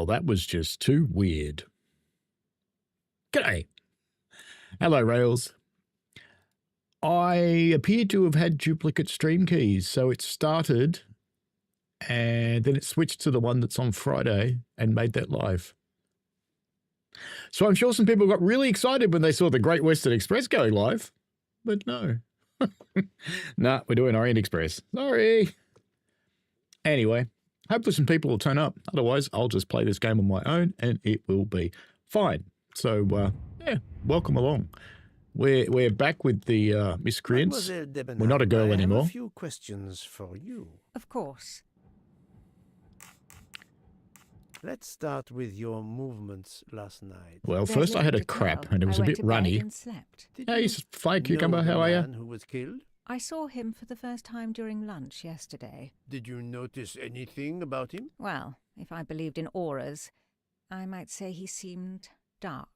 that was just too weird. G'day. Hello, Rails. I appear to have had duplicate stream keys, so it started and then it switched to the one that's on Friday and made that live. So I'm sure some people got really excited when they saw the Great Western Express going live, but no. Nah, we're doing Orient Express. Sorry. Anyway, hopefully some people will turn up. Otherwise, I'll just play this game on my own and it will be fine. So, yeah, welcome along. We're back with the miscreants. We're not a girl anymore. I have a few questions for you. Of course. Let's start with your movements last night. Well, first I had a crap and it was a bit runny. Hey, Fire Cucumber, how are you? Who was killed? I saw him for the first time during lunch yesterday. Did you notice anything about him? Well, if I believed in auras, I might say he seemed dark.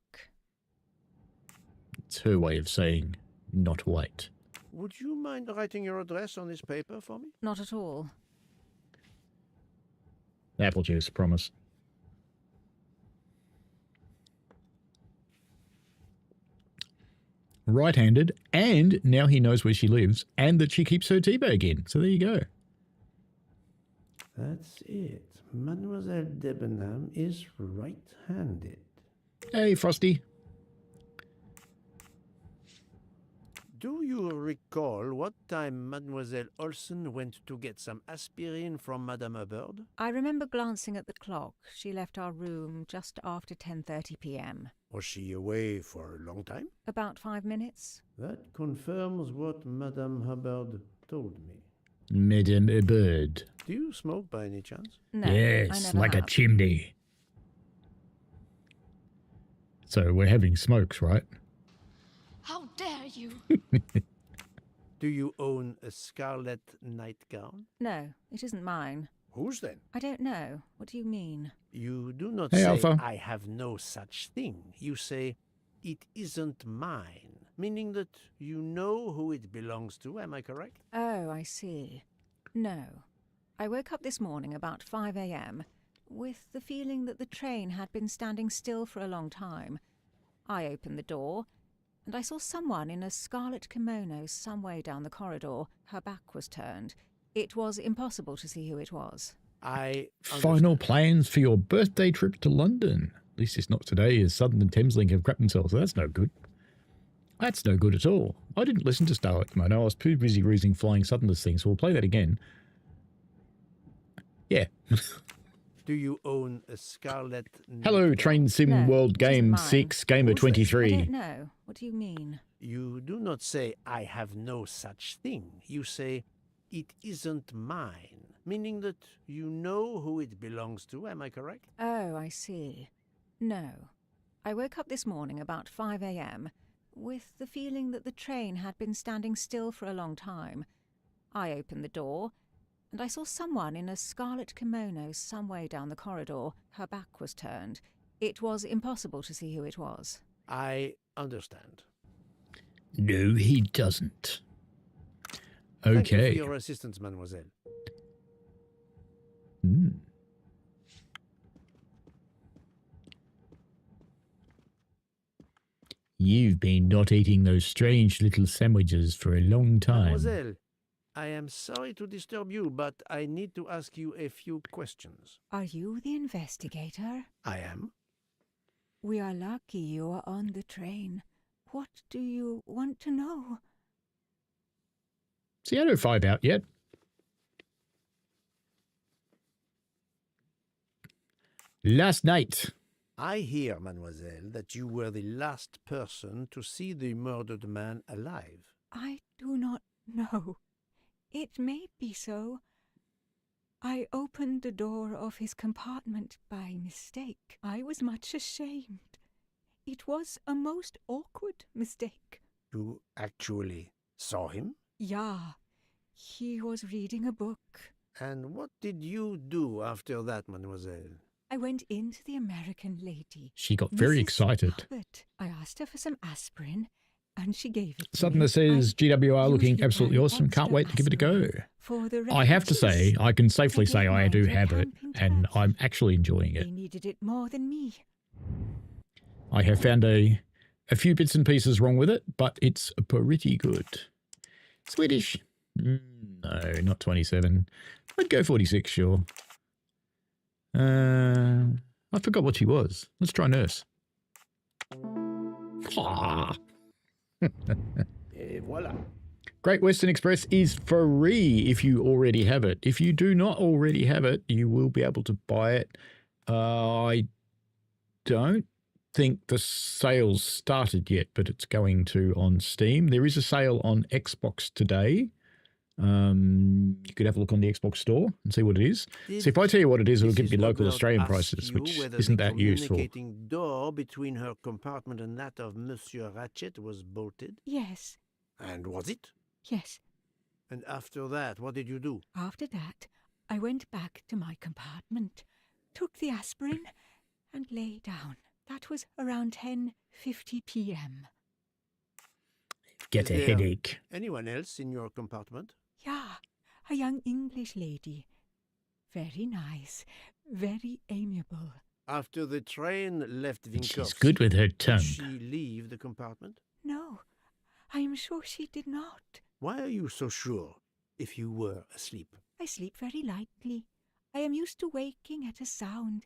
It's her way of saying not white. Would you mind writing your address on this paper for me? Not at all. Apple juice, promise. Right-handed, and now he knows where she lives and that she keeps her tea bag in. So there you go. That's it. Mademoiselle Debenham is right-handed. Hey, Frosty. Do you recall what time Mademoiselle Olsen went to get some aspirin from Madame Hubbard? I remember glancing at the clock. She left our room just after 10:30 p.m. Was she away for a long time? About 5 minutes. That confirms what Madame Hubbard told me. Madame Hubbard. Do you smoke by any chance? No, I Yes, never like have. a chimney. So we're having smokes, right? How dare you? Do you own a scarlet nightgown? No, it isn't mine. Whose then? I don't know. What do you mean? You do not Hey, say, Alpha. I have no such thing. You say, it isn't mine, meaning that you know who it belongs to. Am I correct? Oh, I see. No. I woke up this morning about 5 a.m. with the feeling that the train had been standing still for a long time. I opened the door, and I saw someone in a scarlet kimono some way down the corridor. Her back was turned. It was impossible to see who it was. I Final understand. plans for your birthday trip to London. At least it's not today, as Southern and Thameslink have crapped themselves, so that's no good. That's no good at all. I didn't listen to Starlight Kimono. I was too busy using Flying Southerners thing, so we'll play that again. Yeah. Do you own a scarlet Hello, nightgown? Train Sim No, World it isn't Game mine. 6, Gamer Who's that? I 23. don't know. What do you mean? You do not say, I have no such thing. You say, it isn't mine, meaning that you know who it belongs to. Am I correct? Oh, I see. No. I woke up this morning about 5 a.m. with the feeling that the train had been standing still for a long time. I opened the door, and I saw someone in a scarlet kimono some way down the corridor. Her back was turned. It was impossible to see who it was. I understand. No, he doesn't. Thank you for Okay. your assistance, mademoiselle. Hmm. You've been not eating those strange little sandwiches for a long time. Mademoiselle, I am sorry to disturb you, but I need to ask you a few questions. Are you the investigator? I am. We are lucky you are on the train. What do you want to know? See, I don't 5 out yet. Last night. I hear, mademoiselle, that you were the last person to see the murdered man alive. I do not know. It may be so. I opened the door of his compartment by mistake. I was much ashamed. It was a most awkward mistake. You actually saw him? Yeah, he was reading a book. And what did you do after that, mademoiselle? I went into the American lady. She got very Mrs. excited. Hubbard. I asked her for some aspirin, And she gave it to Something me. that says GWR looking usually absolutely carry awesome. Can't extra wait to give it a go. aspirin for the I have to say, refugees. I can safely They say don't I mind do your have it, camping and touch. I'm actually enjoying it. They needed it more than me. I have found a few bits and pieces wrong with it, but it's pretty good. Swedish? No, not 27. I'd go 46, sure. I forgot what she was. Let's try nurse. Ah. Et voilà. Great Western Express is free if you already have it. If you do not already have it, you will be able to buy it. I don't think the sale's started yet, but it's going to on Steam. There is a sale on Xbox today. You could have a look on the Xbox store and see what it is. So if I tell you what it is, it'll give me local Australian prices, which isn't that useful. The communicating door between her compartment and that of Monsieur Ratchet was bolted? Yes, And was it? yes. And after that, what did you do? After that, I went back to my compartment, took the aspirin, and lay down. That was around 10:50 p.m. Get a Is there headache. anyone else in your compartment? Yeah, a young English lady. Very nice, very amiable. After the train left Vinkovsky, She's good with her did tongue. she leave the compartment? No, I am sure she did not. Why are you so sure, if you were asleep? I sleep very lightly. I am used to waking at a sound.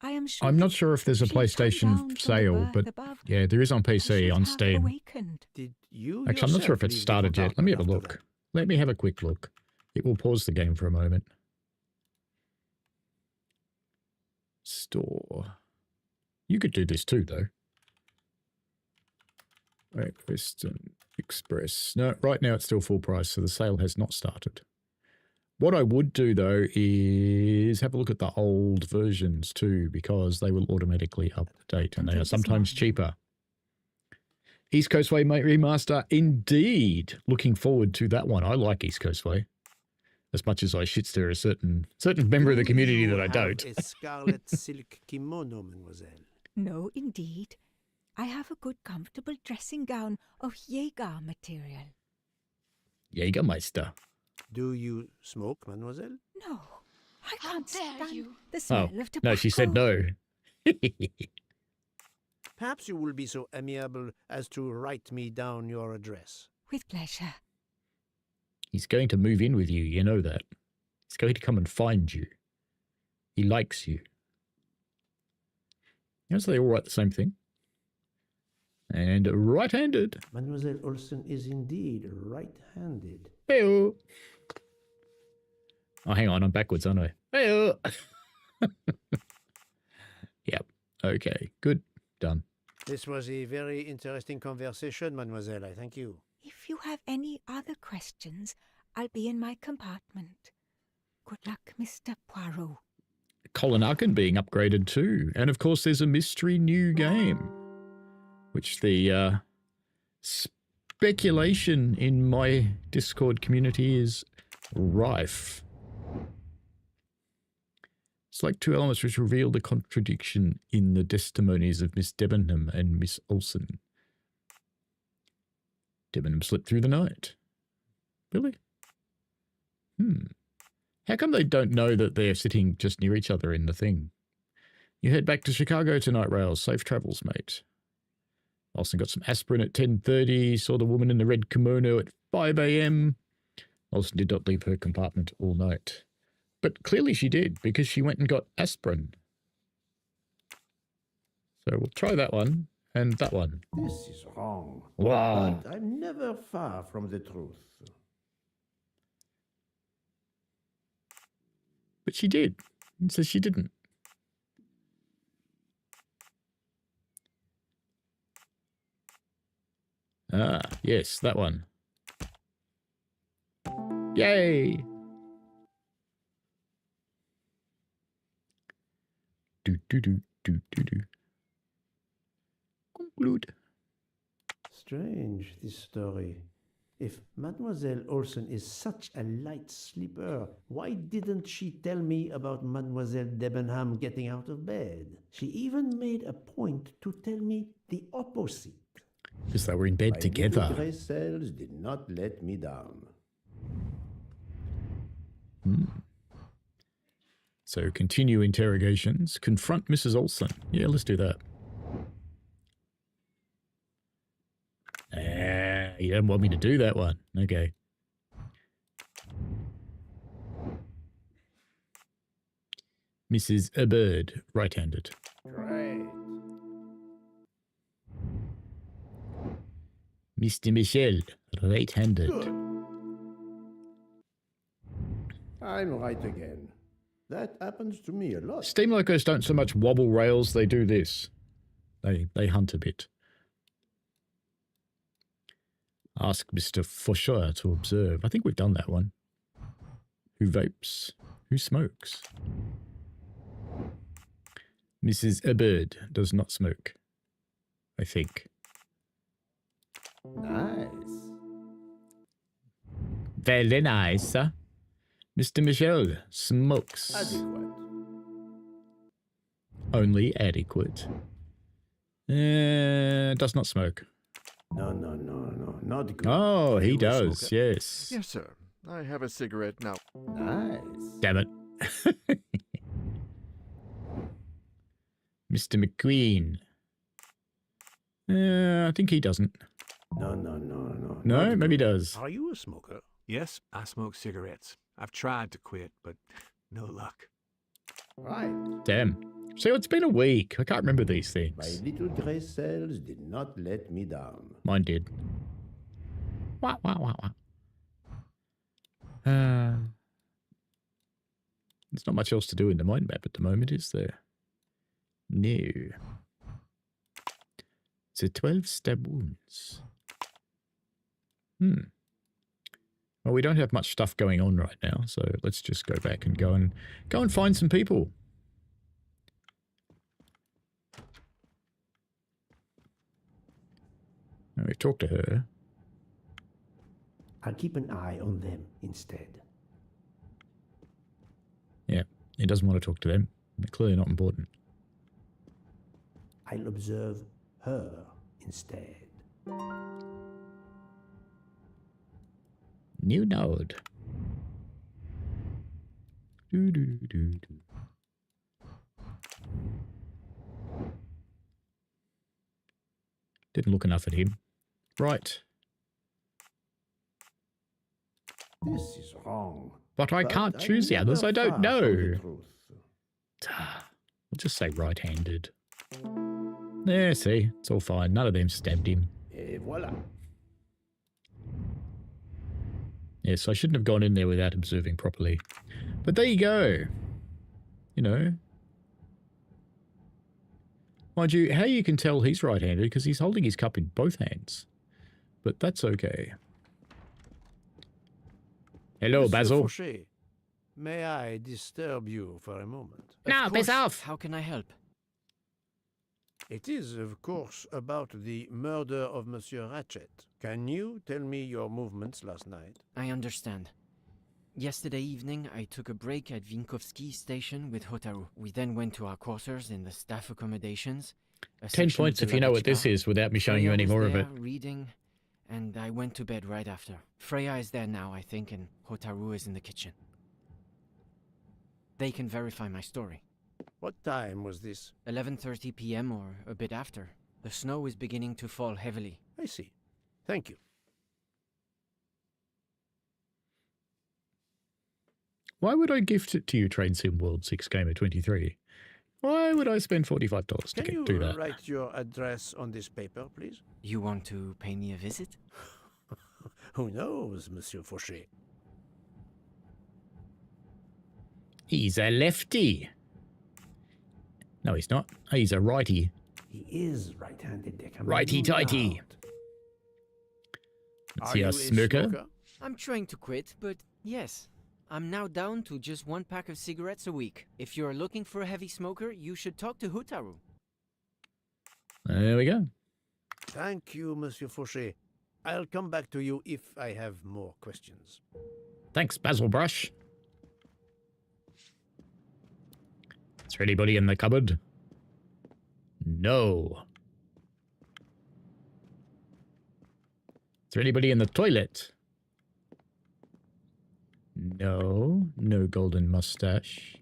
I am sure. I'm not that sure if there's a she'd come down PlayStation from the sale, berth but above yeah, there is on and PC she'd on have Steam. awakened. Did you Actually, I'm not sure if yourself it's leave the started yet. Let me have a compartment look. after Let me have a quick look. It will pause the game for a moment. Store. You could do this too, though. Right, Western Express. No, right now it's still full price, so the sale has not started. What I would do, though, is have a look at the old versions too, because they will automatically update, and they Until are this sometimes morning. cheaper. East Coast Way remaster, indeed. Looking forward to that one. I like East Coast Way as much as I shits there a certain member of the Do community you that I have don't. a scarlet silk kimono, mademoiselle? No, indeed. I have a good, comfortable dressing gown of Jaeger material. Jägermeister. Do you smoke, mademoiselle? No, I How can't dare stand you. the smell Oh, of tobacco. no, she said no. Perhaps you will be so amiable as to write me down your address. With pleasure. He's going to move in with you, you know that. He's going to come and find you. He likes you. Yes, they all write the same thing. And right-handed. Mademoiselle Olsen is indeed right-handed. Hey-oh. Oh, hang on, I'm backwards, aren't I? Hey-oh. Yep. Okay, good. Done. This was a very interesting conversation, mademoiselle. I thank you. If you have any other questions, I'll be in my compartment. Good luck, Mr. Poirot. Colin Arkin being upgraded too. And of course, there's a mystery new game, which the speculation in my Discord community is rife. It's like two elements which reveal the contradiction in the testimonies of Miss Debenham and Miss Olsen. Debenham slipped through the night. Really? How come they don't know that they're sitting just near each other in the thing? You head back to Chicago tonight, Rails. Safe travels, mate. Olsen got some aspirin at 10:30, saw the woman in the red kimono at 5 a.m. Olsen did not leave her compartment all night. But clearly she did, because she went and got aspirin. So we'll try that one and that one. This is wrong. Wow. But I'm never far from the truth. But she did. It says she didn't. Ah, yes, that one. Yay! Do. Conclude. Strange, this story. If Mademoiselle Olsen is such a light sleeper, why didn't she tell me about Mademoiselle Debenham getting out of bed? She even made a point to tell me the opposite. Because they were in bed My together. little grey cells did not let me down. So continue interrogations. Confront Mrs. Olsen. Yeah, let's do that. You don't want me to do that one. Okay. Mrs. Bird, right-handed. Great. Mr. Michel, right-handed. Good. I'm right again. That happens to me a lot. Steam locos don't so much wobble rails, they do this. They hunt a bit. Ask Mr. Faucheur to observe. I think we've done that one. Who vapes? Who smokes? Mrs. Bird does not smoke, I think. Nice. Very nice, huh? Mr. Michel smokes. Adequate. Only adequate. Does not smoke. No, not good. Oh, he You a does, smoker? yes. Yes, sir. I have a cigarette now. Nice. Damn it. Mr. McQueen. I think he doesn't. No. No, not maybe he good. does. Are you a smoker? Yes, I smoke cigarettes. I've tried to quit, but no luck. Right. Damn. So it's been a week. I can't remember these My things. little grey cells did not let me down. Mine did. Wow. There's not much else to do in the mind map at the moment, is there? No. The 12 stab wounds. Well, we don't have much stuff going on right now, so let's just go back and go and find some people. Now, we've talked to her. I'll keep an eye on them instead. Yeah, he doesn't want to talk to them. They're clearly not important. I'll observe her instead. New node. Do. Didn't look enough at him. Right. This is wrong. But I can't choose the others. I don't know. Truth. We'll just say right-handed. Yeah, see, it's all fine. None of them stabbed him. Et voila. Yes, I shouldn't have gone in there without observing properly. But there you go. You know. Mind you, how you can tell he's right-handed because he's holding his cup in both hands. But that's okay. Hello, Monsieur Basil. Fauché, may I disturb you for a moment? No, piss off. How can I help? It is, of course, about the murder of Monsieur Ratchet. Can you tell me your movements last night? I understand. Yesterday evening, I took a break at Vinkovsky station with Hotaru. We then went to our quarters in the staff accommodations. 10 points if you know what this is without me showing you any more of it. Reading, and I went to bed right after. Freya is there now, I think, and Hotaru is in the kitchen. They can verify my story. What time was this? 11:30 p.m. or a bit after. The snow is beginning to fall heavily. I see. Thank you. Why would I gift it to you, Train Sim World 6 Gamer 23? Why would I spend $45 to Can you do that? write your address on this paper, please? You want to pay me a visit? Who knows, Monsieur Fauché? He's a lefty. No, he's not. He's a righty. He is right-handed. There can be Righty-tighty. no doubt. Let's Are see you our a smoker. I'm trying to quit, but yes. I'm now down to just one pack of cigarettes a week. If you're looking for a heavy smoker, you should talk to Hotaru. There we go. Thank you, Monsieur Fauché. I'll come back to you if I have more questions. Thanks, Basil Brush. Is there anybody in the cupboard? No. there anybody in the toilet? No. No golden mustache.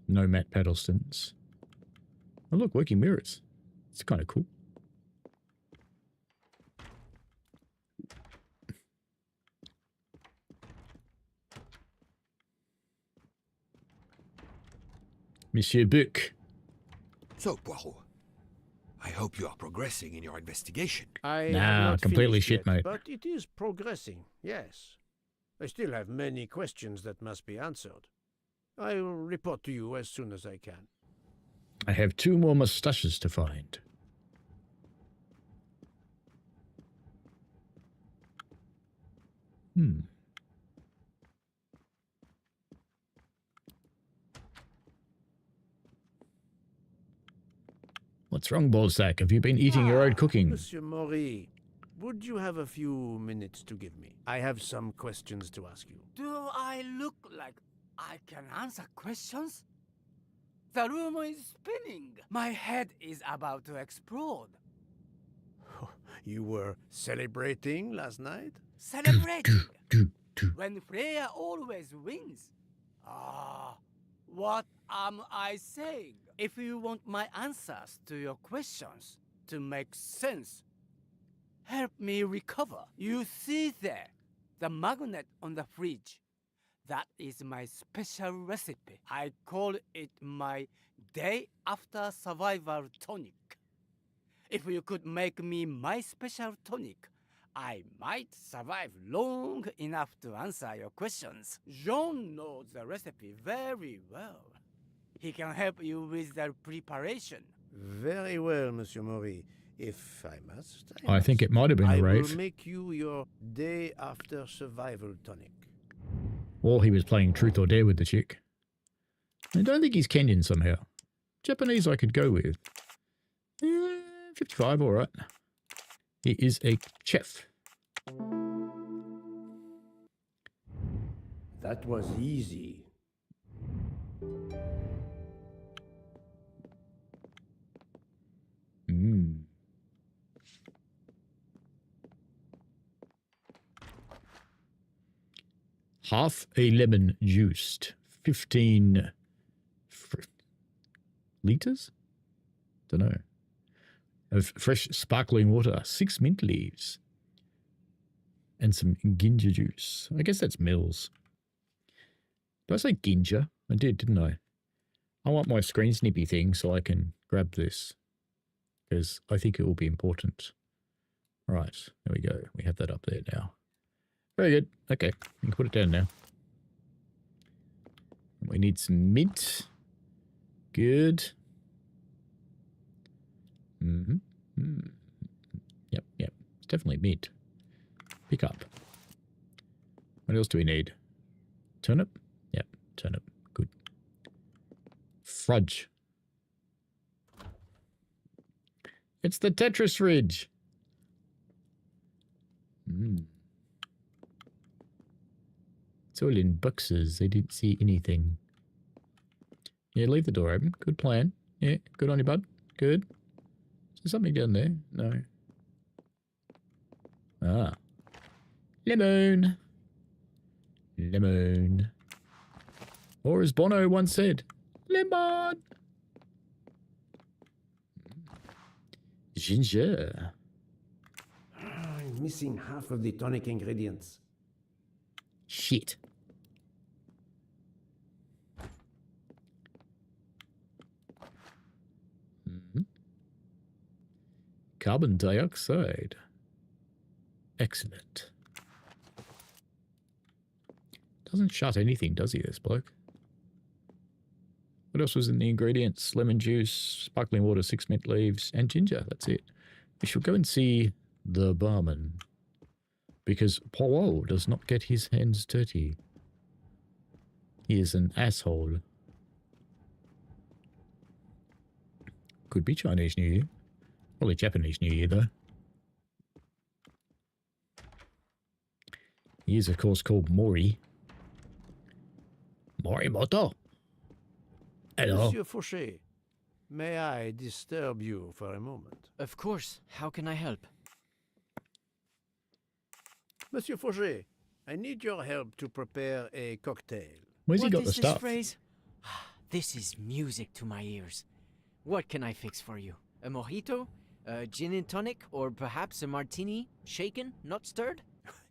No Matt Paddlestons. Oh, look, working mirrors. It's kind of cool. Monsieur Buck. So, Poirot, I hope you are progressing in your investigation. I have Nah, not completely finished shit, yet, mate. but it is progressing, yes. I still have many questions that must be answered. I will report to you as soon as I can. I have 2 more mustaches to find. What's wrong, Ballsack? Have you been eating your own cooking? Monsieur Maury, would you have a few minutes to give me? I have some questions to ask you. Do I look like I can answer questions? The room is spinning. My head is about to explode. You were celebrating last night? Celebrating! When Freya always wins. Ah, what am I saying? If you want my answers to your questions to make sense, help me recover. You see there, the magnet on the fridge. That is my special recipe. I call it my day after survival tonic. If you could make me my special tonic, I might survive long enough to answer your questions. Jean knows the recipe very well. He can help you with the preparation. Very well, Monsieur Maury. If I must, I think it might have been a I rave. will make you your day after survival tonic. Or he was playing Truth or Dare with the chick. I don't think he's Kenyan somehow. Japanese I could go with. 55, all right. He is a chef. That was easy. Half a lemon juiced. 15 liters? Don't know. Of fresh sparkling water. 6 mint leaves. And some ginger juice. I guess that's Mills. Did I say ginger? I did, didn't I? I want my screen snippy thing so I can grab this. Because I think it will be important. Right, there we go. We have that up there now. Very good. Okay, we can put it down now. We need some mint. Good. Yep. It's definitely mint. Pick up. What else do we need? Turnip? Yep, turnip. Good. Fudge. It's the Tetris fridge. It's all in boxes. I didn't see anything. Yeah, leave the door open. Good plan. Yeah, good on you, bud. Good. Is there something down there? No. Ah. Lemon. Lemon. Or as Bono once said, lemon. Ginger. I'm missing half of the tonic ingredients. Shit. Carbon dioxide. Excellent. Doesn't shut anything, does he, this bloke? What else was in the ingredients? Lemon juice, sparkling water, 6 mint leaves, and ginger. That's it. We should go and see the barman. Because Poirot does not get his hands dirty. He is an asshole. Could be Chinese New Year. Probably Japanese New Year, though. He is, of course, called Mori. Morimoto. Hello. Monsieur Fauché, may I disturb you for a moment? Of course. How can I help? Monsieur Fauché, I need your help to prepare a cocktail. Where's he What got is the this stuff? phrase? This is music to my ears. What can I fix for you? A mojito? A gin and tonic? Or perhaps a martini? Shaken, not stirred?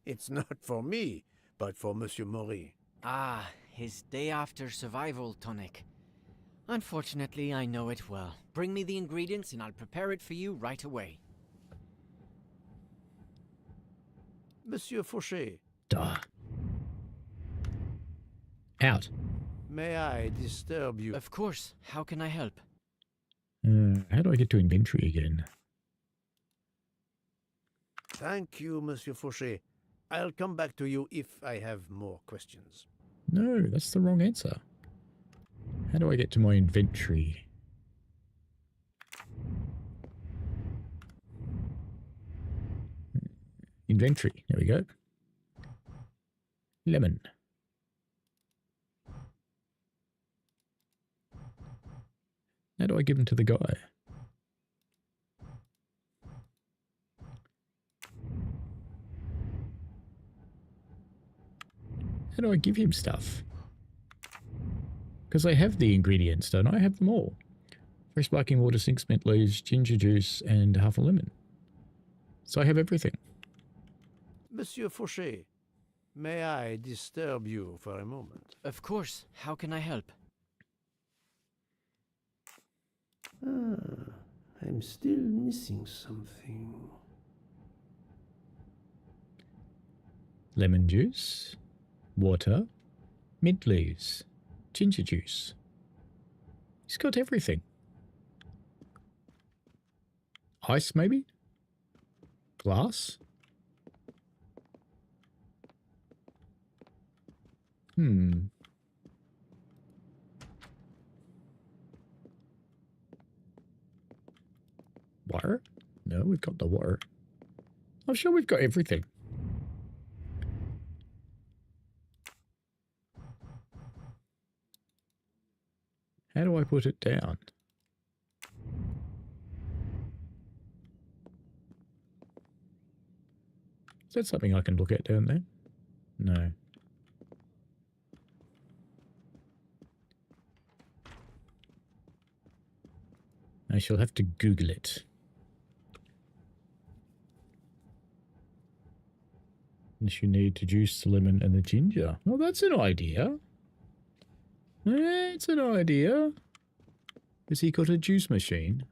It's not for me, but for Monsieur Maury. Ah, his day after survival tonic. Unfortunately, I know it well. Bring me the ingredients and I'll prepare it for you right away. Monsieur Fauché, Duh. Out. may I disturb you? Of course, how can I help? How do I get to inventory again? Thank you, Monsieur Fauché. I'll come back to you if I have more questions. No, that's the wrong answer. How do I get to my inventory? Inventory. There we go. Lemon. How do I give them to the guy? How do I give him stuff? Because I have the ingredients, don't I? I have them all. Fresh sparkling water, 6 mint leaves, ginger juice, and half a lemon. So I have everything. Monsieur Fauché, may I disturb you for a moment? Of course, how can I help? I'm still missing something. Lemon juice, water, mint leaves, ginger juice. He's got everything. Ice, maybe? Glass? Water? No, we've got the water. I'm sure we've got everything. How do I put it down? Is that something I can look at down there? No. I shall have to Google it. Unless you need to juice the lemon and the ginger. Well, that's an idea. It's an idea. Has he got a juice machine?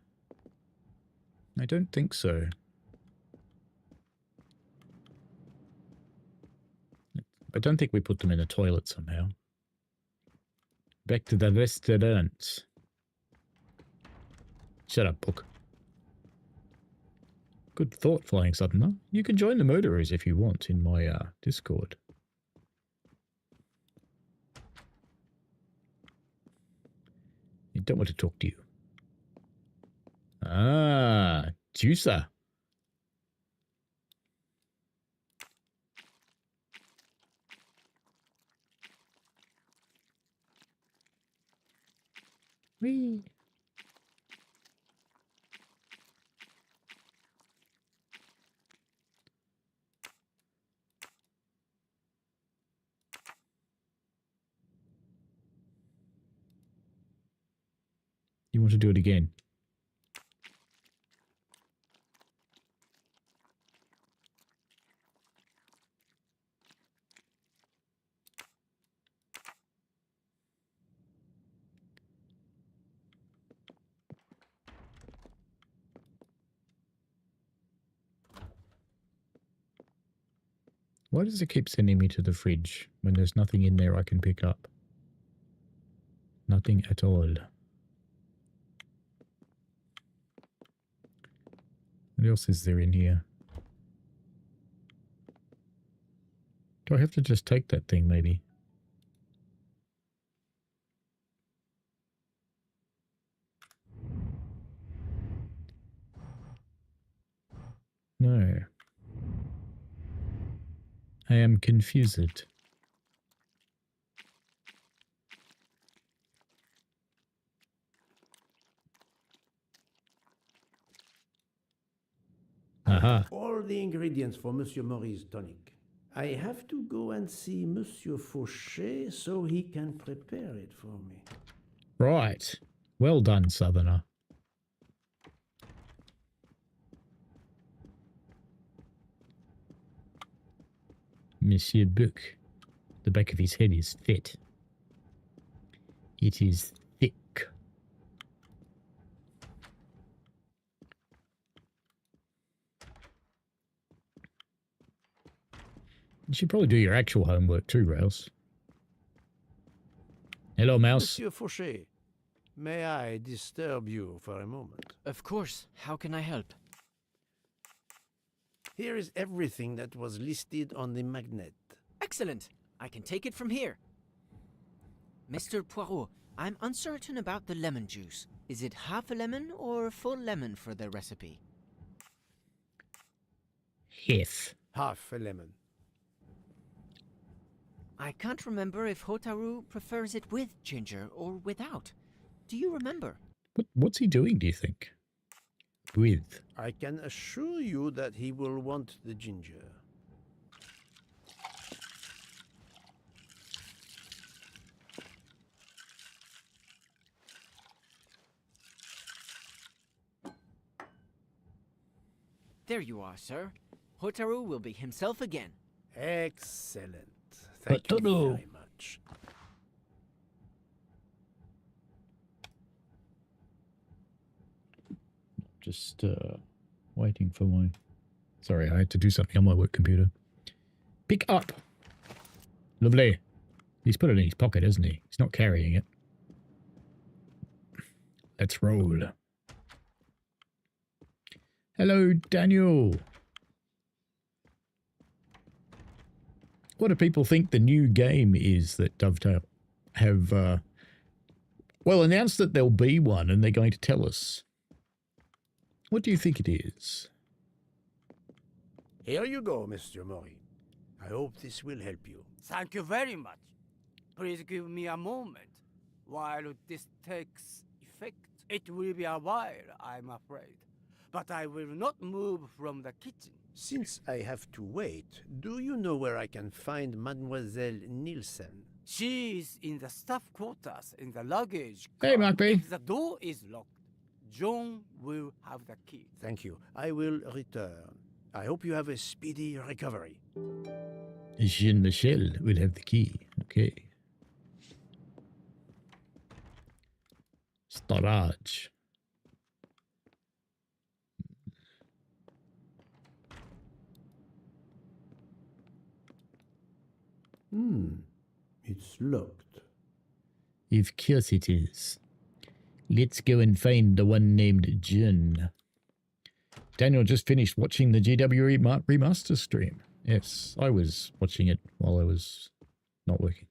I don't think so. I don't think we put them in a toilet somehow. Back to the restaurant. Shut up, book. Good thought, Flying Southerner. You can join the murderers if you want in my Discord. I don't want to talk to you. Ah, juicer. Whee. You want to do it again? Why does it keep sending me to the fridge when there's nothing in there I can pick up? Nothing at all. What else is there in here? Do I have to just take that thing, maybe? No. I am confused. Aha. All the ingredients for Monsieur Maury's tonic. I have to go and see Monsieur Fauché so he can prepare it for me. Right. Well done, Southerner. Monsieur Book. The back of his head is fit. It is thick. You should probably do your actual homework too, Rails. Hello, Mouse. Monsieur Fauché, may I disturb you for a moment? Of course. How can I help? Here is everything that was listed on the magnet. Excellent. I can take it from here. Mr. Poirot, I'm uncertain about the lemon juice. Is it half a lemon or a full lemon for the recipe? Half a lemon. I can't remember if Hotaru prefers it with ginger or without. Do you remember? What's he doing, do you think? With. I can assure you that he will want the ginger. There you are, sir. Hotaru will be himself again. Excellent. Thank you very much. Just waiting for my... Sorry, I had to do something on my work computer. Pick up. Lovely. He's put it in his pocket, hasn't he? He's not carrying it. Let's roll. Hello, Daniel. What do people think the new game is that Dovetail have, well, announced that there'll be one and they're going to tell us? What do you think it is? Here you go, Mr. Mori. I hope this will help you. Thank you very much. Please give me a moment while this takes effect. It will be a while, I'm afraid. But I will not move from the kitchen. Since I have to wait, do you know where I can find Mademoiselle Nielsen? She is in the staff quarters in the luggage car. Hey, Mark B. If the door is locked, John will have the key. Thank you. I will return. I hope you have a speedy recovery. Jean-Michel will have the key. Okay. Storage. It's locked. Of course it is. Let's go and find the one named Jin. Daniel just finished watching the GW remaster stream. Yes, I was watching it while I was not working.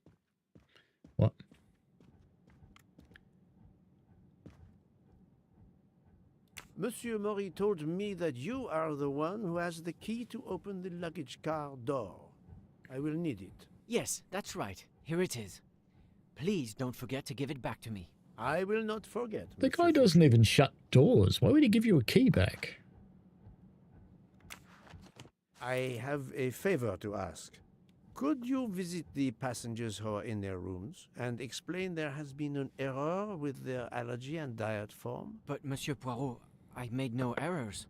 What? Monsieur Mori told me that you are the one who has the key to open the luggage car door. I will need it. Yes, that's right. Here it is. Please don't forget to give it back to me. I will not forget. The guy doesn't even shut doors. Why would he give you a key back? I have a favor to ask. Could you visit the passengers who are in their rooms and explain there has been an error with their allergy and diet form? But, Monsieur Poirot, I made no errors.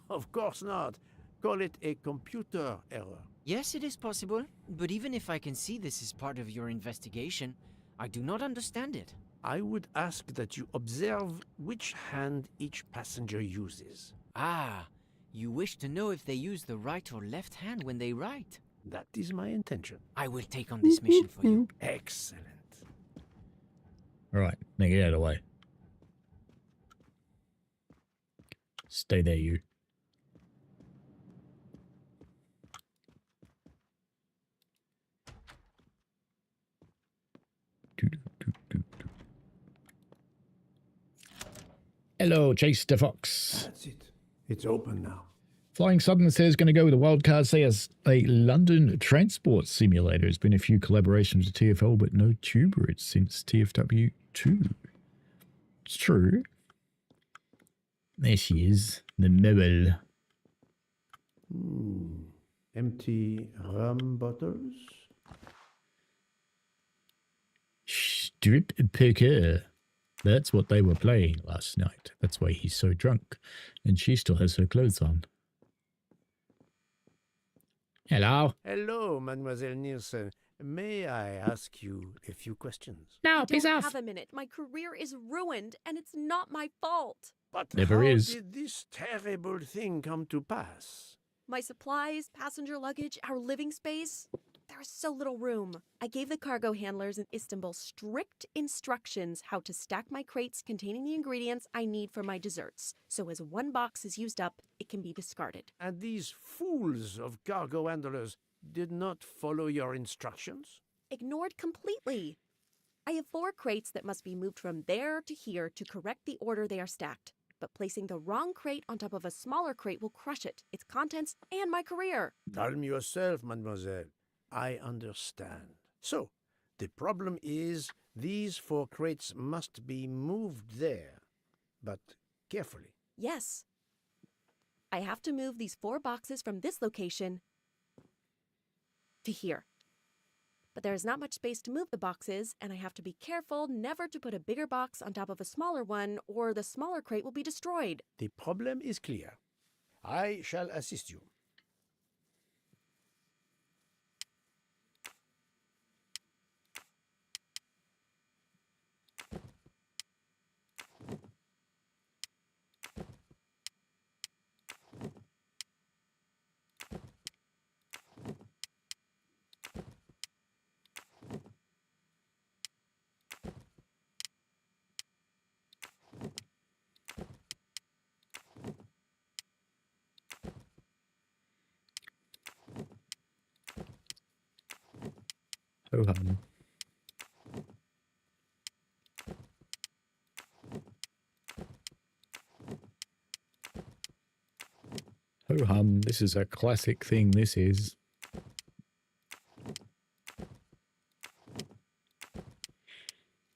Of course not. Call it a computer error. Yes, it is possible, but even if I can see this is part of your investigation, I do not understand it. I would ask that you observe which hand each passenger uses. Ah, you wish to know if they use the right or left hand when they write? That is my intention. I will take on this mission for you. Excellent. All right, now get out of the way. Stay there, you. Hello, Chase the Fox. That's it. It's open now. Flying Southern says going to go with a wild card, say as a London transport simulator. There's been a few collaborations with TFL, but no tube routes since TFW 2. It's true. There she is, the Mebel. Empty rum bottles? Strip poker. That's what they were playing last night. That's why he's so drunk. And she still has her clothes on. Hello? Hello, Mademoiselle Nielsen. May I ask you a few questions? No, I piss don't off. have a minute. My career is ruined, and it's not my fault. But Never how is. did this terrible thing come to pass? My supplies, passenger luggage, our living space. There is so little room. I gave the cargo handlers in Istanbul strict instructions how to stack my crates containing the ingredients I need for my desserts. So as one box is used up, it can be discarded. And these fools of cargo handlers did not follow your instructions? Ignored completely. I have 4 crates that must be moved from there to here to correct the order they are stacked. But placing the wrong crate on top of a smaller crate will crush it, its contents, and my career. Calm yourself, mademoiselle. I understand. So, the problem is these 4 crates must be moved there, but carefully. Yes. I have to move these 4 boxes from this location to here. But there is not much space to move the boxes, and I have to be careful never to put a bigger box on top of a smaller one, or the smaller crate will be destroyed. The problem is clear. I shall assist you. Ho hum. Ho hum. This is a classic thing, this is.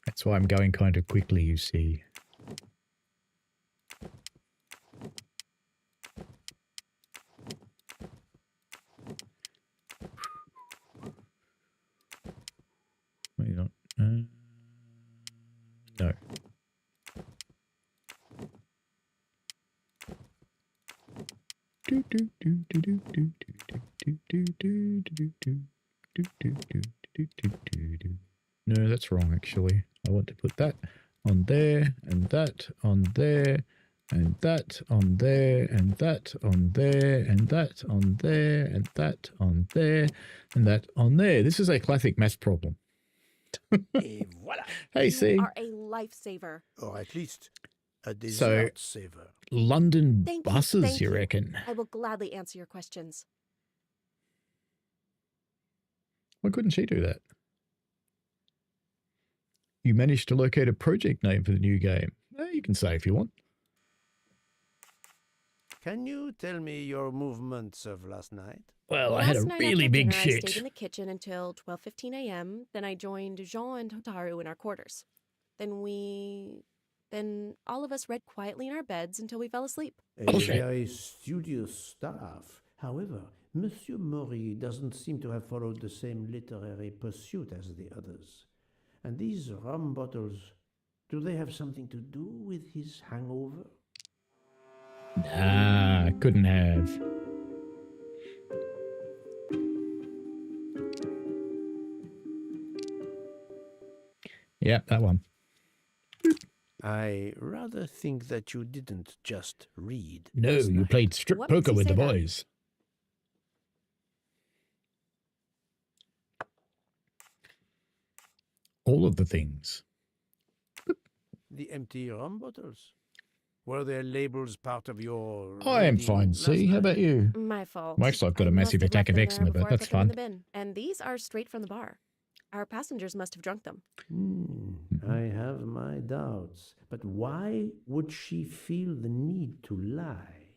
That's why I'm going kind of quickly, you see. Wait, not. No. No, that's wrong, actually. I want to put that on there, and that on there, and that on there, and that on there, and that on there, and that on there, and that on there. This is a classic math problem. Et voilà. Hey, You see? are a lifesaver. Or at least a dessert saver. London Thank you, buses, thank you you. reckon? I will gladly answer your questions. Why couldn't she do that? You managed to locate a project name for the new game. You can say if you want. Can you tell me your movements of last night? Well, I had a Last night really after big dinner, I stayed shit. in the kitchen until 12:15 a.m. Then I joined Jean and Hotaru in our quarters. Then all of us read quietly in our beds until we fell asleep. A Bullshit. very studious staff. However, Monsieur Maury doesn't seem to have followed the same literary pursuit as the others. And these rum bottles, do they have something to do with his hangover? Nah, couldn't have. Yep, that one. I rather think that you didn't just read. No, last you night. played strip What makes poker you with the say that? boys. All of the things. The empty rum bottles. Were their labels part of your I am reading fine, last see? How night? about you? My fault. Well, actually, I've got I a must massive have attack left of them eczema, there but before I that's put them in fun. the bin. And these are straight from the bar. Our passengers must have drunk them. I have my doubts. But why would she feel the need to lie?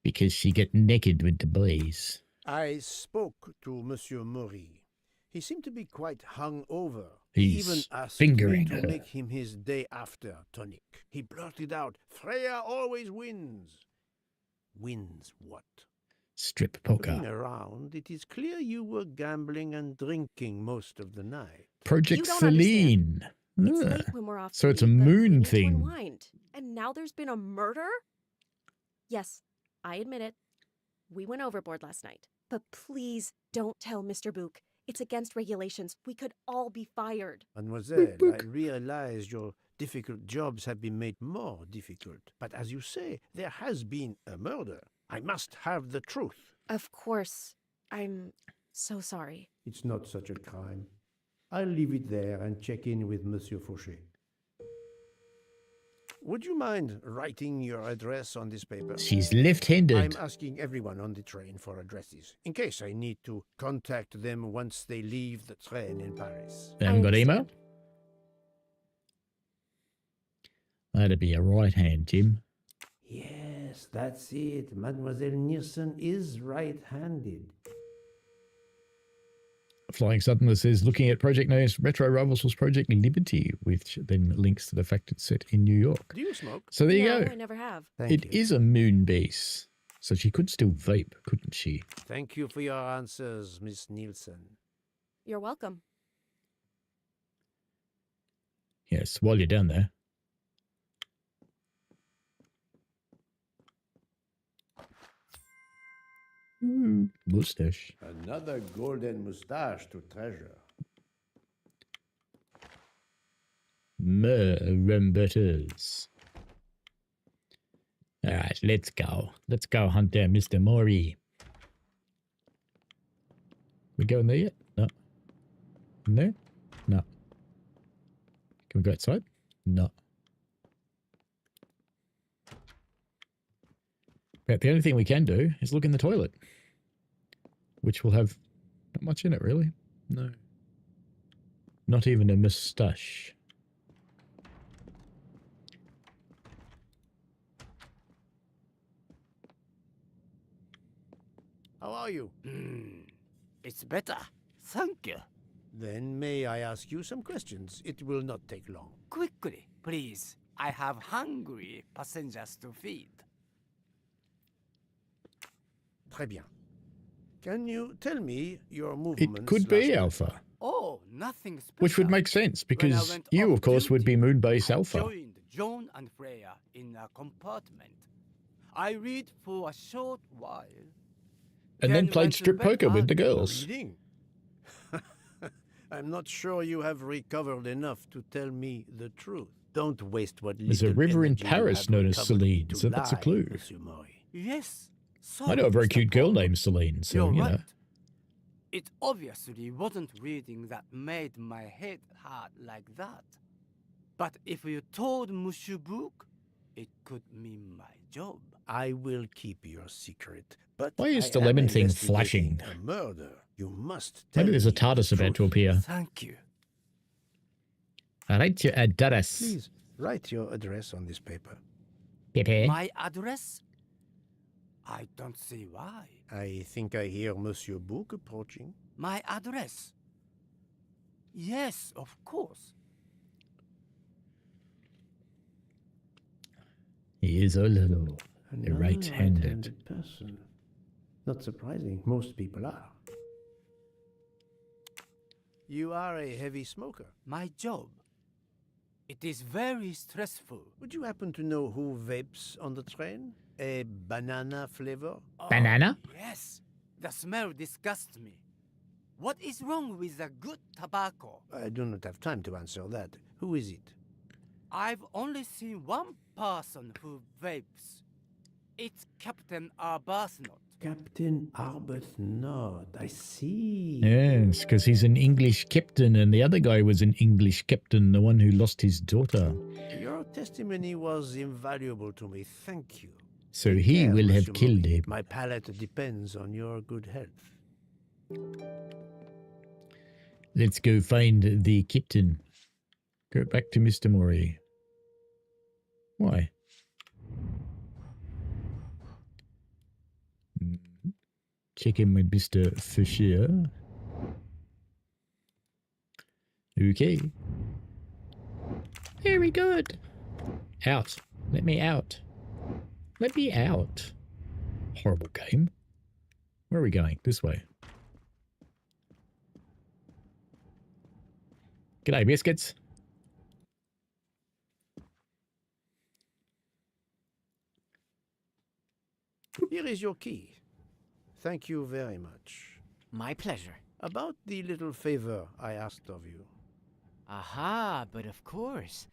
Because she get naked with the boys. I spoke to Monsieur Maury. He seemed to be quite hungover. He's He even asked fingering me to her. make him his day after tonic. He blurted out, "Freya always wins." Wins what? Strip Looking poker. around, it is clear you were gambling and drinking most of the night. Project You don't Celine. It's Ah, late when we're off so to it's a eat, but we moon need to thing. unwind. And now there's been a murder? Yes, I admit it. We went overboard last night. But please don't tell Mr. Book. It's against regulations. We could all be fired. Mademoiselle, I realize your difficult jobs have been made more difficult. But as you say, there has been a murder. I must have the truth. Of course. I'm so sorry. It's not such a crime. I'll leave it there and check in with Monsieur Fauché. Would you mind writing your address on this paper? She's left-handed. I'm asking everyone on the train for addresses, in case I need to contact them once they leave the train in Paris. They haven't got email? That'd be a right hand, Jim. Yes, that's it. Mademoiselle Niersen is right-handed. Flying Southern says, looking at project names, Retro Rivals was Project Liberty, which then links to the fact it's set in New York. Do you smoke? So there you No, go. I never have. Thank It you. is a moon base. So she could still vape, couldn't she? Thank you for your answers, Miss Nielsen. You're welcome. Yes, while you're down there. Mustache. Another golden moustache to treasure. Rembutters. All right, let's go. Let's go hunt down Mr. Mori. We going there yet? No. In there? No. Can we go outside? No. But the only thing we can do is look in the toilet, which will have not much in it, really. No. Not even a moustache. How are you? It's better. Thank you. Then may I ask you some questions? It will not take long. Quickly, please. I have hungry passengers to feed. Très bien. Can you tell me your movements? It could be last night? Alpha, Oh, nothing special. which would make sense When I because went you, off of course, would be duty, Moonbase I Alpha. joined John and Freya in a compartment. I read for a short while. And then played went to strip bed poker with the early. girls. Reading? I'm not sure you have recovered enough to tell me the truth. Don't waste what There's a little river in energy you Paris have known as recovered Celine, to so that's a lie, clue. Monsieur Mori. Yes. I know a very Mr. cute girl Paul. named Celine, so, You're you right. know. It obviously wasn't reading that made my head hard like that. But if you told Monsieur Book, it could mean my job. I will keep your secret, but Why is I the am lemon thing investigating flashing? A murder. You must tell Maybe there's a me the TARDIS about to truth. appear. Thank you. I like your address. Please write your address on this paper. Pepe. My address? I don't see why. I think I hear Monsieur Book approaching. My address? Yes, of course. He is a little Another right-handed. person. Not surprising. Most people are. You are a heavy smoker. My job. It is very stressful. Would you happen to know who vapes on the train? A banana flavor? Banana? Oh, yes. The smell disgusts me. What is wrong with a good tobacco? I do not have time to answer that. Who is it? I've only seen one person who vapes. It's Captain Arbuthnot. Captain Arbuthnot. I see. Yes, because he's an English captain, and the other guy was an English captain, the one who lost his daughter. Your testimony was invaluable to me. Thank you. So Take he care, will have Monsieur killed Mori. him. My palate depends on your good health. Let's go find the captain. Go back to Mr. Mori. Why? Check in with Mr. Fisher. Okay. Very good. Out. Let me out. Let me out. Horrible game. Where are we going? This way. G'day, biscuits. Here is your key. Thank you very much. My pleasure. About the little favor I asked of you. Aha, but of course.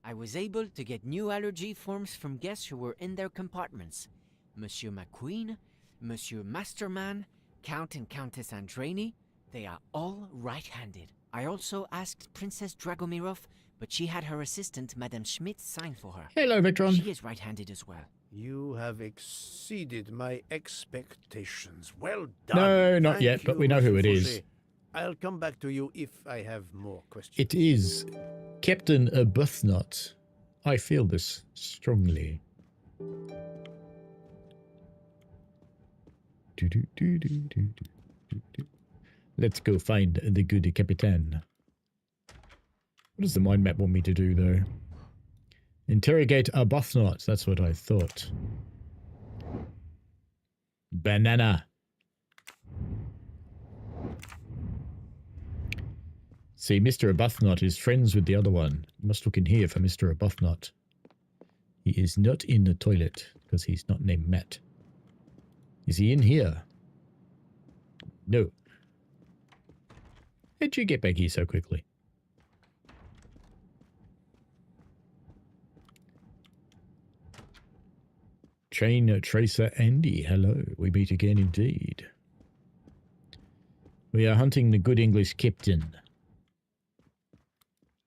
I was able to get new allergy forms from guests who were in their compartments. Monsieur McQueen, Monsieur Masterman, Count and Countess Andreni, they are all right-handed. I also asked Princess Dragomirov, but she had her assistant, Madame Schmidt, sign for her. Hello, Victron. She is right-handed as well. You have exceeded my expectations. Well done. No, not Thank yet, but you, we know who Monsieur it Fauchet. is. I'll come back to you if I have more questions. It is Captain Arbuthnot. I feel this strongly. Let's go find the good Capitan. What does the mind map want me to do, though? Interrogate Arbuthnot. That's what I thought. Banana. See, Mr. Arbuthnot is friends with the other one. You must look in here for Mr. Arbuthnot. He is not in the toilet because he's not named Matt. Is he in here? No. How'd you get back here so quickly? Train Tracer Andy, hello. We meet again indeed. We are hunting the good English captain.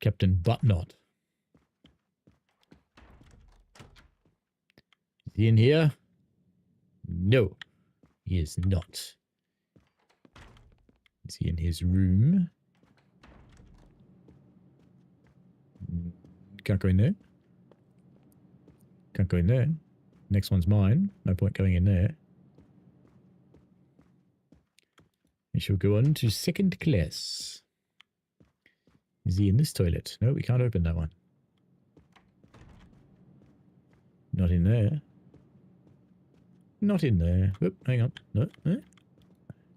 Captain Buttnot. Is he in here? No, he is not. Is he in his room? Can't go in there. Can't go in there. Next one's mine. No point going in there. We shall go on to second class. Is he in this toilet? No, we can't open that one. Not in there. Not in there. Oop, hang on. No, no.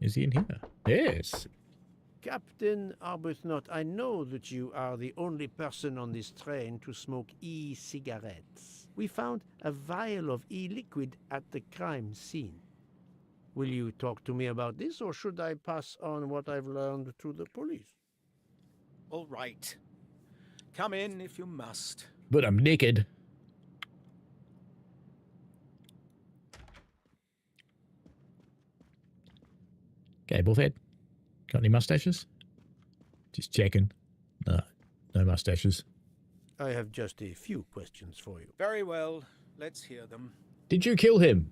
Is he in here? Yes. Captain Arbuthnot, I know that you are the only person on this train to smoke e-cigarettes. We found a vial of e-liquid at the crime scene. Will you talk to me about this, or should I pass on what I've learned to the police? All right. Come in if you must. But I'm naked. Okay, Bullhead. Got any mustaches? Just checking. No, no mustaches. I have just a few questions for you. Very well. Let's hear them. Did you kill him?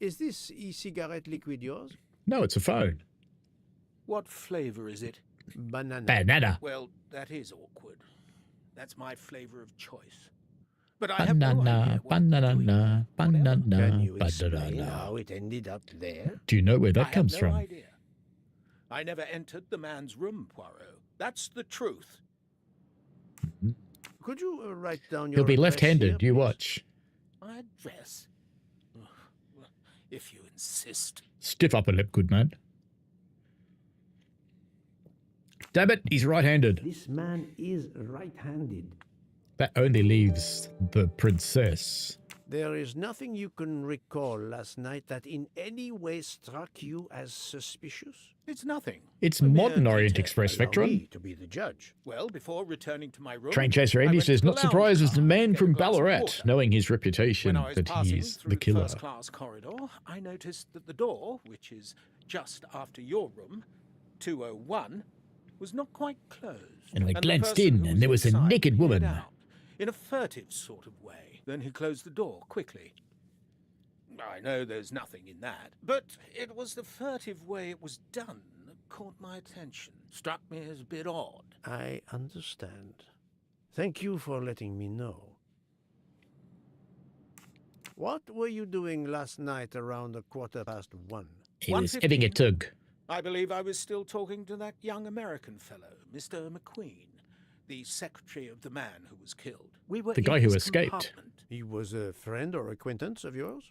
Is this e-cigarette liquid yours? No, it's a phone. What flavor is it? Banana. Banana. Well, that is awkward. That's my flavor of choice. But I have no idea Banana, what you're doing. banana, banana, Can you explain banana. how it ended up there? Do you know where I that have comes no from? idea. I never entered the man's room, Poirot. That's the truth. Could you write down your He'll be address left-handed. here, You please? watch. My address. Ugh, well, if you insist. Stiff upper lip, good man. Damn it, he's right-handed. This man is right-handed. That only leaves the princess. There is nothing you can recall last night that in any way struck you as suspicious? It's nothing. It's A mere modern Orient detail. Express, Allow Victron. me to be the judge. Well, before returning to my room, Train Chaser I Andy went to says, the not lounge surprised as car the to man get from a glass of Ballarat, water. knowing his reputation When I was that passing he's through the killer. first-class corridor, I noticed that the door, which is just after your room, 201, was not quite closed. And I the glanced person in, who and there was a inside naked peered woman. out, in a furtive sort of way. Then he closed the door quickly. I know there's nothing in that, but it was the furtive way it was done that caught my attention. Struck me as a bit odd. I understand. Thank you for letting me know. What were you doing last night around 1:15? He was having a tug. I believe I was still talking to that young American fellow, Mr. McQueen, the secretary of the man who was killed. We were The in guy who his escaped. compartment. He was a friend or acquaintance of yours?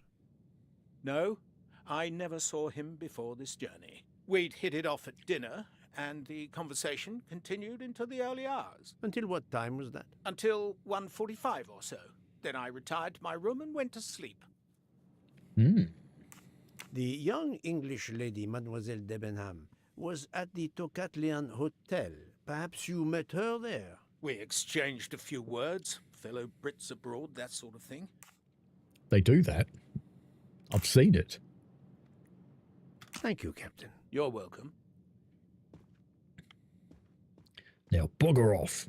No, I never saw him before this journey. We'd hit it off at dinner, and the conversation continued into the early hours. Until what time was that? Until 1:45 or so. Then I retired to my room and went to sleep. Hmm. The young English lady, Mademoiselle Debenham, was at the Tocatlian Hotel. Perhaps you met her there? We exchanged a few words, fellow Brits abroad, that sort of thing. They do that. I've seen it. Thank you, Captain. You're welcome. Now bugger off.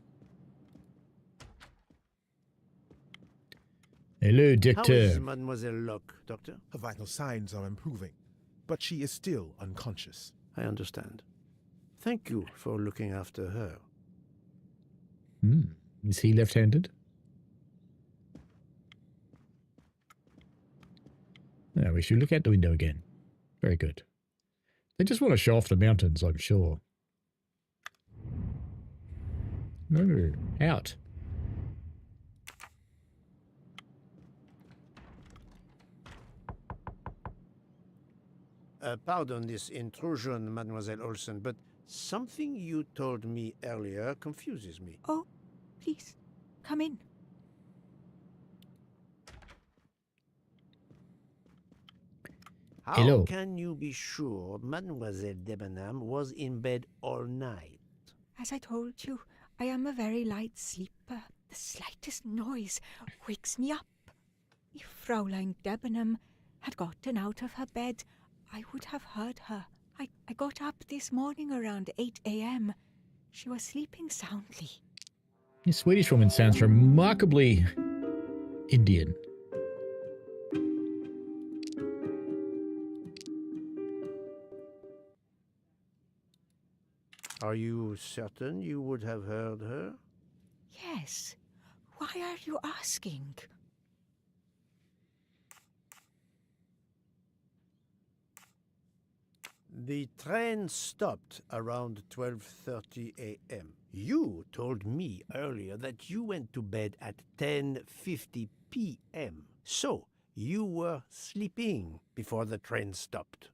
Hello, How Doctor. is Mademoiselle Locke, Doctor? Her vital signs are improving, but she is still unconscious. I understand. Thank you for looking after her. Is he left-handed? Now we should look out the window again. Very good. They just want to show off the mountains, I'm sure. No, out. Pardon this intrusion, Mademoiselle Olsen, but something you told me earlier confuses me. Oh, please, come in. How Hello. can you be sure Mademoiselle Debenham was in bed all night? As I told you, I am a very light sleeper. The slightest noise wakes me up. If Fraulein Debenham had gotten out of her bed, I would have heard her. I got up this morning around 8 a.m. She was sleeping soundly. This Swedish woman sounds remarkably Indian. Are you certain you would have heard her? Yes. Why are you asking? The train stopped around 12:30 a.m. You told me earlier that you went to bed at 10:50 p.m. So you were sleeping before the train stopped.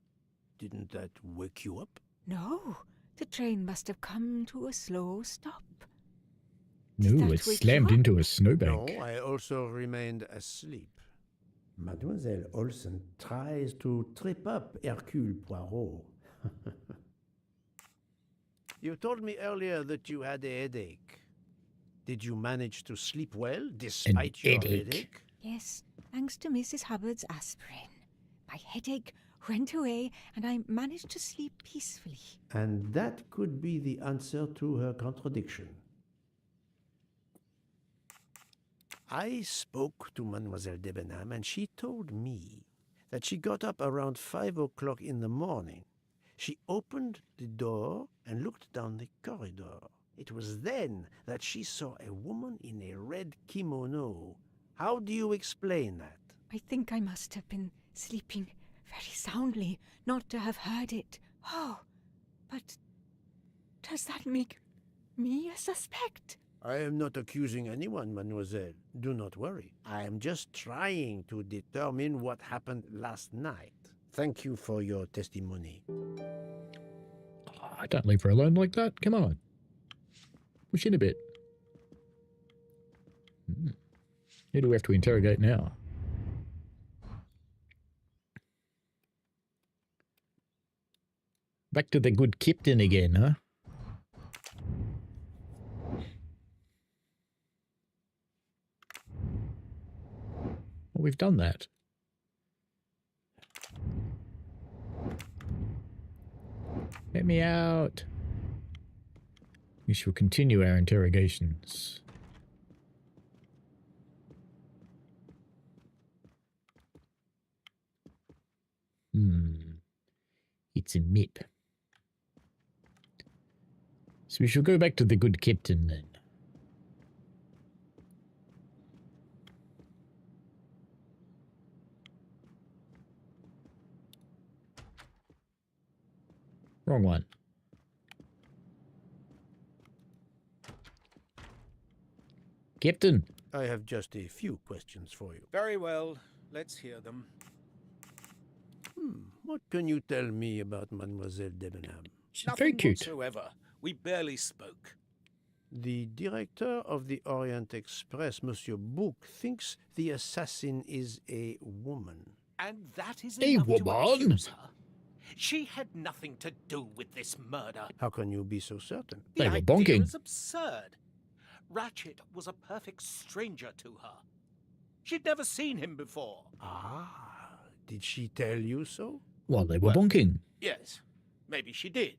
Didn't that wake you up? No, the train must have come to a slow stop. No, it slammed into a snowbank. No, I also remained asleep. Mademoiselle Olsen tries to trip up Hercule Poirot. You told me earlier that you had a headache. Did you manage to sleep well despite your headache? Yes, thanks to Mrs. Hubbard's aspirin. My headache went away and I managed to sleep peacefully. And that could be the answer to her contradiction. I spoke to Mademoiselle Debenham and she told me that she got up around 5 o'clock in the morning. She opened the door and looked down the corridor. It was then that she saw a woman in a red kimono. How do you explain that? I think I must have been sleeping very soundly not to have heard it. Oh, but does that make me a suspect? I am not accusing anyone, mademoiselle. Do not worry. I am just trying to determine what happened last night. Thank you for your testimony. I don't leave her alone like that. Come on. Push in a bit. Who do we have to interrogate now? Back to the good captain again, huh? Well, we've done that. Let me out. We shall continue our interrogations. It's a map. So we shall go back to the good captain then. Wrong one. Captain. I have just a few questions for you. Very well. Let's hear them. What can you tell me about Mademoiselle Debenham? She's Nothing very cute. whatsoever. We barely spoke. The director of the Orient Express, Monsieur Bouc, thinks the assassin is a woman. And that is A enough to woman? accuse her. She had nothing to do with this murder. How can you be so certain? The They were idea bonking. is absurd. Ratchet was a perfect stranger to her. She'd never seen him before. Ah, did she tell you so? Well, they were bonking. Yes, maybe she did.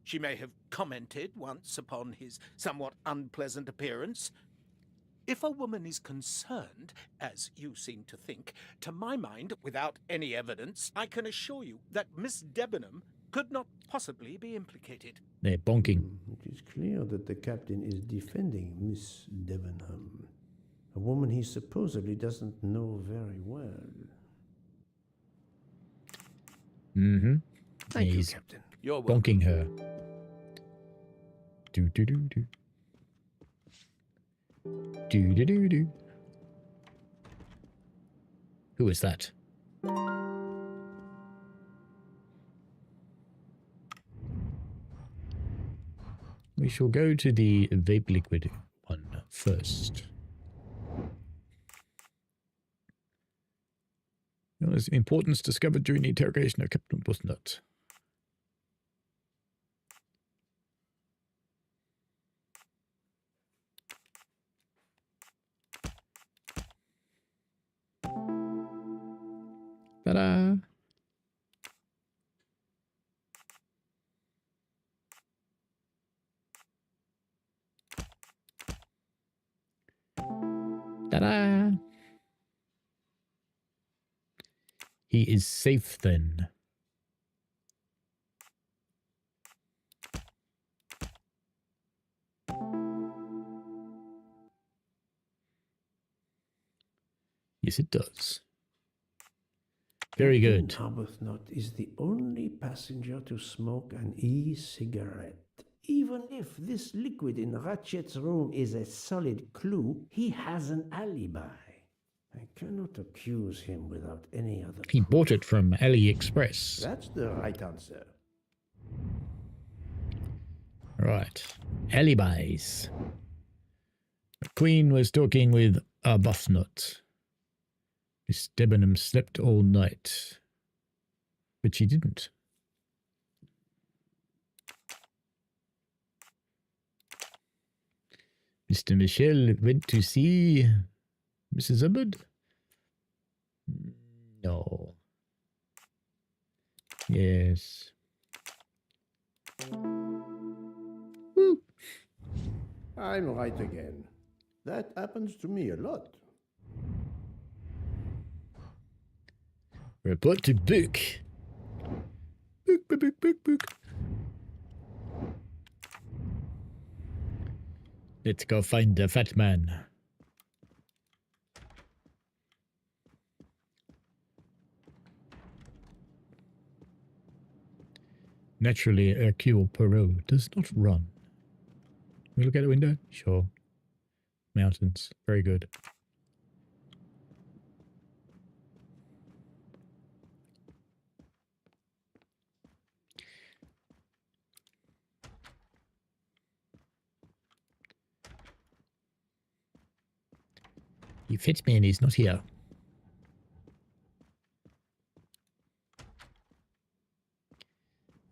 She may have commented once upon his somewhat unpleasant appearance. If a woman is concerned, as you seem to think, to my mind, without any evidence, I can assure you that Miss Debenham could not possibly be implicated. They're bonking. It is clear that the captain is defending Miss Debenham, a woman he supposedly doesn't know very well. Mm-hmm. Thank you, He's Captain. You're welcome. bonking her. Do do do do. Do do do do. Who is that? We shall go to the vape liquid one first. There's importance discovered during the interrogation of Captain Busnut. Ta-da! Ta-da! He is safe then. Yes, it does. Very good. Arbuthnot is the only passenger to smoke an e-cigarette. Even if this liquid in Ratchet's room is a solid clue, he has an alibi. I cannot accuse him without any other. He bought it from AliExpress. That's the right answer. Right. Alibis. The Queen was talking with Arbuthnot. Miss Debenham slept all night. But she didn't. Mr. Michel went to see Mrs. Hubbard? No. Yes. Woo. I'm right again. That happens to me a lot. Report to Book. Book, book, book, book, book. Let's go find the fat man. Naturally, Hercule Poirot does not run. Can we look out the window? Sure. Mountains. Very good. The fit man is not here.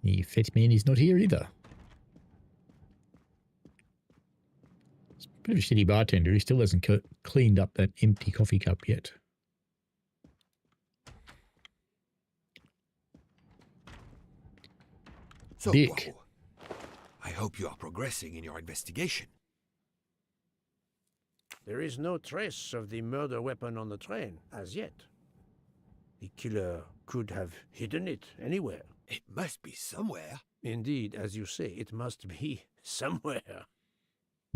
The fit man is not here either. It's a bit of a shitty bartender. He still hasn't cleaned up that empty coffee cup yet. So, Dick. Poirot, I hope you are progressing in your investigation. There is no trace of the murder weapon on the train, as yet. The killer could have hidden it anywhere. It must be somewhere. Indeed, as you say, it must be somewhere.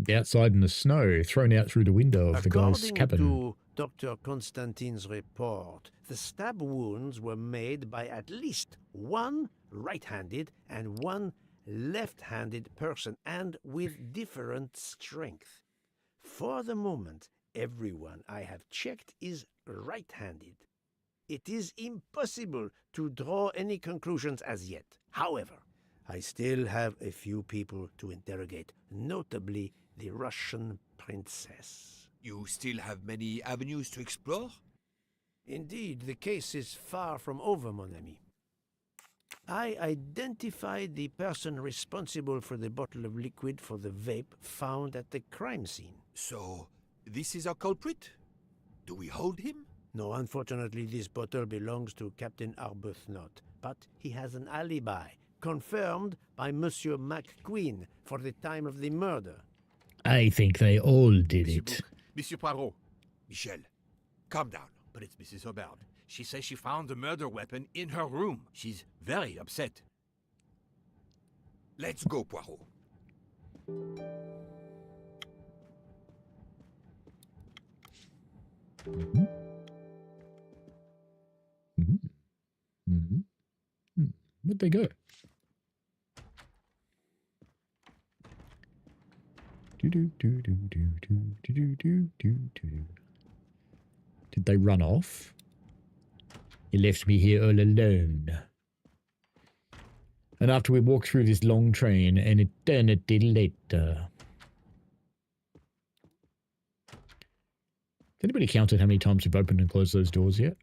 Outside in the snow, thrown out through the window of the guy's cabin. According to Dr. Constantine's report, the stab wounds were made by at least one right-handed and one left-handed person, and with different strength. For the moment, everyone I have checked is right-handed. It is impossible to draw any conclusions as yet. However, I still have a few people to interrogate, notably the Russian princess. You still have many avenues to explore? Indeed, the case is far from over, mon ami. I identified the person responsible for the bottle of liquid for the vape found at the crime scene. So, this is our culprit? Do we hold him? No, unfortunately, this bottle belongs to Captain Arbuthnot, but he has an alibi, confirmed by Monsieur McQueen for the time of the murder. I think they all did it. Monsieur Poirot. Michel, calm down. But it's Mrs. Hubbard. She says she found the murder weapon in her room. She's very upset. Let's go, Poirot. Mm-hmm. Mm-hmm. Mm-hmm. Where'd they go? Did they run off? You left me here all alone. And after we walk through this long train, an eternity later. Has anybody counted how many times we've opened and closed those doors yet?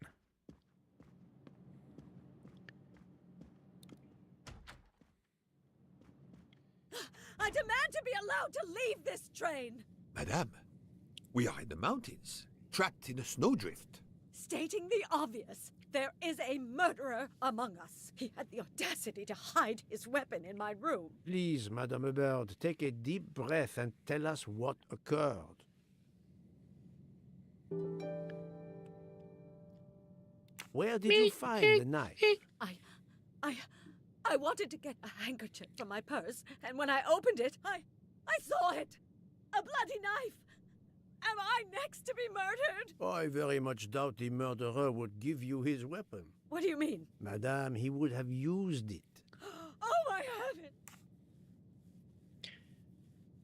I demand to be allowed to leave this train! Madame, we are in the mountains, trapped in a snowdrift. Stating the obvious, there is a murderer among us. He had the audacity to hide his weapon in my room. Please, Madame Hubbard, take a deep breath and tell us what occurred. Where did you find the knife? I wanted to get a handkerchief from my purse, and when I opened it, I saw it! A bloody knife! Am I next to be murdered? I very much doubt the murderer would give you his weapon. What do you mean? Madame, he would have used it. Oh, I have it!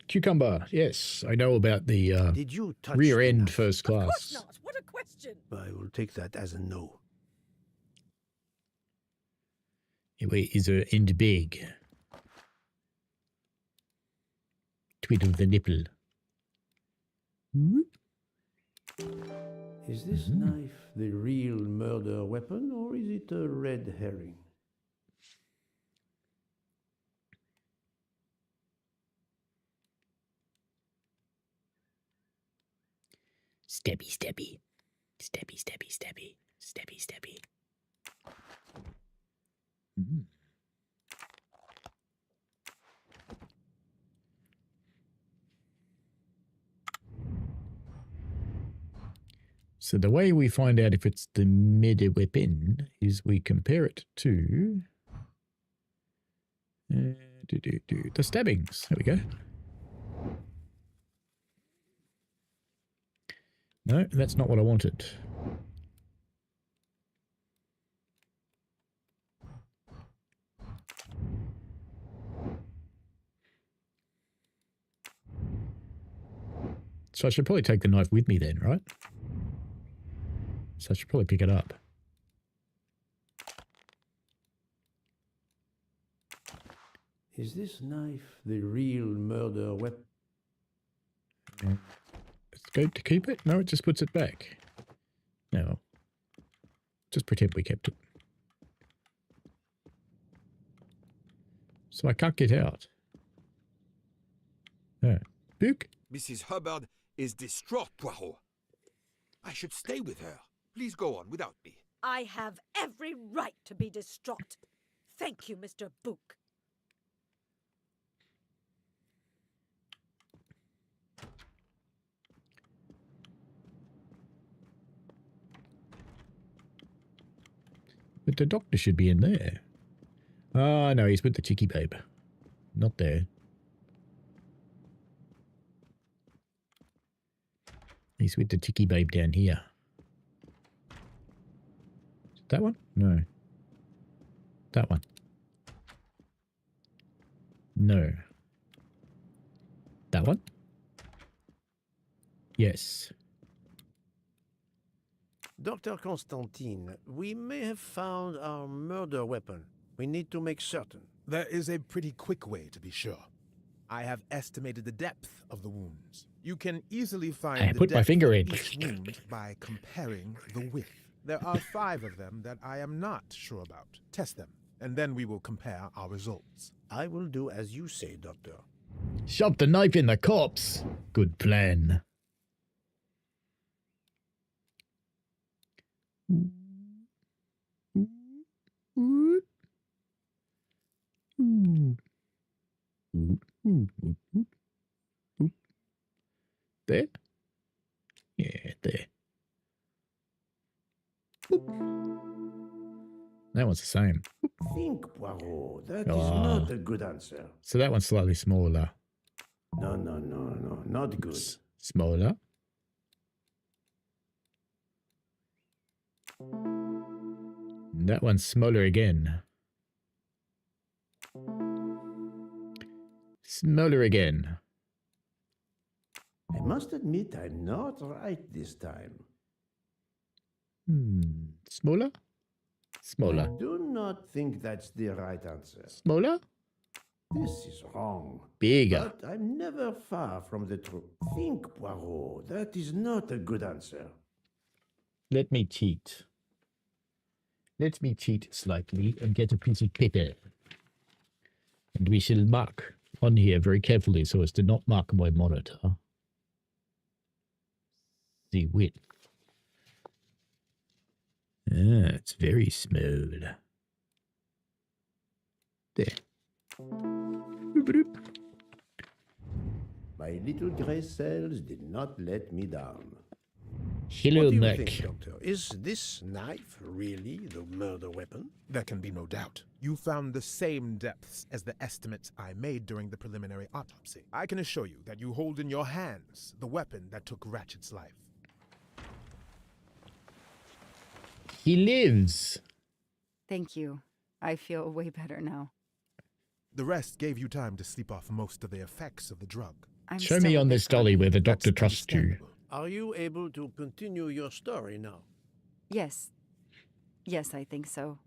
Cucumber, yes, I know about the Did you touch rear the end knife? first class. Of course not! What a question! I will take that as a no. Wait, is her end big? Twiddle the nipple. Is this knife the real murder weapon, or is it a red herring? Stabby, stabby. Stabby, stabby, stabby. Stabby, stabby. So the way we find out if it's the murder weapon is we compare it to the stabbings. There we go. No, that's not what I wanted. So I should probably take the knife with me then, right? So I should probably pick it up. Is this knife the real murder weapon? It's good to keep it? No, it just puts it back. No. Just pretend we kept it. So I can't get out. Oh. Book? Mrs. Hubbard is distraught, Poirot. I should stay with her. Please go on without me. I have every right to be distraught. Thank you, Mr. Book. But the doctor should be in there. Ah, no, he's with the cheeky babe. Not there. He's with the cheeky babe down here. That one? No. That one. No. That one? Yes. Dr. Constantine, we may have found our murder weapon. We need to make certain. There is a pretty quick way to be sure. I have estimated the depth of the wounds. You can easily find I the put my depth finger of in. each wound by comparing the width. There are 5 of them that I am not sure about. Test them, and then we will compare our results. I will do as you say, Doctor. Shove the knife in the corpse. Good plan. There? Yeah, there. That one's the same. Think, Poirot. That is Ah. not a good answer. So that one's slightly smaller. No, not good. Smaller. And that one's smaller again. Smaller again. I must admit I'm not right this time. Smaller? Smaller. I do not think that's the right answer. Smaller? This is wrong. Bigger. But I'm never far from the truth. Think, Poirot. That is not a good answer. Let me cheat. Let me cheat slightly and get a piece of paper. And we shall mark on here very carefully so as to not mark my monitor. The width. Ah, it's very small. There. My little grey cells did not let me down. Hello, What do you Mac. think, Doctor? Is this knife really the murder weapon? There can be no doubt. You found the same depths as the estimates I made during the preliminary autopsy. I can assure you that you hold in your hands the weapon that took Ratchet's life. He lives. Thank you. I feel way better now. The rest gave you time to sleep off most of the effects of the drug. Show me on this dolly where the doctor trusts you. Are you able to continue your story now? Yes. Yes, I think so.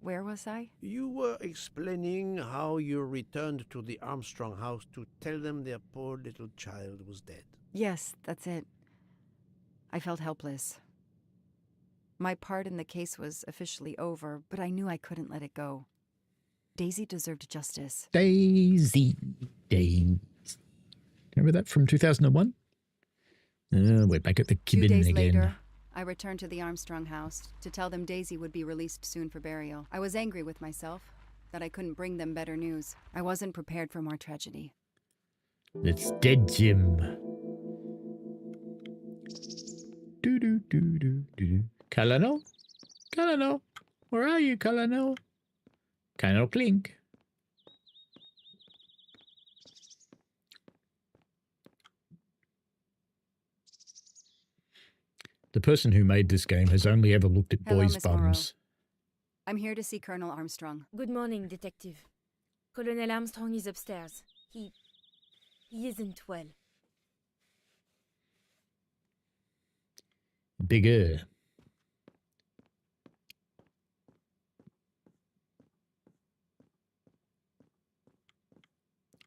Where was I? You were explaining how you returned to the Armstrong house to tell them their poor little child was dead. Yes, that's it. I felt helpless. My part in the case was officially over, but I knew I couldn't let it go. Daisy deserved justice. Daisy. Remember that from 2001? We're back at the 2 cabin days again. later, I returned to the Armstrong house to tell them Daisy would be released soon for burial. I was angry with myself that I couldn't bring them better news. I wasn't prepared for more tragedy. It's dead, Jim. Do. Colonel? Colonel? Where are you, Colonel? Colonel Clink. The person who made this game has only ever looked at Hello, boys' Miss Moreau. bums. I'm here to see Colonel Armstrong. Good morning, Detective. Colonel Armstrong is upstairs. He isn't well. Bigger.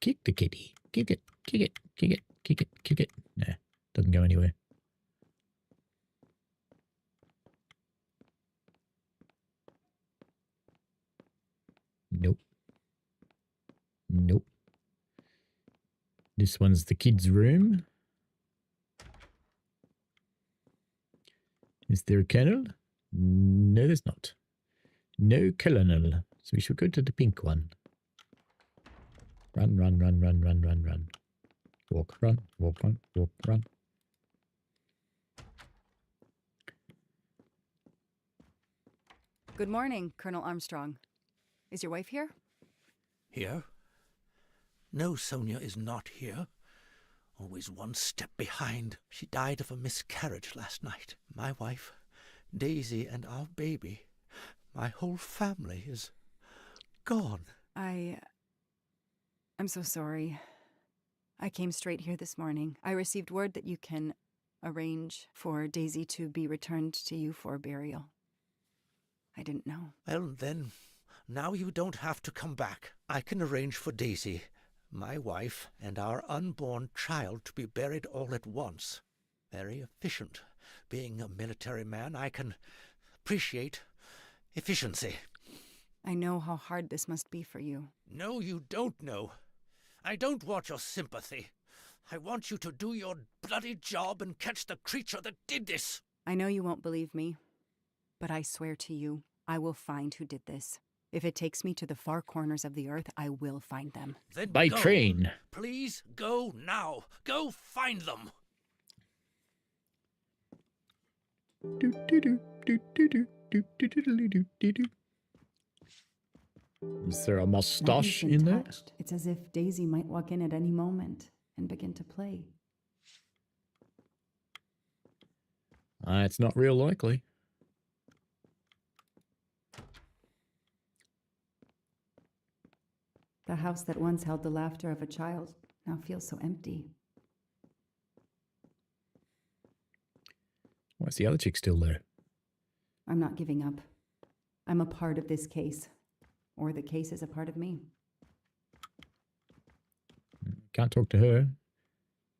Kick the kitty. Kick it. Kick it. Kick it. Kick it. Kick it. Nah, doesn't go anywhere. Nope. Nope. This one's the kids' room. Is there a colonel? No, there's not. No colonel. So we should go to the pink one. Run. Walk, run, walk, run. Good morning, Colonel Armstrong. Is your wife here? Here? No, Sonia is not here. Always one step behind. She died of a miscarriage last night. My wife, Daisy, and our baby. My whole family is gone. I'm so sorry. I came straight here this morning. I received word that you can arrange for Daisy to be returned to you for burial. I didn't know. Well, then, now you don't have to come back. I can arrange for Daisy, my wife, and our unborn child to be buried all at once. Very efficient. Being a military man, I can appreciate efficiency. I know how hard this must be for you. No, you don't know. I don't want your sympathy. I want you to do your bloody job and catch the creature that did this. I know you won't believe me, but I swear to you, I will find who did this. If it takes me to the far corners of the earth, I will find them. Then By go. train. Please go now. Go find them. Is there a mustache Nothing's been in there? touched. It's as if Daisy might walk in at any moment and begin to play. It's not real likely. The house that once held the laughter of a child now feels so empty. Why is the other chick still there? I'm not giving up. I'm a part of this case. Or the case is a part of me. Can't talk to her.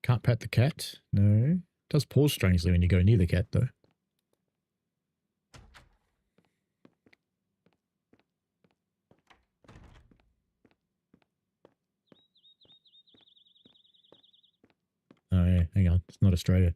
Can't pet the cat. No. Does pause strangely when you go near the cat, though. Oh, yeah. Hang on. It's not Australia.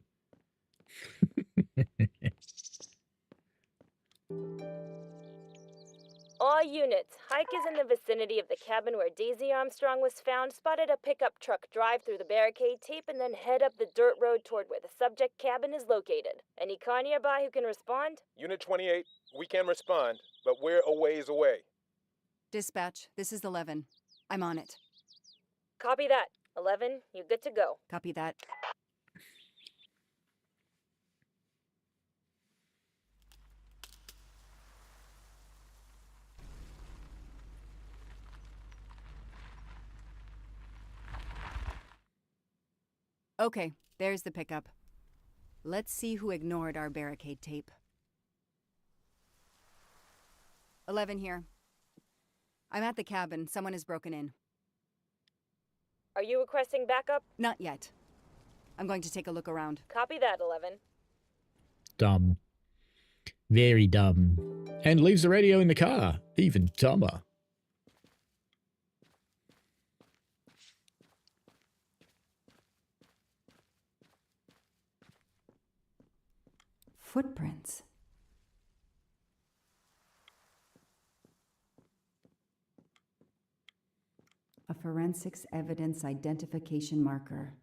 All units, Hike is in the vicinity of the cabin where Daisy Armstrong was found, spotted a pickup truck drive through the barricade tape, and then head up the dirt road toward where the subject cabin is located. Any car nearby who can respond? Unit 28, we can respond, but we're a ways away. Dispatch, this is 11. I'm on it. Copy that. 11, you good to go. Copy that. Okay, there's the pickup. Let's see who ignored our barricade tape. 11 here. I'm at the cabin. Someone has broken in. Are you requesting backup? Not yet. I'm going to take a look around. Copy that, 11. Dumb. Very dumb. And leaves the radio in the car. Even dumber. Footprints. A forensics evidence identification marker.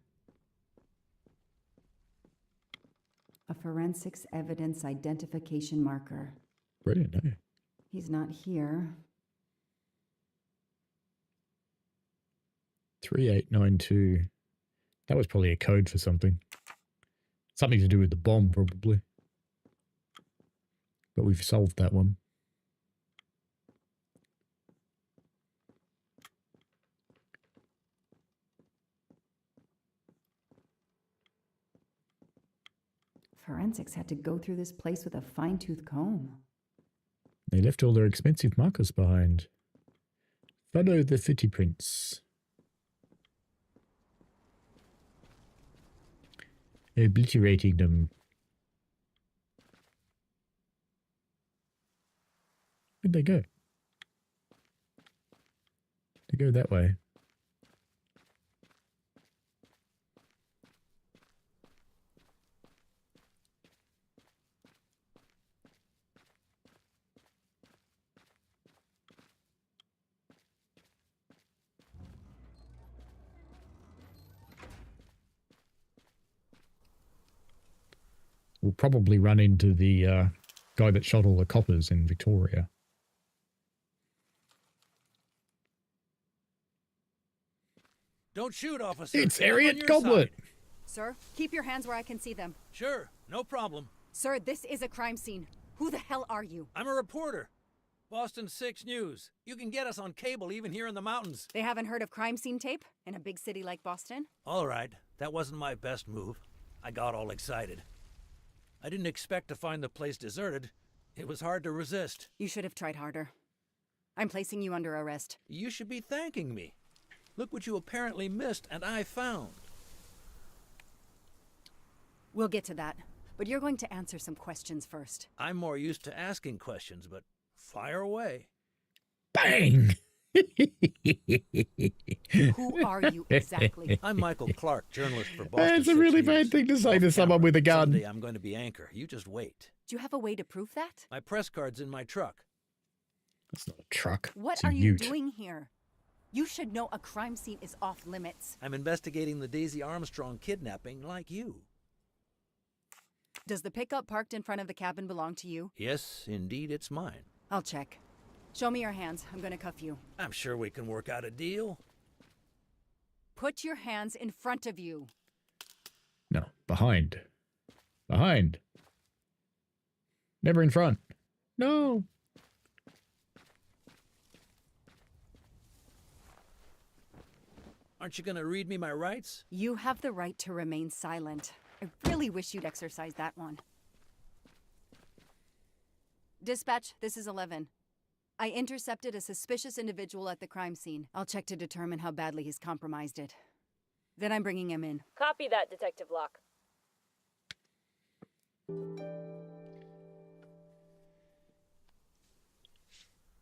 A forensics evidence identification marker. Brilliant, eh? He's not here. 3892. That was probably a code for something. Something to do with the bomb, probably. But we've solved that one. Forensics had to go through this place with a fine-tooth comb. They left all their expensive markers behind. Follow the footprints. Obliterating them. Where'd they go? They go that way. We'll probably run into the guy that shot all the coppers in Victoria. Don't shoot, officer. It's I'm on Orient your Goblet. side. Sir, keep your hands where I can see them. Sure, no problem. Sir, this is a crime scene. Who the hell are you? I'm a reporter. Boston 6 News. You can get us on cable even here in the mountains. They haven't heard of crime scene tape in a big city like Boston? All right, that wasn't my best move. I got all excited. I didn't expect to find the place deserted. It was hard to resist. You should have tried harder. I'm placing you under arrest. You should be thanking me. Look what you apparently missed and I found. We'll get to that, but you're going to answer some questions first. I'm more used to asking questions, but fire away. Bang! Who are you exactly? I'm Michael Clark, journalist for Boston. That's a really bad thing to say to someone with a gun. Someday I'm going to be anchor. You just wait. Do you have a way to prove that? My press card's in my truck. That's not a truck. What It's a are you ute. doing here? You should know a crime scene is off limits. I'm investigating the Daisy Armstrong kidnapping like you. Does the pickup parked in front of the cabin belong to you? Yes, indeed, it's mine. I'll check. Show me your hands. I'm gonna cuff you. I'm sure we can work out a deal. Put your hands in front of you. No, behind. Behind. Never in front. No. Aren't you going to read me my rights? You have the right to remain silent. I really wish you'd exercise that one. Dispatch, this is 11. I intercepted a suspicious individual at the crime scene. I'll check to determine how badly he's compromised it. Then I'm bringing him in. Copy that, Detective Locke.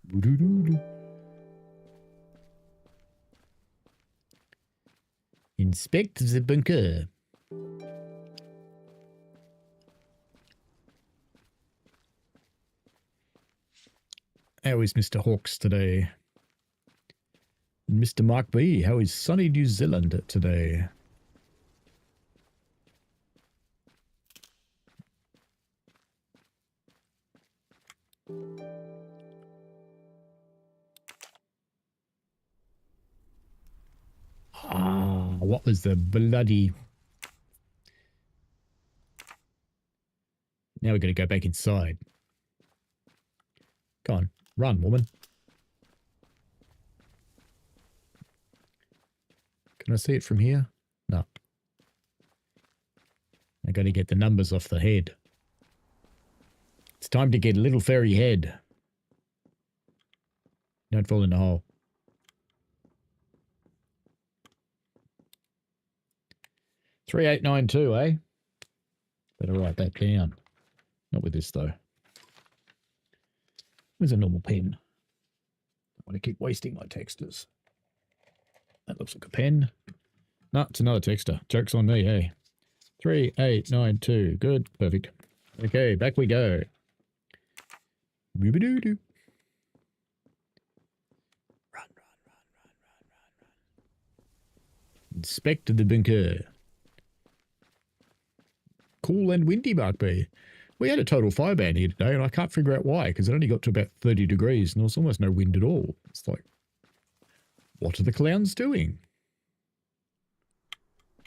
Boo-doo-doo-doo. Inspect the bunker. How is Mr. Hawks today? And Mr. Mark B, how is sunny New Zealand today? Ah, what was the bloody... Now we're going to go back inside. Go on, run, woman. Can I see it from here? No. I got to get the numbers off the head. It's time to get a little fairy head. Don't fall in the hole. $3892, eh? Better write that down. Not with this, though. Where's a normal pen? I want to keep wasting my texters. That looks like a pen. No, it's another texter. Joke's on me, hey. 3892. Good. Perfect. Okay, back we go. Boo-ba-doo-doo. Run. Inspect the bunker. Cool and windy, Mark B. We had a total fire ban here today, and I can't figure out why, because it only got to about 30 degrees, and there was almost no wind at all. It's like, what are the clowns doing?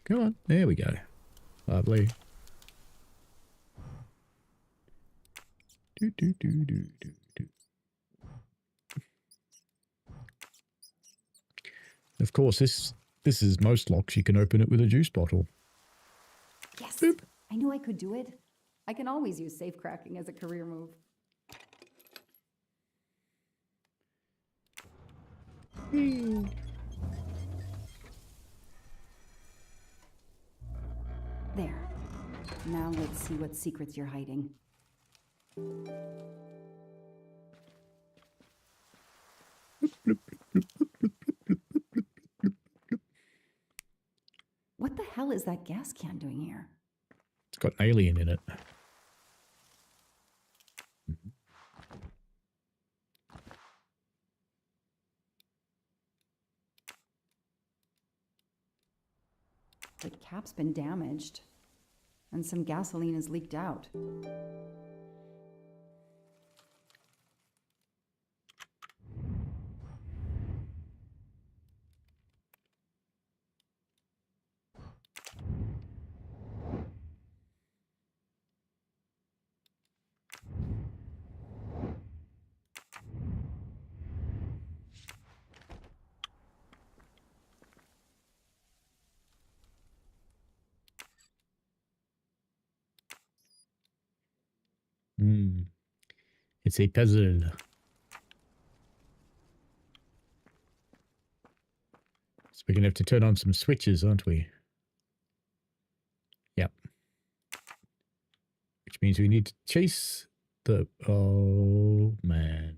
Come on, there we go. Lovely. Do. Of course, this is most locks. You can open it with a juice bottle. Yes, Boop. I knew I could do it. I can always use safe cracking as a career move. There. Now let's see what secrets you're hiding. What the hell is that gas can doing here? It's got an alien in it. The cap's been damaged, and some gasoline has leaked out. It's a puzzle. So we're going to have to turn on some switches, aren't we? Yep. Which means we need to chase the... Oh, man.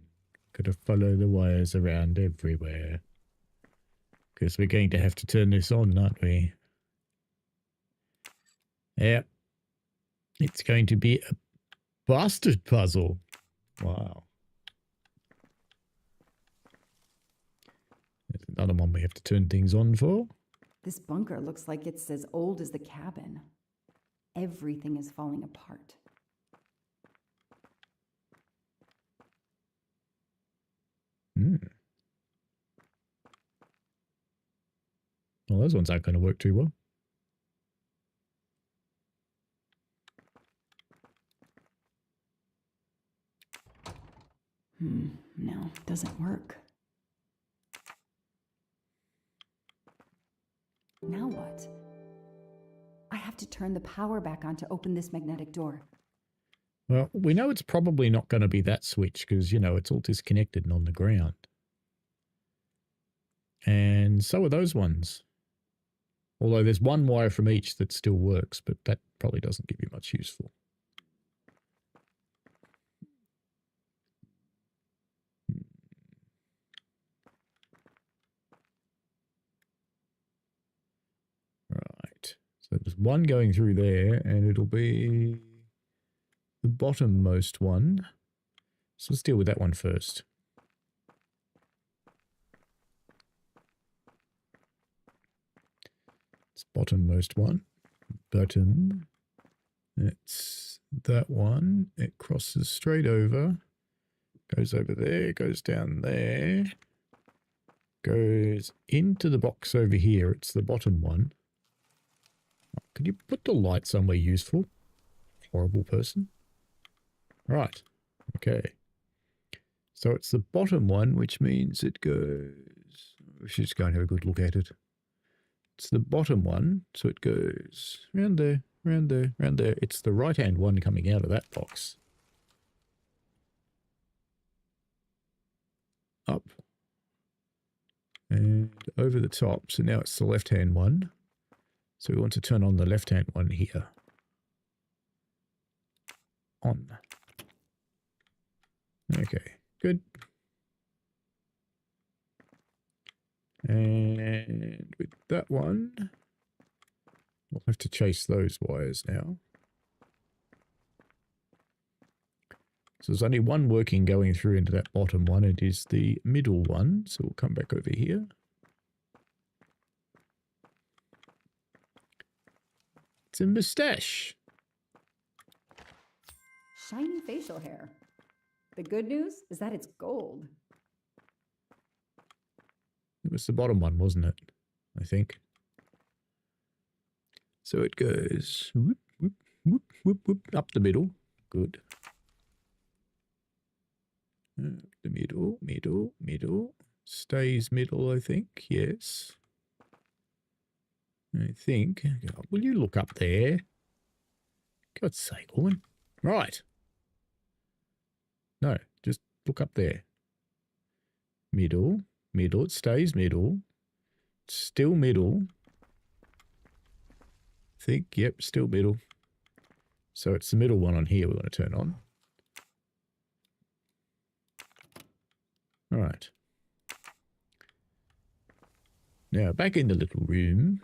Gotta follow the wires around everywhere. Because we're going to have to turn this on, aren't we? Yep. It's going to be a bastard puzzle. Wow. There's another one we have to turn things on for. This bunker looks like it's as old as the cabin. Everything is falling apart. Well, those ones aren't going to work too well. No, doesn't work. Now what? I have to turn the power back on to open this magnetic door. Well, we know it's probably not going to be that switch because, you know, it's all disconnected and on the ground. And so are those ones. Although there's one wire from each that still works, but that probably doesn't give you much useful. Right. So there's one going through there, and it'll be the bottommost one. So let's deal with that one first. It's bottommost one. Bottom. It's that one. It crosses straight over. Goes over there. Goes down there. Goes into the box over here. It's the bottom one. Could you put the light somewhere useful? Horrible person. Right. Okay. So it's the bottom one, which means it goes... We should just go and have a good look at it. It's the bottom one, so it goes round there, round there, round there. It's the right-hand one coming out of that box. Up. And over the top. So now it's the left-hand one. So we want to turn on the left-hand one here. On. Okay, good. And with that one, we'll have to chase those wires now. So there's only one working going through into that bottom one. It is the middle one. So we'll come back over here. It's a moustache. Shiny facial hair. The good news is that it's gold. It was the bottom one, wasn't it? I think. So it goes whoop, whoop, whoop, whoop, whoop, up the middle. Good. The middle, middle, middle. Stays middle, I think. Yes. I think. God, will you look up there? God's sake, woman. Right. No, just look up there. Middle, middle. It stays middle. Still middle. Think, yep, still middle. So it's the middle one on here we want to turn on. All right. Now, back in the little room.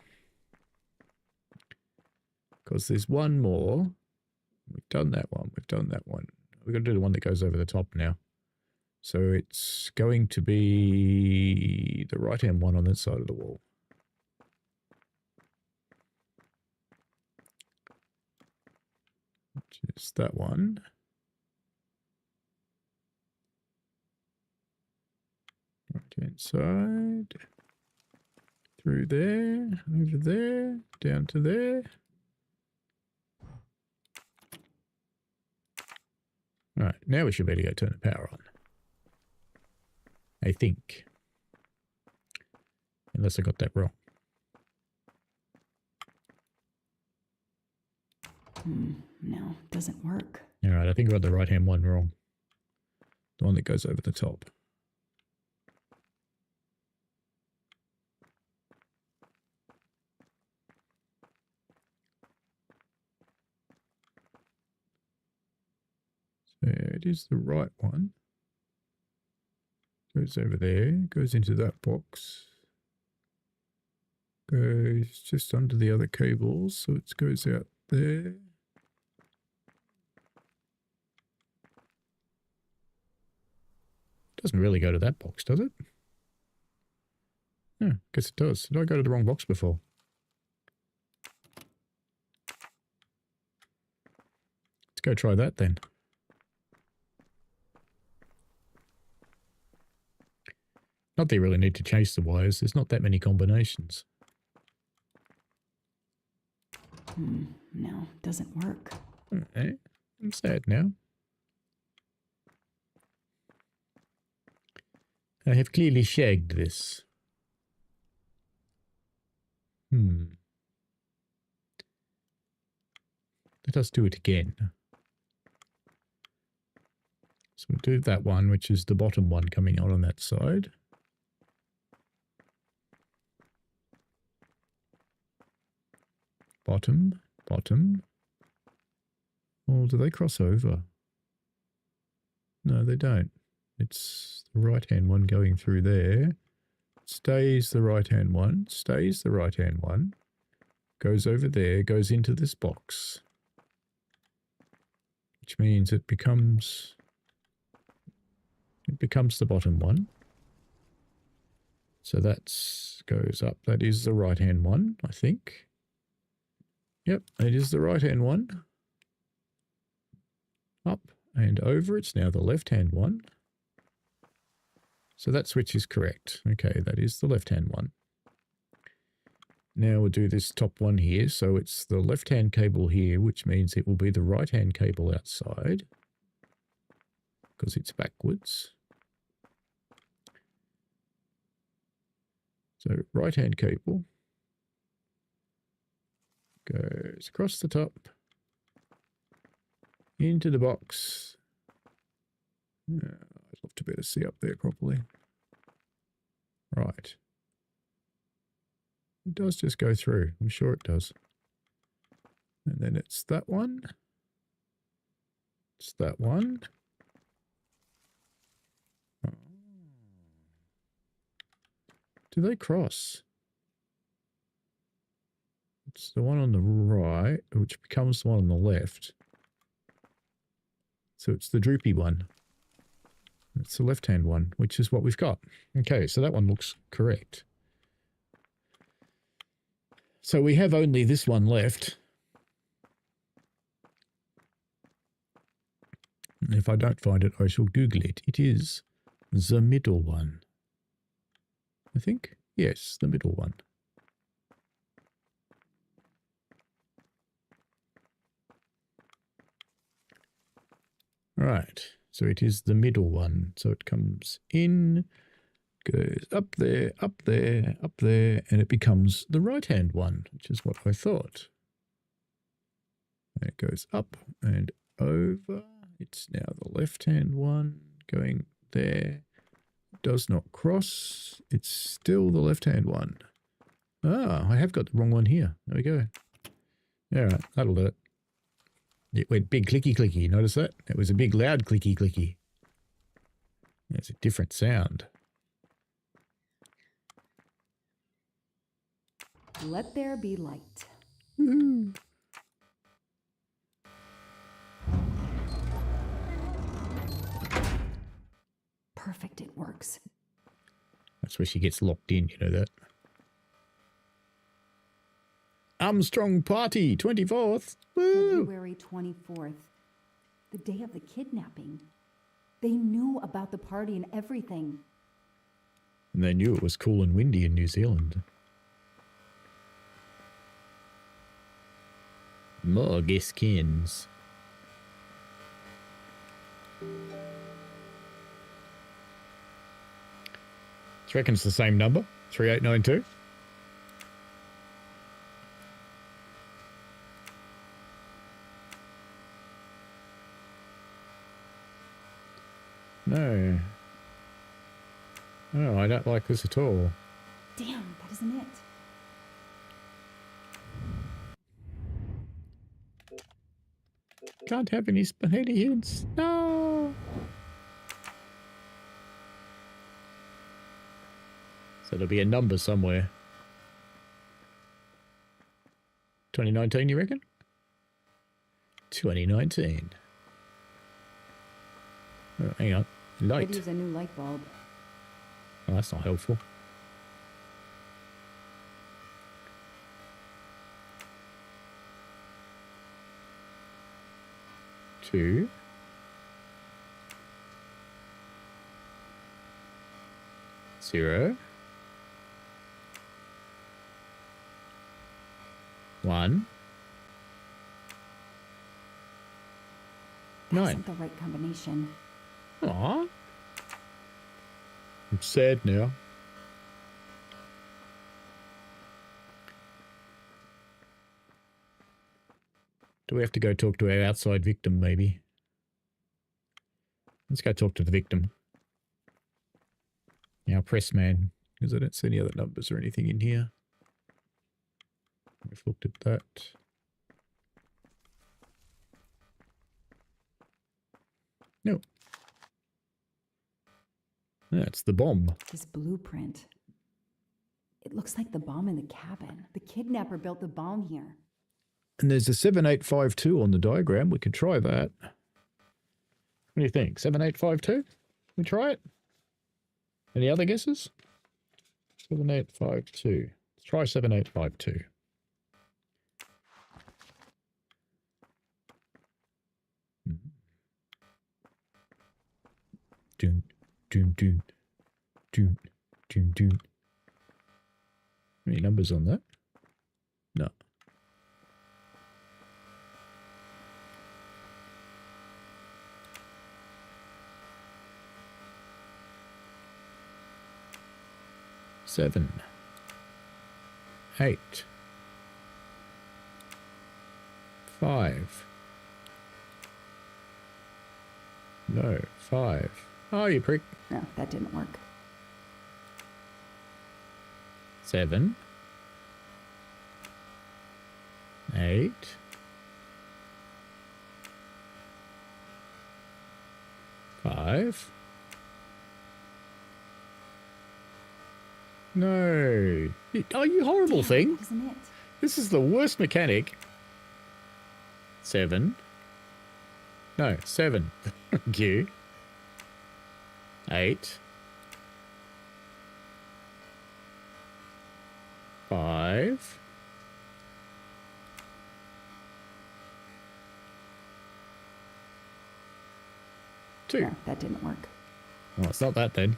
Because there's one more. We've done that one. We've done that one. We're going to do the one that goes over the top now. So it's going to be the right-hand one on that side of the wall. Which is that one. Right-hand side. Through there, over there, down to there. All right, now we should be able to go turn the power on. I think. Unless I got that wrong. No, doesn't work. Alright, I think I got the right-hand one wrong. The one that goes over the top. So it is the right one. Goes over there, goes into that box. Goes just under the other cables, so it goes out there. Doesn't really go to that box, does it? Yeah, guess it does. Did I go to the wrong box before? Let's go try that then. Not that you really need to chase the wires. There's not that many combinations. No, doesn't work. Okay. I'm sad now. I have clearly shagged this. Let us do it again. So we'll do that one, which is the bottom one coming out on that side. Bottom, bottom. Oh, do they cross over? No, they don't. It's the right-hand one going through there. Stays the right-hand one. Stays the right-hand one. Goes over there. Goes into this box. Which means it becomes the bottom one. So that goes up. That is the right-hand one, I think. Yep, it is the right-hand one. Up and over. It's now the left-hand one. So that switch is correct. Okay, that is the left-hand one. Now we'll do this top one here. So it's the left-hand cable here, which means it will be the right-hand cable outside because it's backwards. So right-hand cable goes across the top into the box. I'd love to be able to see up there properly. Right. It does just go through. I'm sure it does. And then it's that one. It's that one. Oh. Do they cross? It's the one on the right, which becomes the one on the left. So it's the droopy one. It's the left-hand one, which is what we've got. Okay, so that one looks correct. So we have only this one left. And if I don't find it, I shall Google it. It is the middle one. I think. Yes, the middle one. Right, so it is the middle one. So it comes in, goes up there, up there, up there, and it becomes the right-hand one, which is what I thought. And it goes up and over. It's now the left-hand one going there. Does not cross. It's still the left-hand one. Ah, I have got the wrong one here. There we go. All right, that'll do it. It went big clicky clicky. Notice that? It was a big loud clicky clicky. It's a different sound. Let there be light. Woohoo. Perfect, it works. That's where she gets locked in, you know that? Armstrong Party, 24th. Woo! February 24th, the day of the kidnapping. They knew about the party and everything. And they knew it was cool and windy in New Zealand. More skins. Do you reckon it's the same number? 3892? No. Oh, I don't like this at all. Damn, that isn't it. Can't have any spaghetti heads. No. So there'll be a number somewhere. 2019, you reckon? 2019. Oh, hang on. Light. Could use a new light bulb. Oh, that's not helpful. Two. Zero. One. That Nine. isn't the right combination. Aw. I'm sad now. Do we have to go talk to our outside victim, maybe? Let's go talk to the victim. Our press man, because I don't see any other numbers or anything in here. We've looked at that. No. That's the bomb. This blueprint. It looks like the bomb in the cabin. The kidnapper built the bomb here. And there's a 7852 on the diagram. We could try that. What do you think? 7852? We try it? Any other guesses? 7852. Let's try 7852. Doon, doon, doon, doon, doon, doon. Any numbers on that? No. Seven. 8. 5. No, 5. Oh, you prick. No, that didn't work. 7. 8. 5. No. Oh, you horrible thing. Isn't it? This is the worst mechanic. 7. No, 7. Thank you. 8. 5. 2. No, that didn't work. Well, it's not that then.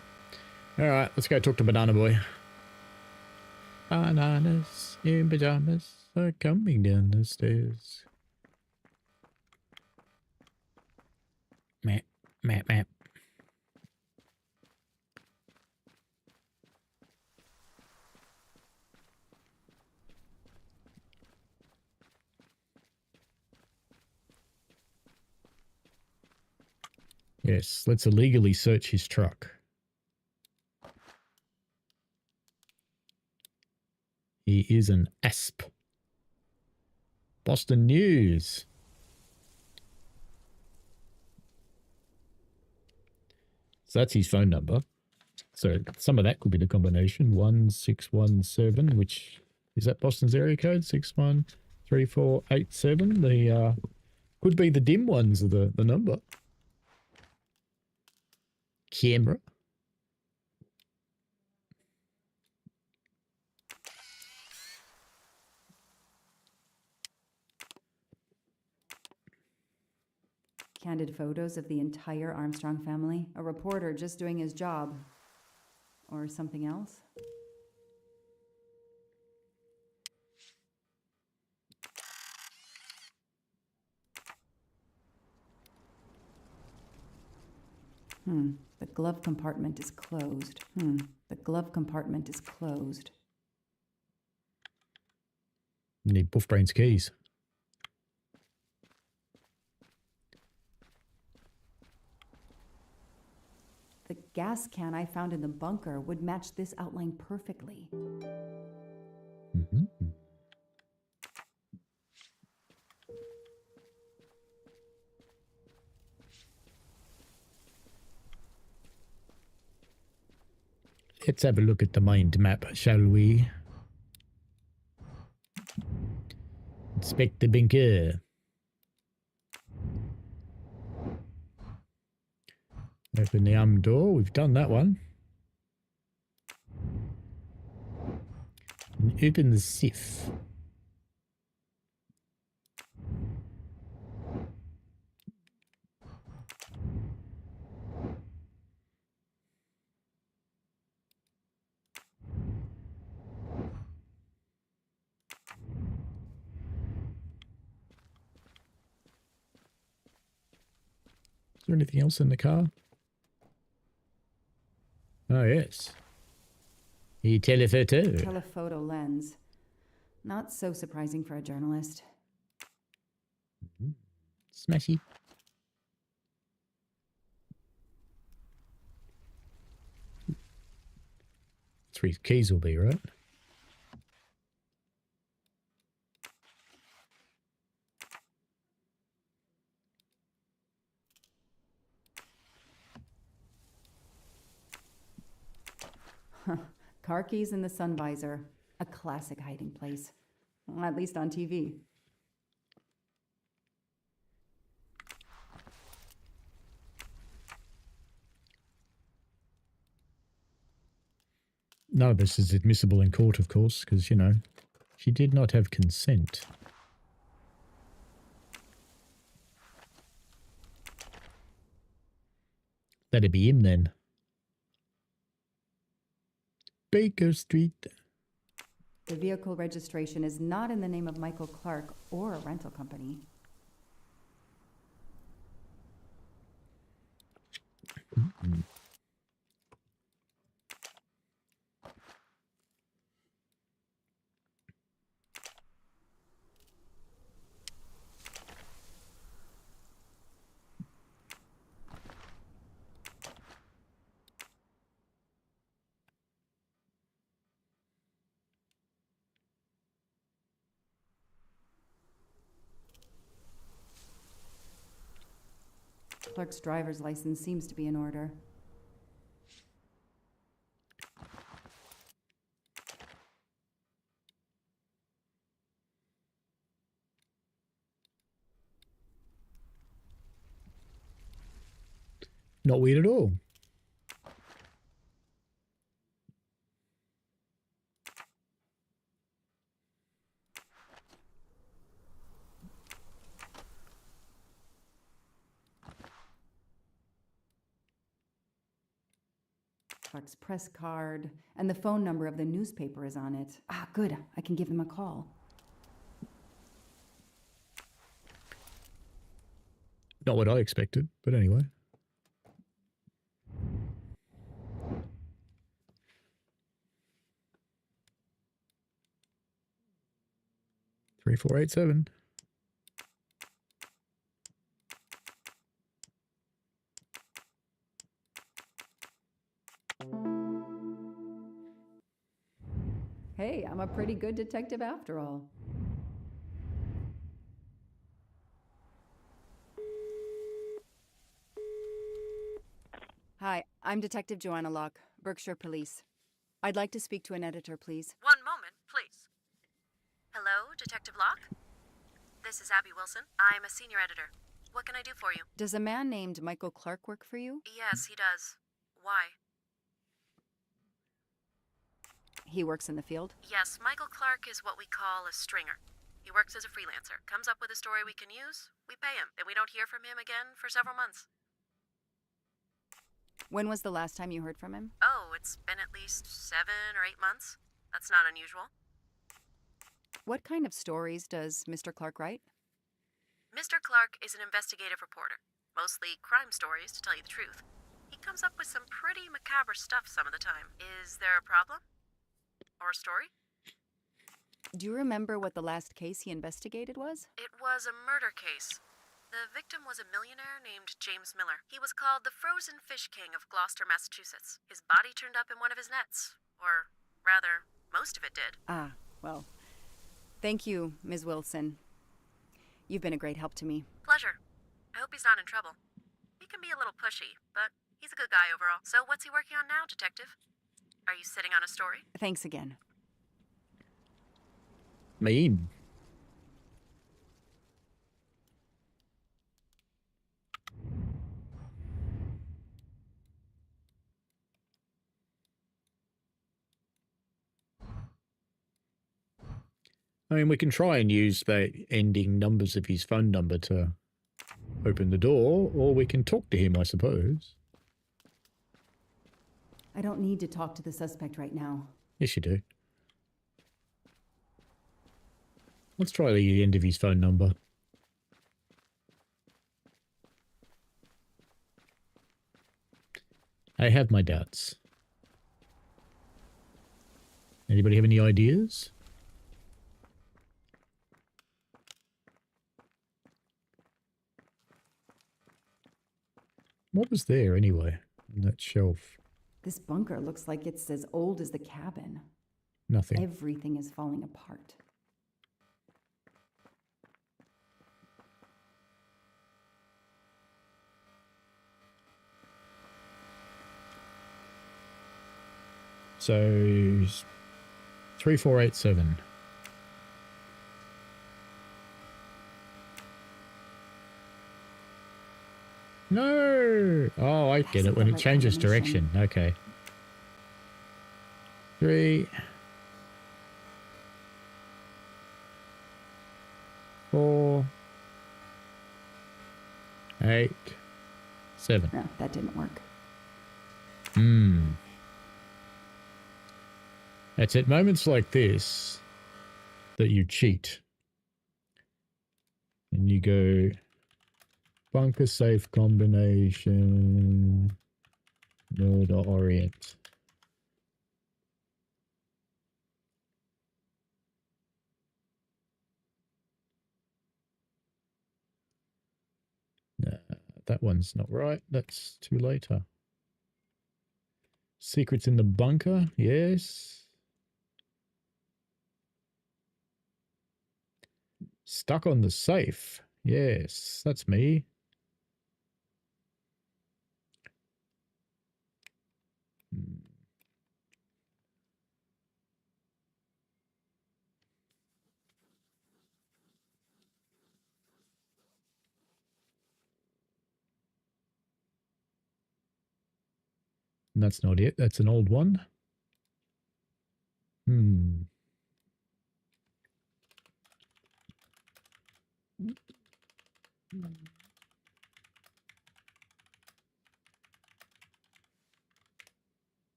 All right, let's go talk to Banana Boy. Bananas in pajamas are coming down the stairs. Map, map, map. Yes, let's illegally search his truck. He is an asp. Boston News. So that's his phone number. So some of that could be the combination. 1617, which is that Boston's area code? 613487. The could be the dim ones of the number. Camera. Candid photos of the entire Armstrong family. A reporter just doing his job. Or something else. The glove compartment is closed. The glove compartment is closed. Need Buff Brain's keys. The gas can I found in the bunker would match this outline perfectly. Mm-hmm. Let's have a look at the mind map, shall we? Inspect the bunker. Open the door. We've done that one. And open the safe. Is there anything else in the car? Oh, yes. The telephoto. Telephoto lens. Not so surprising for a journalist. Smashy. That's where his keys will be, right? Car keys in the sun visor. A classic hiding place. Well, at least on TV. None of this is admissible in court, of course, because, you know, she did not have consent. That'd be him then. Baker Street. The vehicle registration is not in the name of Michael Clark or a rental company. Mm-hmm. Clark's driver's license seems to be in order. Not weird at all. Clark's press card, and the phone number of the newspaper is on it. Ah, good. I can give them a call. Not what I expected, but anyway. Three, 4, 8, 7. Hey, I'm a pretty good detective after all. Hi, I'm Detective Joanna Locke, Berkshire Police. I'd like to speak to an editor, please. One moment, please. Hello, Detective Locke? This is Abby Wilson. I'm a senior editor. What can I do for you? Does a man named Michael Clark work for you? Yes, he does. Why? He works in the field? Yes, Michael Clark is what we call a stringer. He works as a freelancer, comes up with a story we can use, we pay him, then we don't hear from him again for several months. When was the last time you heard from him? Oh, it's been at least 7 or 8 months. That's not unusual. What kind of stories does Mr. Clark write? Mr. Clark is an investigative reporter, mostly crime stories, to tell you the truth. He comes up with some pretty macabre stuff some of the time. Is there a problem? Or a story? Do you remember what the last case he investigated was? It was a murder case. The victim was a millionaire named James Miller. He was called the Frozen Fish King of Gloucester, Massachusetts. His body turned up in one of his nets. Or, rather, most of it did. Ah, well, thank you, Ms. Wilson. You've been a great help to me. Pleasure. I hope he's not in trouble. He can be a little pushy, but he's a good guy overall. So what's he working on now, Detective? Are you sitting on a story? Thanks again. Mean. I mean, we can try and use the ending numbers of his phone number to open the door, or we can talk to him, I suppose. I don't need to talk to the suspect right now. Yes, you do. Let's try the end of his phone number. I have my doubts. Anybody have any ideas? What was there anyway on that shelf? This bunker looks like it's as old as the cabin. Nothing. Everything is falling apart. So 3487. No. Oh, I get it. When it changes direction. Okay. 3, 4, 8, 7. No, that didn't work. It's at moments like this that you cheat. And you go bunker safe combination, node orient. No, that one's not right. That's too later. Secrets in the bunker, yes. Stuck on the safe, yes, that's me. And that's not it. That's an old one.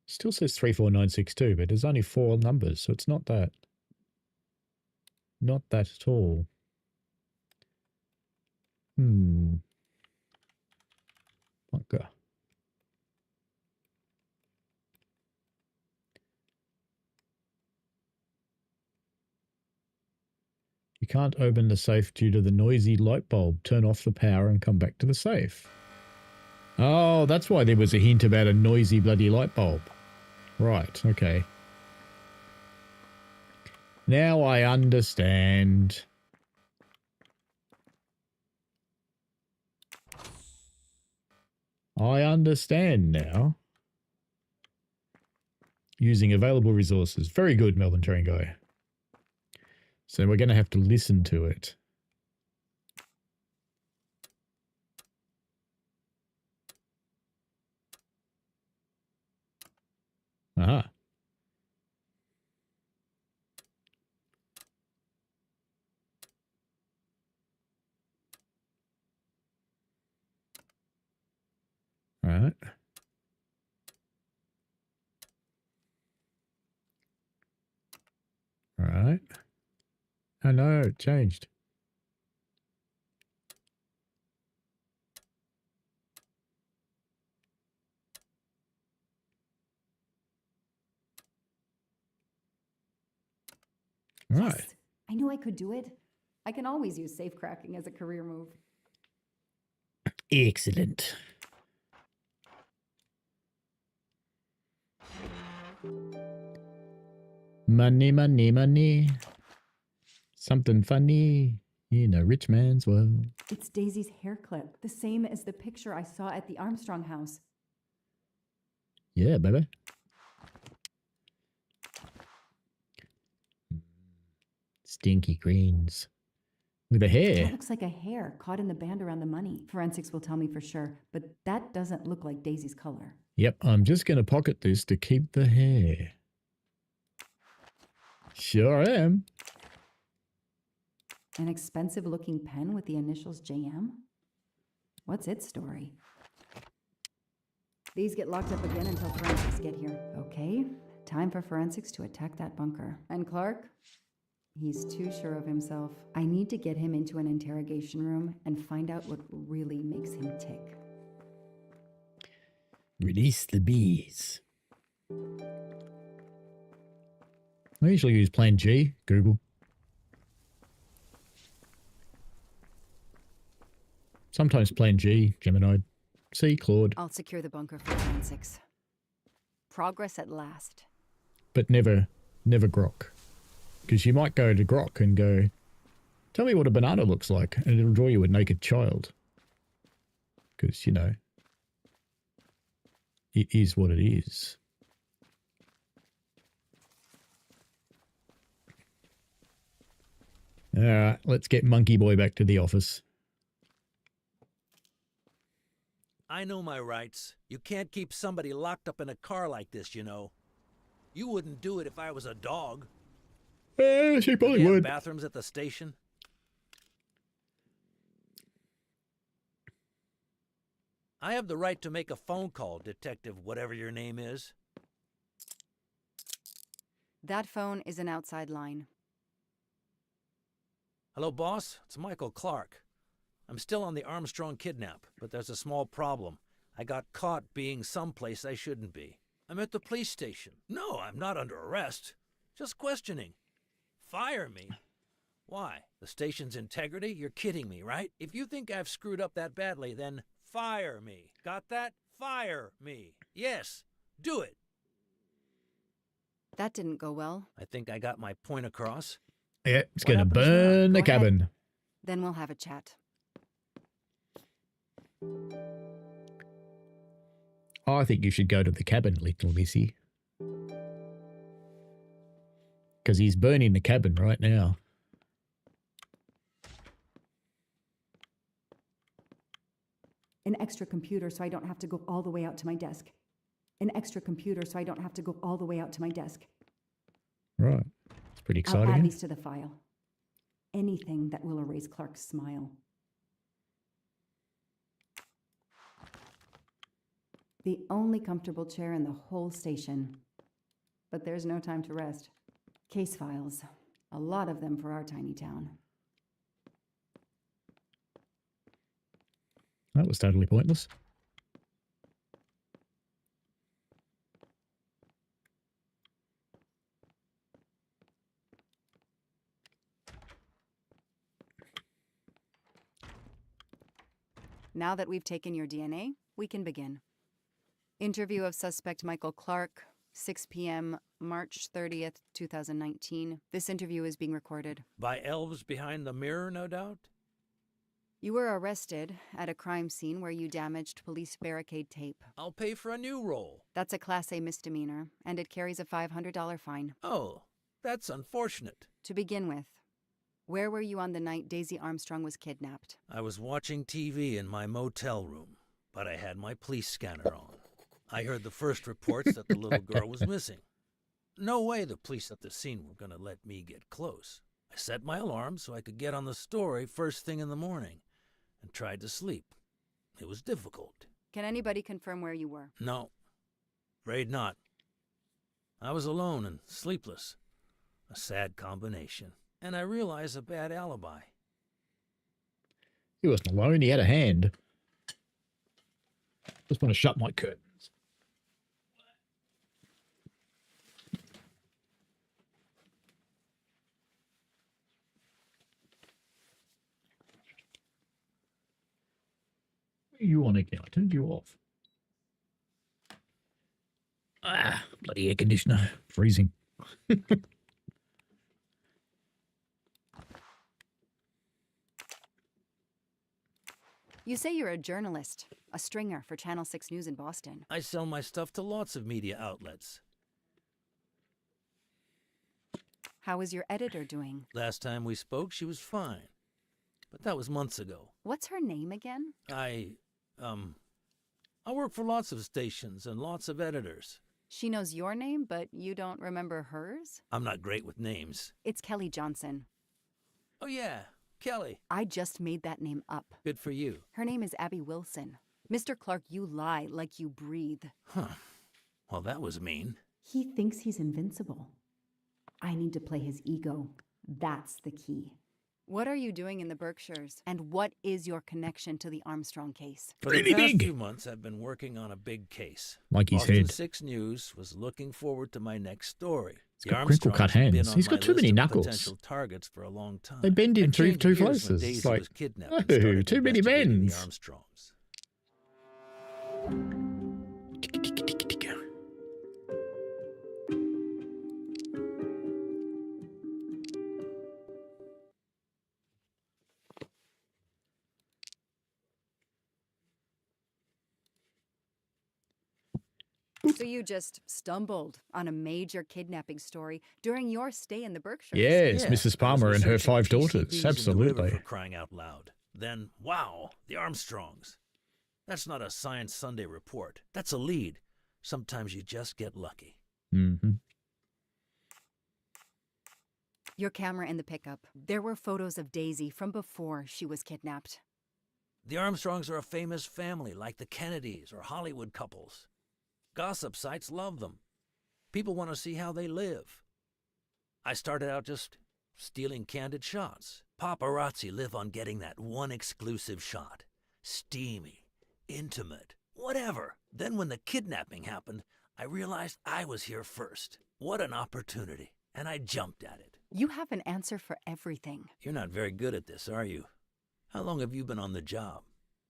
Still says 34962, but there's only 4 numbers, so it's not that. Not that at all. Bunker. You can't open the safe due to the noisy light bulb. Turn off the power and come back to the safe. Oh, that's why there was a hint about a noisy bloody light bulb. Right, okay. Now I understand. I understand now. Using available resources. Very good, Melbourne Train Guy. So we're going to have to listen to it. Aha. All right. All right. Oh no, it changed. All right. Yes, I knew I could do it. I can always use safecracking as a career move. Excellent. Money, money, money. Something funny in a rich man's world. It's Daisy's hair clip, the same as the picture I saw at the Armstrong house. Yeah, baby. Stinky greens. With a hair. That looks like a hair caught in the band around the money. Forensics will tell me for sure, but that doesn't look like Daisy's color. Yep, I'm just going to pocket this to keep the hair. Sure am. An expensive looking pen with the initials JM? What's its story? These get locked up again until forensics get here. Okay, time for forensics to attack that bunker. And Clark? He's too sure of himself. I need to get him into an interrogation room and find out what really makes him tick. Release the bees. I usually use Plan G, Google. Sometimes Plan G, Gemini. C, Claude. I'll secure the bunker for forensics. Progress at last. But never Grok. Because you might go to Grok and go, tell me what a banana looks like, and it'll draw you a naked child. Because, you know, it is what it is. All right, let's get Monkey Boy back to the office. I know my rights. You can't keep somebody locked up in a car like this, you know. You wouldn't do it if I was a dog. She probably Have would. bathrooms at the station? I have the right to make a phone call, Detective whatever your name is. That phone is an outside line. Hello, boss. It's Michael Clark. I'm still on the Armstrong kidnap, but there's a small problem. I got caught being someplace I shouldn't be. I'm at the police station. No, I'm not under arrest. Just questioning. Fire me? Why? The station's integrity? You're kidding me, right? If you think I've screwed up that badly, then fire me. Got that? Fire me. Yes, do it. That didn't go well. I think I got my point across. Yeah, it's going to burn the cabin. Then we'll have a chat. I think you should go to the cabin, little missy. Because he's burning the cabin right now. An extra computer so I don't have to go all the way out to my desk. An extra computer so I don't have to go all the way out to my desk. Right. It's pretty exciting. I'll add these to the file. Anything that will erase Clark's smile. The only comfortable chair in the whole station. But there's no time to rest. Case files. A lot of them for our tiny town. That was totally pointless. Now that we've taken your DNA, we can begin. Interview of suspect Michael Clark, 6 p.m., March 30th, 2019. This interview is being recorded. By elves behind the mirror, no doubt? You were arrested at a crime scene where you damaged police barricade tape. I'll pay for a new role. That's a Class A misdemeanor, and it carries a $500 fine. Oh, that's unfortunate. To begin with, where were you on the night Daisy Armstrong was kidnapped? I was watching TV in my motel room, but I had my police scanner on. I heard the first reports that the little girl was missing. No way the police at the scene were going to let me get close. I set my alarm so I could get on the story first thing in the morning and tried to sleep. It was difficult. Can anybody confirm where you were? No, afraid not. I was alone and sleepless. A sad combination. And I realized a bad alibi. He wasn't alone, he had a hand. Just want to shut my curtains. You on again? I turned you off. Ah, bloody air conditioner. Freezing. You say you're a journalist, a stringer for Channel 6 News in Boston. I sell my stuff to lots of media outlets. How is your editor doing? Last time we spoke, she was fine. But that was months ago. What's her name again? I work for lots of stations and lots of editors. She knows your name, but you don't remember hers? I'm not great with names. It's Kelly Johnson. Oh yeah, Kelly. I just made that name up. Good for you. Her name is Abby Wilson. Mr. Clark, you lie like you breathe. Huh. Well, that was mean. He thinks he's invincible. I need to play his ego. That's the key. What are you doing in the Berkshires? And what is your connection to the Armstrong case? For the past few months, I've been working on a big case. Like his Boston head. 6 News was looking forward to my next story. He's got crinkle-cut hands. He's got too many knuckles. Potential targets for a long time. They bend in two changed gears when places. Daisy It's like, was kidnapped and oh, started too many investigating bends. The Armstrongs. So you just stumbled on a major kidnapping story during your stay in the Berkshires? Yes, Yeah, Mrs. I Palmer was and her researching 5 PCBs daughters. in the river Absolutely. For crying out loud. Then, wow, the Armstrongs. That's not a Science Sunday report. That's a lead. Sometimes you just get lucky. Mm-hmm. Your camera in the pickup. There were photos of Daisy from before she was kidnapped. The Armstrongs are a famous family, like the Kennedys or Hollywood couples. Gossip sites love them. People want to see how they live. I started out just stealing candid shots. Paparazzi live on getting that one exclusive shot. Steamy, intimate, whatever. Then when the kidnapping happened, I realized I was here first. What an opportunity. And I jumped at it. You have an answer for everything. You're not very good at this, are you? How long have you been on the job?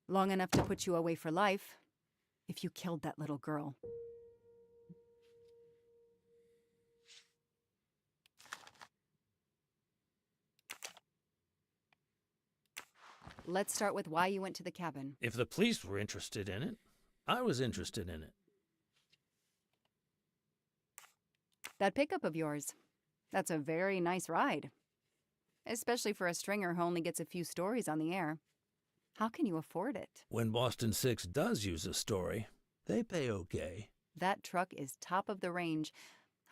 Long enough to put you away for life. If you killed that little girl. Let's start with why you went to the cabin. If the police were interested in it, I was interested in it. That pickup of yours, that's a very nice ride. Especially for a stringer who only gets a few stories on the air. How can you afford it? When Boston 6 does use a story, they pay okay. That truck is top of the range.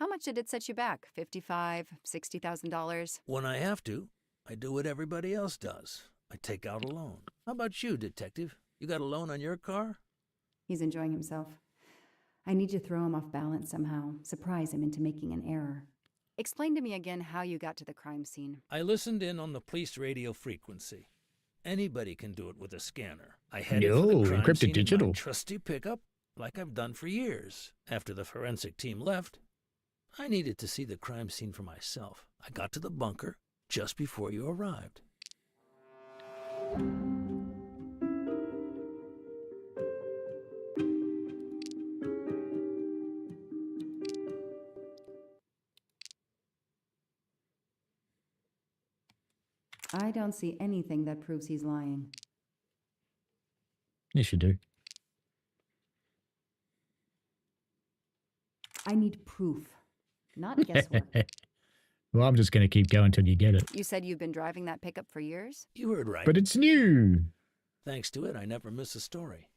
How much did it set you back? $55,000, $60,000? When I have to, I do what everybody else does. I take out a loan. How about you, detective? You got a loan on your car? He's enjoying himself. I need to throw him off balance somehow, surprise him into making an error. Explain to me again how you got to the crime scene. I listened in on the police radio frequency. Anybody can do it with a scanner. I headed for No, the crime encrypted scene in digital. my trusty pickup, like I've done for years. After the forensic team left, I needed to see the crime scene for myself. I got to the bunker just before you arrived. I don't see anything that proves he's lying. Yes, you do. I need proof, not guesswork. Well, I'm just going to keep going till you get it. You said you've been driving that pickup for years? You heard right. But it's new. Thanks to it, I never miss a story.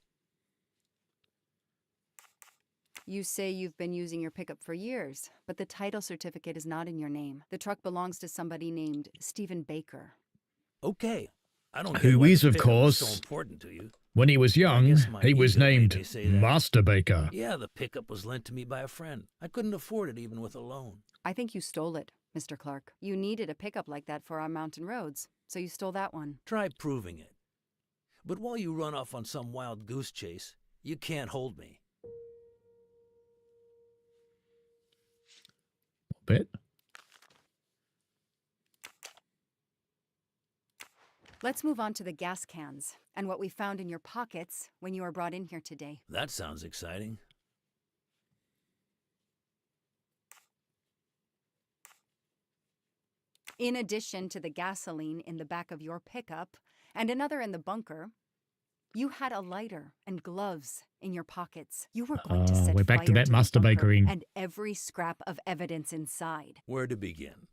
You say you've been using your pickup for years, but the title certificate is not in your name. The truck belongs to somebody named Stephen Baker. Okay. I don't Who care why is, the of pickup was course, so important to you. when he was young, guess my he was ego made named me say that. Master Baker. Yeah, the pickup was lent to me by a friend. I couldn't afford it even with a loan. I think you stole it, Mr. Clark. You needed a pickup like that for our mountain roads, so you stole that one. Try proving it. But while you run off on some wild goose chase, you can't hold me. Bit. Let's move on to the gas cans and what we found in your pockets when you were brought in here today. That sounds exciting. In addition to the gasoline in the back of your pickup and another in the bunker, you had a lighter and gloves in your pockets. You were going to set we're back fire to that the bunker masturbating. and every scrap of evidence inside. Where to begin?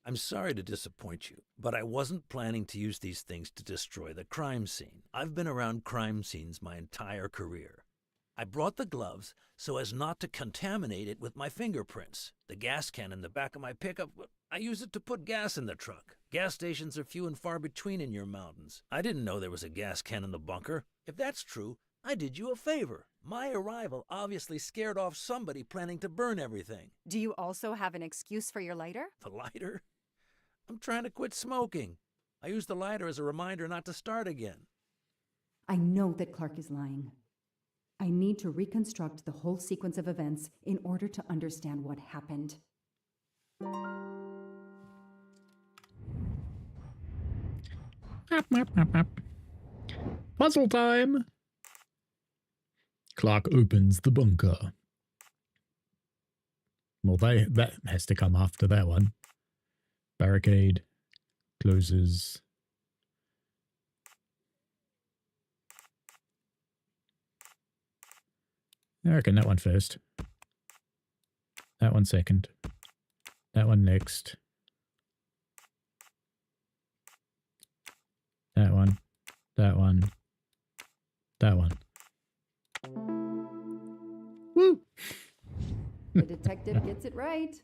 I'm sorry to disappoint you, but I wasn't planning to use these things to destroy the crime scene. I've been around crime scenes my entire career. I brought the gloves so as not to contaminate it with my fingerprints. The gas can in the back of my pickup, I use it to put gas in the truck. Gas stations are few and far between in your mountains. I didn't know there was a gas can in the bunker. If that's true, I did you a favor. My arrival obviously scared off somebody planning to burn everything. Do you also have an excuse for your lighter? The lighter? I'm trying to quit smoking. I used the lighter as a reminder not to start again. I know that Clark is lying. I need to reconstruct the whole sequence of events in order to understand what happened. Puzzle time! Clark opens the bunker. Well, that has to come after that one. Barricade. Closes. I reckon that one first. That one second. That one next. That one. That one. That one. Woo! The detective gets it right.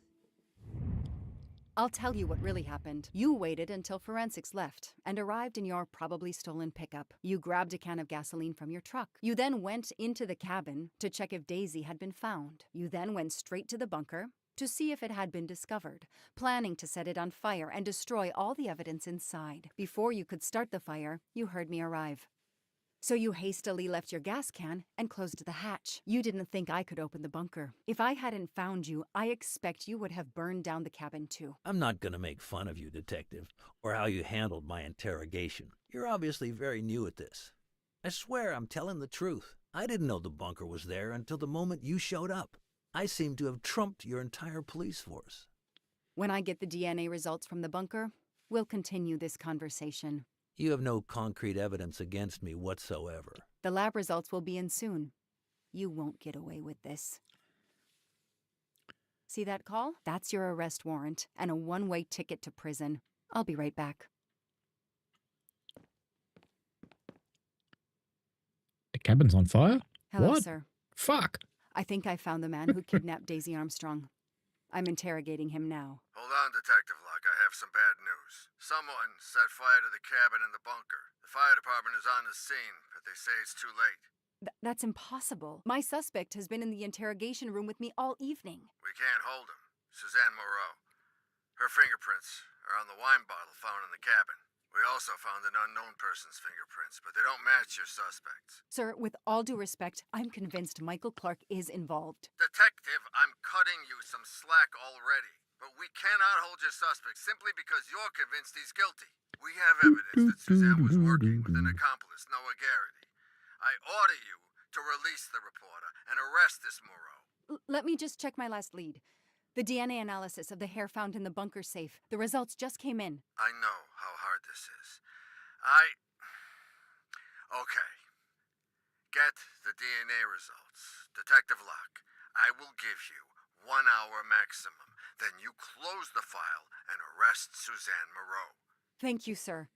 I'll tell you what really happened. You waited until forensics left and arrived in your probably stolen pickup. You grabbed a can of gasoline from your truck. You then went into the cabin to check if Daisy had been found. You then went straight to the bunker to see if it had been discovered, planning to set it on fire and destroy all the evidence inside. Before you could start the fire, you heard me arrive. So you hastily left your gas can and closed the hatch. You didn't think I could open the bunker. If I hadn't found you, I expect you would have burned down the cabin too. I'm not going to make fun of you, Detective, or how you handled my interrogation. You're obviously very new at this. I swear I'm telling the truth. I didn't know the bunker was there until the moment you showed up. I seem to have trumped your entire police force. When I get the DNA results from the bunker, we'll continue this conversation. You have no concrete evidence against me whatsoever. The lab results will be in soon. You won't get away with this. See that call? That's your arrest warrant and a one-way ticket to prison. I'll be right back. The cabin's on fire? Hello, What? sir. Fuck. I think I found the man who kidnapped Daisy Armstrong. I'm interrogating him now. Hold on, Detective Locke. I have some bad news. Someone set fire to the cabin in the bunker. The fire department is on the scene, but they say it's too late. That's impossible. My suspect has been in the interrogation room with me all evening. We can't hold him. Suzanne Moreau. Her fingerprints are on the wine bottle found in the cabin. We also found an unknown person's fingerprints, but they don't match your suspects. Sir, with all due respect, I'm convinced Michael Clark is involved. Detective, I'm cutting you some slack already. But we cannot hold your suspect simply because you're convinced he's guilty. We have evidence that Suzanne was working with an accomplice, Noah Garrity. I order you to release the reporter and arrest this Moreau. Let me just check my last lead. The DNA analysis of the hair found in the bunker safe. The results just came in. I know how hard this is. Okay. Get the DNA results. Detective Locke, I will give you 1 hour maximum. Then you close the file and arrest Suzanne Moreau. Thank you, sir.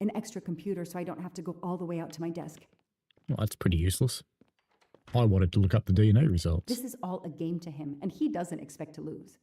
An extra computer so I don't have to go all the way out to my desk. Well, that's pretty useless. I wanted to look up the DNA results. This is all a game to him, and he doesn't expect to lose.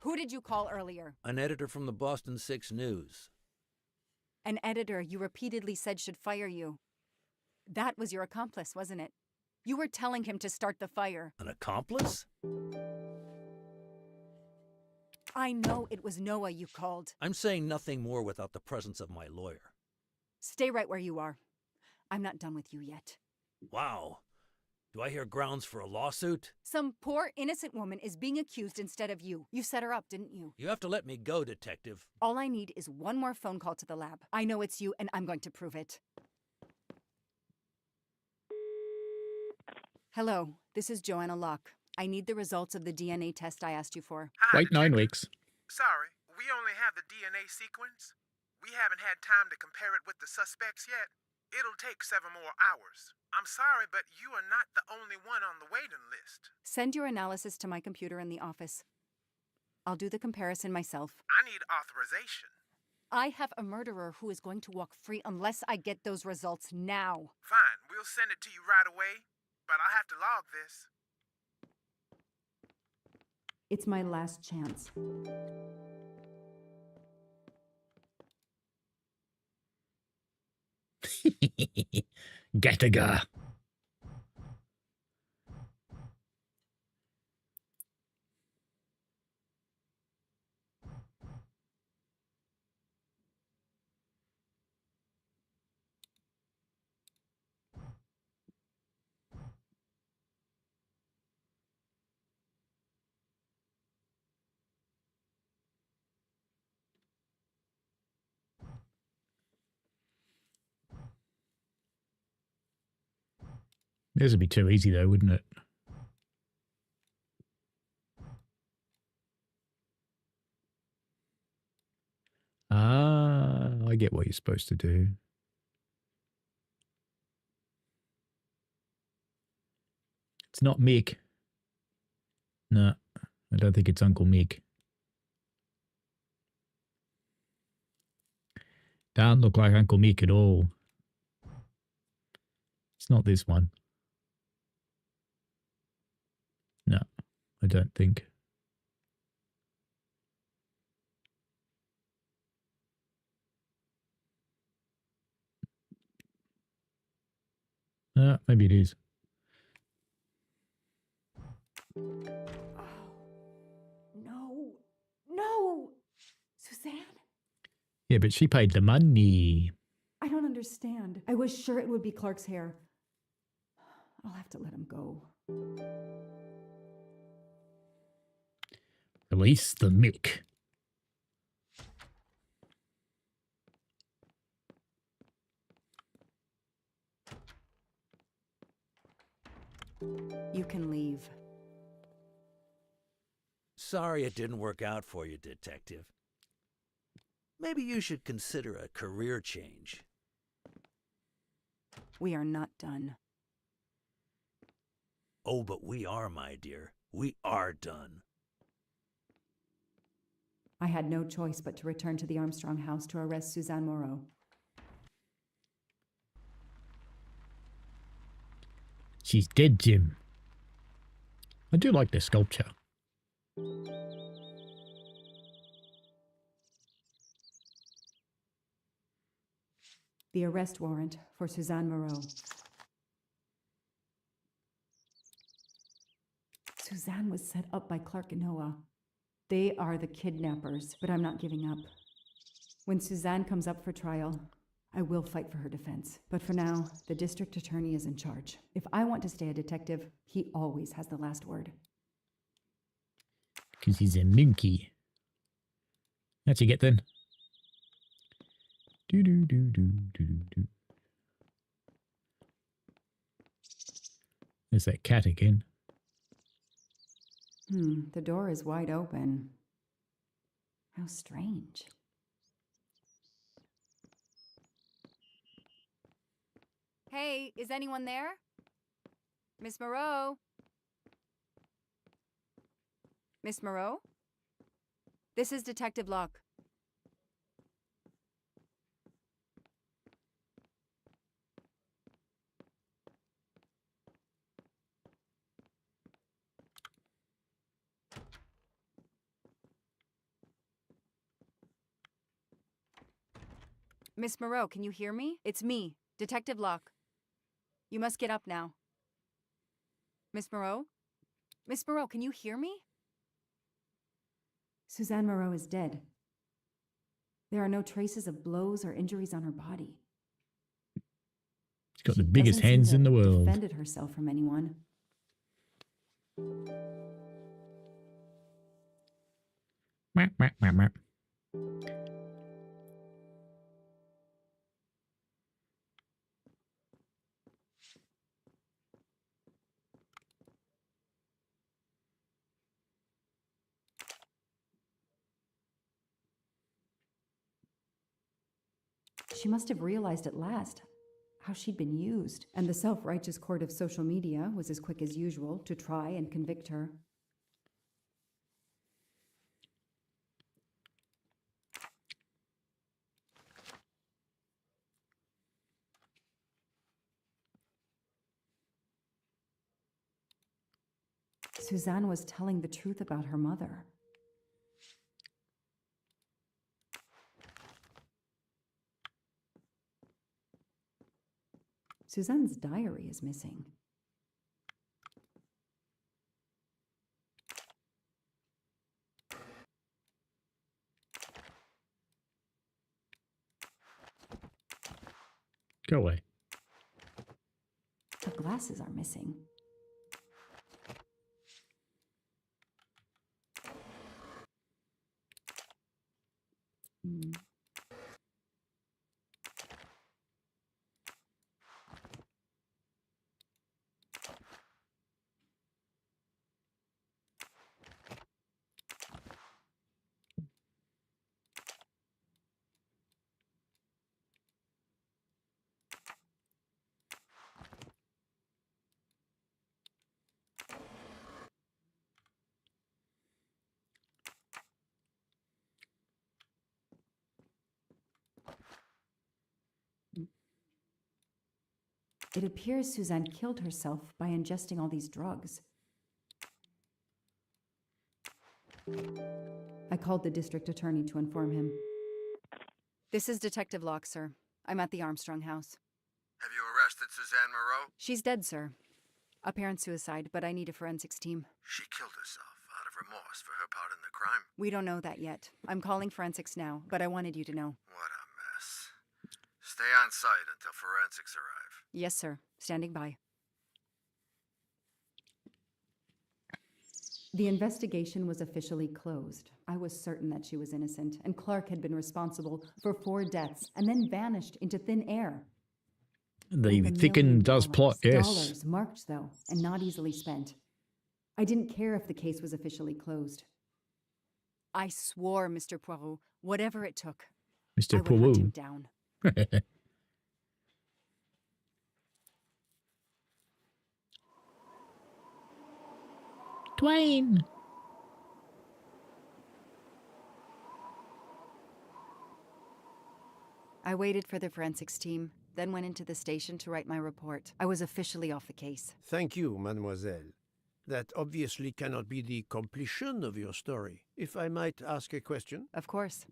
Who did you call earlier? An editor from the Boston 6 News. An editor you repeatedly said should fire you. That was your accomplice, wasn't it? You were telling him to start the fire. An accomplice? I know it was Noah you called. I'm saying nothing more without the presence of my lawyer. Stay right where you are. I'm not done with you yet. Wow. Do I hear grounds for a lawsuit? Some poor, innocent woman is being accused instead of you. You set her up, didn't you? You have to let me go, Detective. All I need is one more phone call to the lab. I know it's you, and I'm going to prove it. Hello, this is Joanna Locke. I need the results of the DNA test I asked you for. Wait 9 weeks. Sorry, we only have the DNA sequence. We haven't had time to compare it with the suspects yet. It'll take 7 more hours. I'm sorry, but you are not the only one on the waiting list. Send your analysis to my computer in the office. I'll do the comparison myself. I need authorization. I have a murderer who is going to walk free unless I get those results now. Fine, we'll send it to you right away, but I'll have to log this. It's my last chance. Gattaga. This would be too easy though, wouldn't it? Ah, I get what you're supposed to do. It's not Mick. No, I don't think it's Uncle Mick. Don't look like Uncle Mick at all. It's not this one. No, I don't think. Maybe it is. No. No! Suzanne? Yeah, but she paid the money. I don't understand. I was sure it would be Clark's hair. I'll have to let him go. Release the Mick. You can leave. Sorry it didn't work out for you, Detective. Maybe you should consider a career change. We are not done. Oh, but we are, my dear. We are done. I had no choice but to return to the Armstrong house to arrest Suzanne Moreau. She's dead, Jim. I do like the sculpture. The arrest warrant for Suzanne Moreau. Suzanne was set up by Clark and Noah. They are the kidnappers, but I'm not giving up. When Suzanne comes up for trial, I will fight for her defense. But for now, the district attorney is in charge. If I want to stay a detective, he always has the last word. Because he's a monkey. That's you get then. Do. There's that cat again. The door is wide open. How strange. Hey, is anyone there? Miss Moreau? Miss Moreau? This is Detective Locke. Miss Moreau, can you hear me? It's me, Detective Locke. You must get up now. Miss Moreau? Miss Moreau, can you hear me? Suzanne Moreau is dead. There are no traces of blows or injuries on her body. She's got the biggest Doesn't seem hands to in the have world. Defended herself from anyone. Meh, meh, meh, meh. She must have realized at last how she'd been used, and the self-righteous court of social media was as quick as usual to try and convict her. Suzanne was telling the truth about her mother. Suzanne's diary is missing. Go away. The glasses are missing. It appears Suzanne killed herself by ingesting all these drugs. I called the district attorney to inform him. This is Detective Locke, sir. I'm at the Armstrong house. Have you arrested Suzanne Moreau? She's dead, sir. Apparent suicide, but I need a forensics team. She killed herself out of remorse for her part in the crime. We don't know that yet. I'm calling forensics now, but I wanted you to know. What a mess. Stay on site until forensics arrive. Yes, sir. Standing by. The investigation was officially closed. I was certain that she was innocent, and Clark had been responsible for 4 deaths and then vanished into thin air. The Like $1 thicken million. does plot, yes. Dollars marked, though, and not easily spent. I didn't care if the case was officially closed. I swore, Mr. Poirot, whatever it took, Mr. I would hunt him Poirot. down. Dwayne. I waited for the forensics team, then went into the station to write my report. I was officially off the case. Thank you, mademoiselle. That obviously cannot be the completion of your story. If I might ask a question? Of course.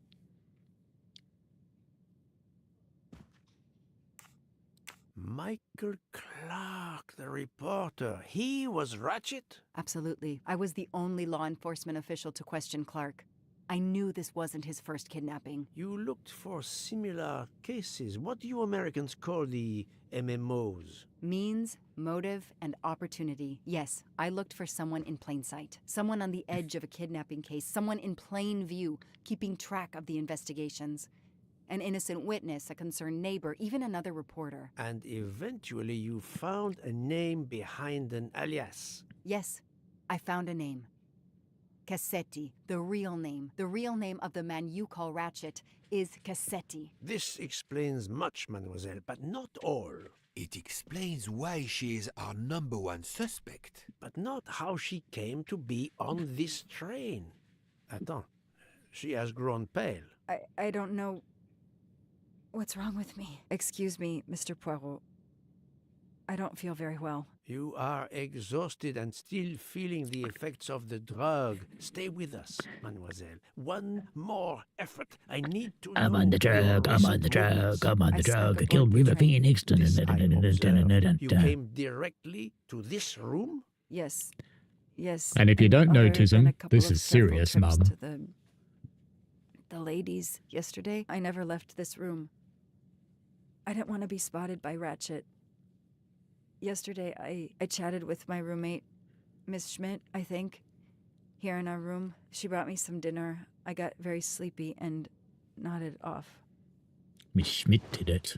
Michael Clark, the reporter. He was Ratchet? Absolutely. I was the only law enforcement official to question Clark. I knew this wasn't his first kidnapping. You looked for similar cases. What do you Americans call the MMOs? Means, motive, and opportunity. Yes, I looked for someone in plain sight. Someone on the edge of a kidnapping case. Someone in plain view, keeping track of the investigations. An innocent witness, a concerned neighbor, even another reporter. And eventually you found a name behind an alias. Yes, I found a name. Cassetti, the real name. The real name of the man you call Ratchet is Cassetti. This explains much, mademoiselle, but not all. It explains why she is our #1 suspect. But not how she came to be on this train. Attends, she has grown pale. I don't know what's wrong with me. Excuse me, Mr. Poirot. I don't feel very well. You are exhausted and still feeling the effects of the drug. Stay with us, mademoiselle. One more effort. I need to know I'm on the drug, your I'm on the recent drug, movements. I'm on the I drug. I spent killed the River train. Phoenix. This I observed. You came directly to this room? Yes. Yes. And if you don't there know had been Tism, a couple this of is several serious, trips Mum. to the ladies yesterday. I never left this room. I didn't want to be spotted by Ratchet. Yesterday, I chatted with my roommate, Miss Schmidt, I think, here in our room. She brought me some dinner. I got very sleepy and nodded off. Miss Schmidt did it.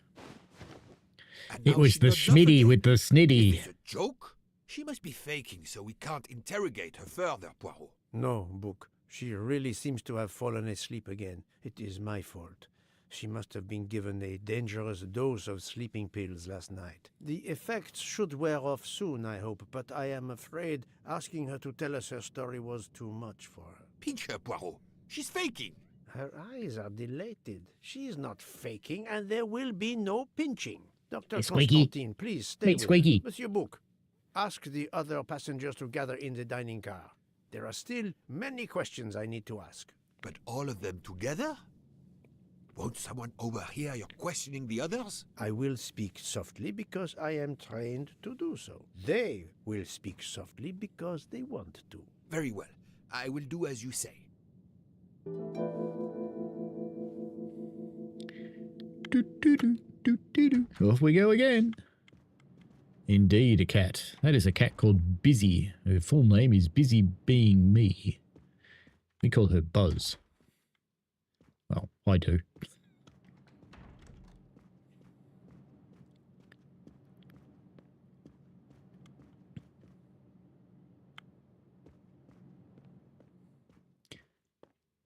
And It now was she the nods off Schmitty again. with the snitty. Is this a joke? She must be faking so we can't interrogate her further, Poirot. No, Book. She really seems to have fallen asleep again. It is my fault. She must have been given a dangerous dose of sleeping pills last night. The effects should wear off soon, I hope, but I am afraid asking her to tell us her story was too much for her. Pinch her, Poirot. She's faking. Her eyes are dilated. She is not faking, and there will be no pinching. Dr. Hey, Squeaky. Constantine, please stay Wait, with Squeaky. us. Monsieur Book, ask the other passengers to gather in the dining car. There are still many questions I need to ask. But all of them together? Won't someone overhear you questioning the others? I will speak softly because I am trained to do so. They will speak softly because they want to. Very well. I will do as you say. Off we go again. Indeed, a cat. That is a cat called Busy. Her full name is Busy Being Me. We call her Buzz. Well, I do.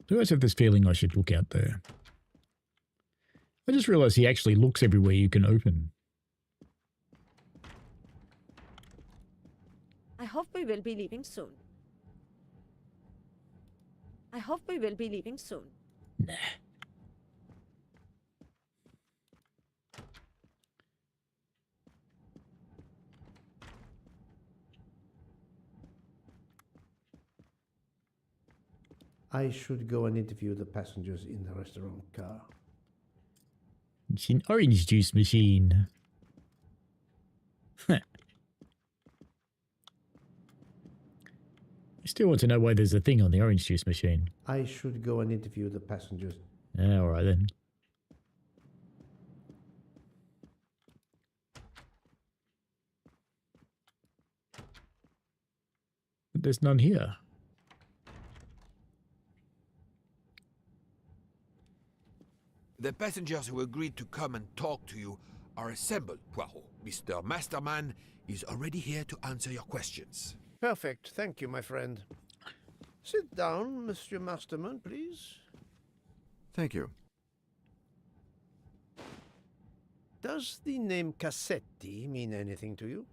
I always have this feeling I should look out there. I just realised he actually looks everywhere you can open. I hope we will be leaving soon. I hope we will be leaving soon. Nah. I should go and interview the passengers in the restaurant car. It's an orange juice machine. I still want to know why there's a thing on the orange juice machine. I should go and interview the passengers. All right then. But there's none here. The passengers who agreed to come and talk to you are assembled, Poirot. Mr. Masterman is already here to answer your questions. Perfect. Thank you, my friend. Sit down, Monsieur Masterman, please. Thank you. Does the name Cassetti mean anything to you?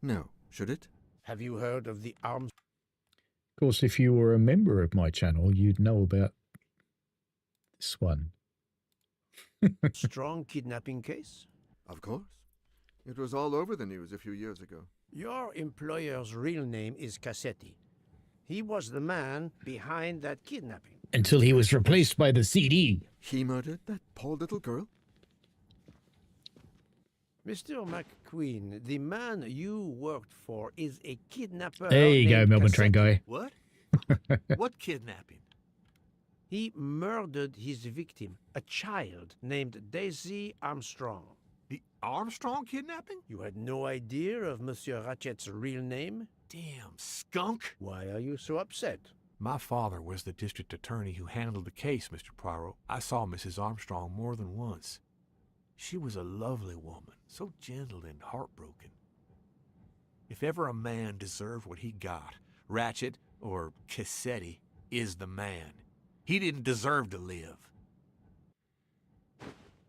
No. Should it? Have you heard of the arms? Of course, if you were a member of my channel, you'd know about this one. Strong kidnapping case? Of course. It was all over the news a few years ago. Your employer's real name is Cassetti. He was the man behind that kidnapping. Until he was replaced by the CD. He murdered that poor little girl? Mr. McQueen, the man you worked for is a kidnapper. There you go, named Melbourne train Cassetti. guy. What? What kidnapping? He murdered his victim, a child named Daisy Armstrong. The Armstrong kidnapping? You had no idea of Monsieur Ratchet's real name? Damn skunk. Why are you so upset? My father was the district attorney who handled the case, Mr. Poirot. I saw Mrs. Armstrong more than once. She was a lovely woman, so gentle and heartbroken. If ever a man deserved what he got, Ratchet, or Cassetti, is the man. He didn't deserve to live.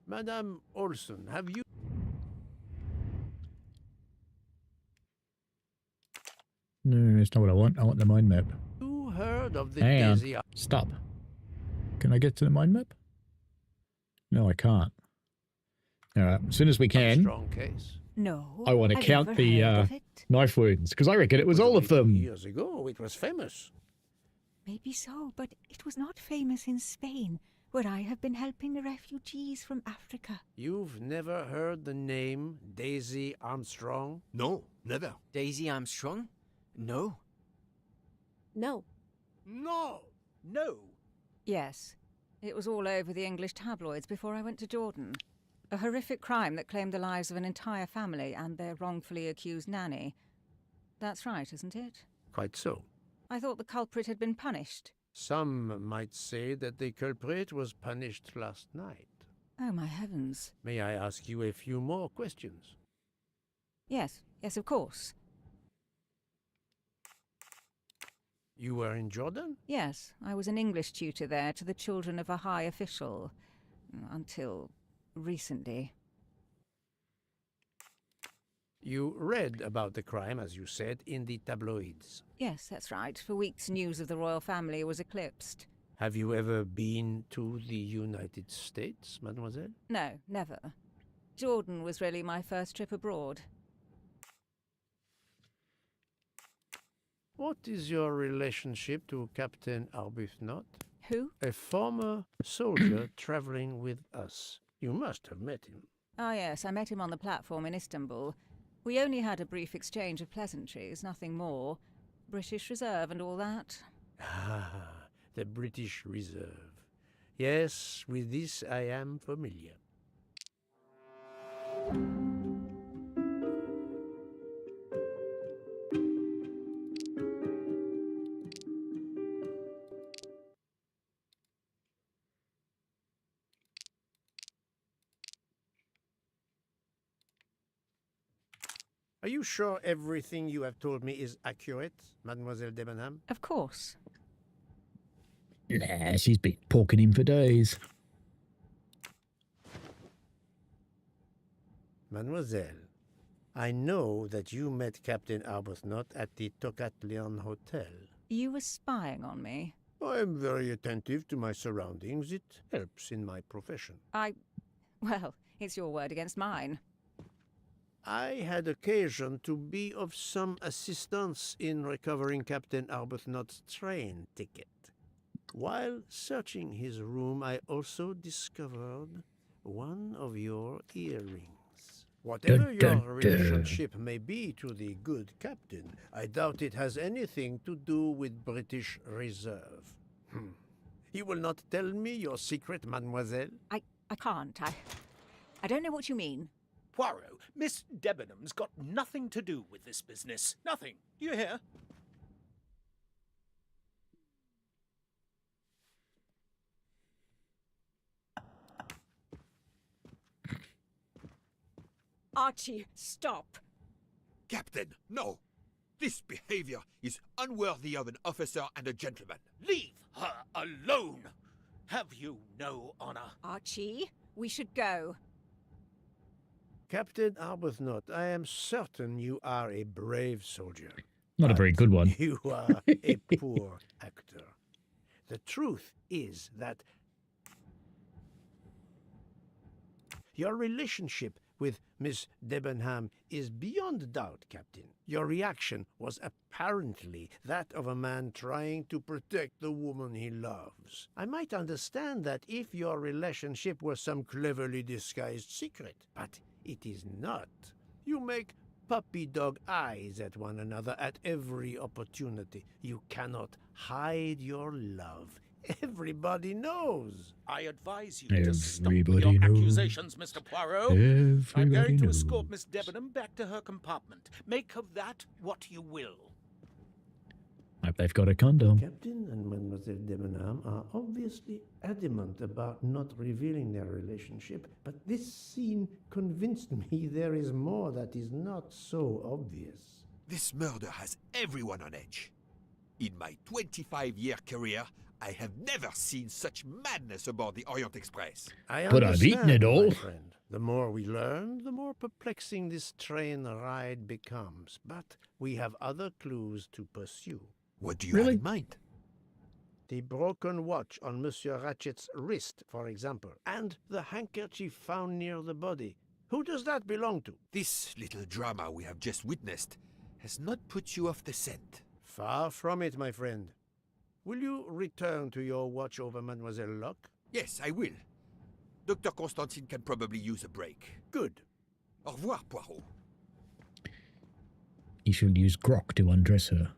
Madame Olson, have you... No, that's not what I want. I want the mind map. You heard of the Hang on. Daisy... Stop. Can I get to the mind map? No, I can't. All right. As soon as we can. Strong case. No. I want to I've count never the heard of it. knife wounds because I reckon it was all only of them. 2 years ago, it was famous. Maybe so, but it was not famous in Spain, where I have been helping the refugees from Africa. You've never heard the name Daisy Armstrong? No, never. Daisy Armstrong? No. No. No! No! Yes. It was all over the English tabloids before I went to Jordan. A horrific crime that claimed the lives of an entire family and their wrongfully accused nanny. That's right, isn't it? Quite so. I thought the culprit had been punished. Some might say that the culprit was punished last night. Oh, my heavens. May I ask you a few more questions? Yes, of course. You were in Jordan? Yes, I was an English tutor there to the children of a high official. Until recently. You read about the crime, as you said, in the tabloids. Yes, that's right. For weeks, news of the royal family was eclipsed. Have you ever been to the United States, mademoiselle? No, never. Jordan was really my first trip abroad. What is your relationship to Captain Arbuthnot? Who? A former soldier traveling with us. You must have met him. Ah, yes, I met him on the platform in Istanbul. We only had a brief exchange of pleasantries, nothing more. British Reserve and all that. Ah, the British Reserve. Yes, with this I am familiar. Are you sure everything you have told me is accurate, Mademoiselle Debenham? Of course. Nah, she's been porking him for days. Mademoiselle, I know that you met Captain Arbuthnot at the Tocatlian Hotel. You were spying on me. I am very attentive to my surroundings. It helps in my profession. Well, it's your word against mine. I had occasion to be of some assistance in recovering Captain Arbuthnot's train ticket. While searching his room, I also discovered one of your earrings. Whatever your relationship may be to the good captain, I doubt it has anything to do with British Reserve. You will not tell me your secret, mademoiselle? I can't. I don't know what you mean. Poirot, Miss Debenham's got nothing to do with this business. Nothing. Do you hear? Archie, stop. Captain, no. This behavior is unworthy of an officer and a gentleman. Leave her alone. Have you no honor? Archie, we should go. Captain Arbuthnot, I am certain you are a brave soldier. Not a very good one. You are a poor actor. The truth is that your relationship with Miss Debenham is beyond doubt, Captain. Your reaction was apparently that of a man trying to protect the woman he loves. I might understand that if your relationship were some cleverly disguised secret, but it is not. You make puppy dog eyes at one another at every opportunity. You cannot hide your love. Everybody knows. I advise you to stop Everybody your knows. accusations, Mr. Poirot. I'm Everybody going to knows. escort Miss Debenham back to her compartment. Make of that what you will. Hope they've got a condom. Captain and Mademoiselle Debenham are obviously adamant about not revealing their relationship, but this scene convinced me there is more that is not so obvious. This murder has everyone on edge. In my 25-year career, I have never seen such madness aboard the Orient Express. But I've eaten it understand, all. my friend. The more we learn, the more perplexing this train ride becomes. But we have other clues to pursue. What do you have in mind? The broken watch on Monsieur Ratchet's wrist, for example, and the handkerchief found near the body. Who does that belong to? This little drama we have just witnessed has not put you off the scent. Far from it, my friend. Will you return to your watch over Mademoiselle Locke? Yes, I will. Dr. Constantine can probably use a break. Good. Au revoir, Poirot. He should use grok to undress her.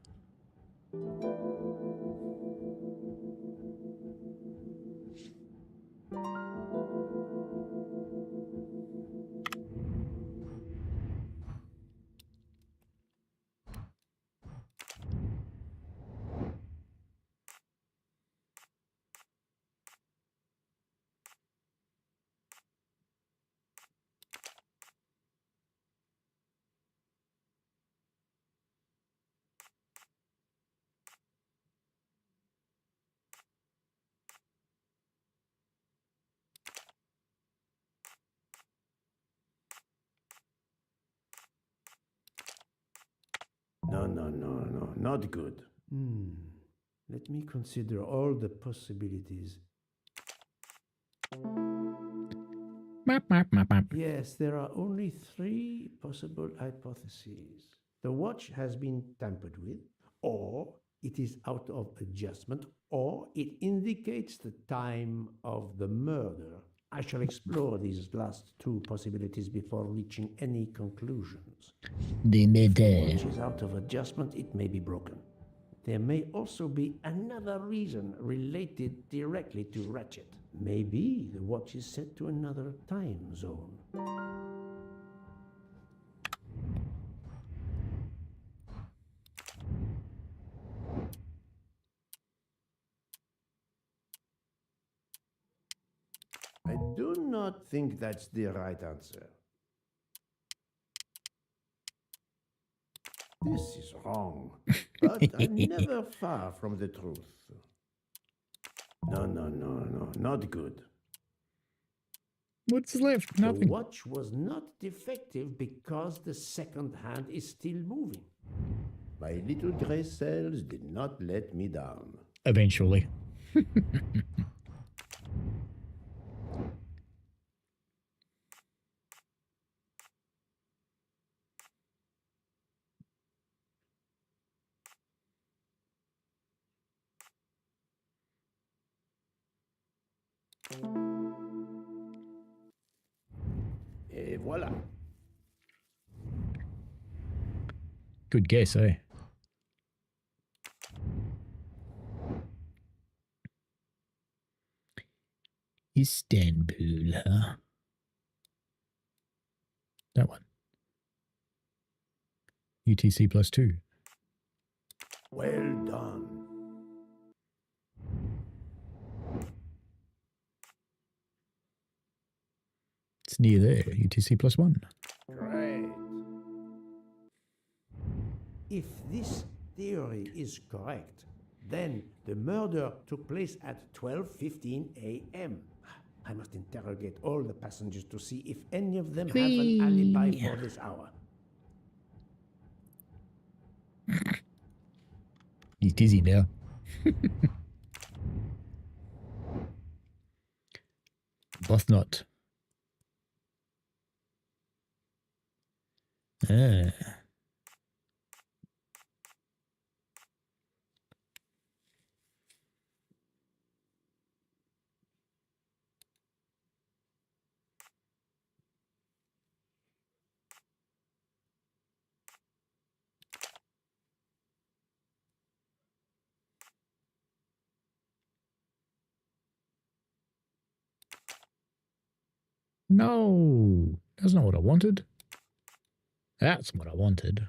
No, not good. Let me consider all the possibilities. Map, map, map, map. Yes, there are only 3 possible hypotheses. The watch has been tampered with, or it is out of adjustment, or it indicates the time of the murder. I shall explore these last 2 possibilities before reaching any conclusions. If the watch is out of adjustment, it may be broken. There may also be another reason related directly to Ratchet. Maybe the watch is set to another time zone. I do not think that's the right answer. This is wrong, but I'm never far from the truth. No, not good. What's left? Nothing. The watch was not defective because the second hand is still moving. My little gray cells did not let me down. Eventually. Et voilà. Good guess, eh? Istanbul, huh? That one. UTC +2. Well done. It's near there. UTC +1. Great. If this theory is correct, then the murder took place at 12:15 a.m. I must interrogate all the passengers to see if any of them have an alibi for this hour. He's dizzy now. Both not. Ah. No, that's not what I wanted. That's what I wanted.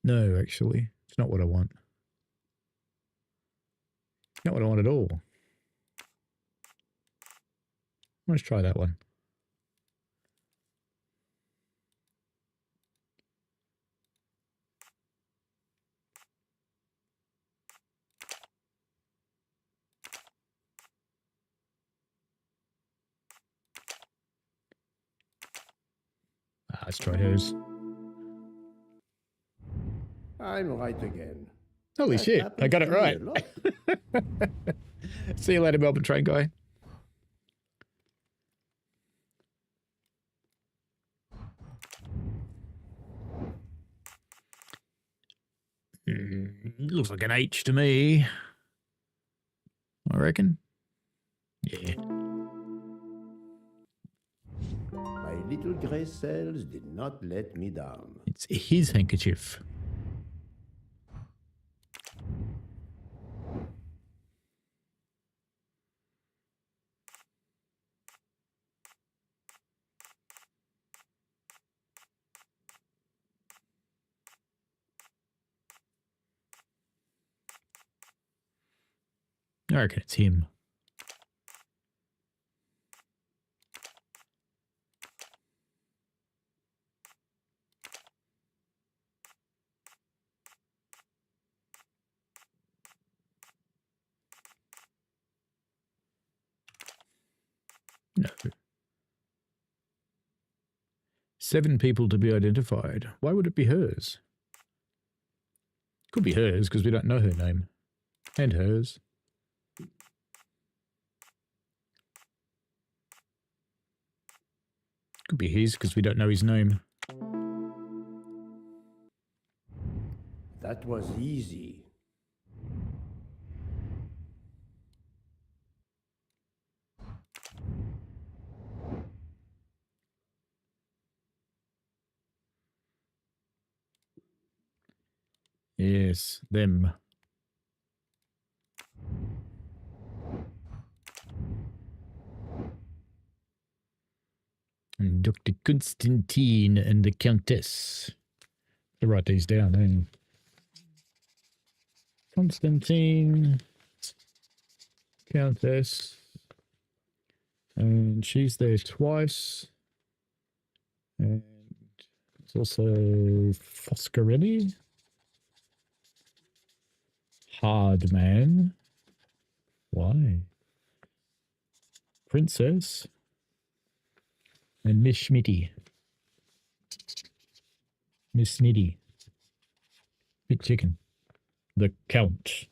No, actually, it's not what I want. Not what I want at all. Let's try that one. Let's try hers. I'm right again. Holy That shit, I happens got it to me right. a lot. See you later, Melbourne train guy. Looks like an H to me. I reckon. Yeah. My little grey cells did not let me down. It's his handkerchief. I reckon it's him. No. 7 people to be identified. Why would it be hers? Could be hers because we don't know her name. And hers. Could be his because we don't know his name. That was easy. Yes, them. And Dr. Constantine and the Countess. To write these down, eh? Constantine, Countess, and she's there twice. And it's also Foscarelli. Hard man. Why? Princess. And Miss Schmitty. Miss Snitty. Big chicken. The Count.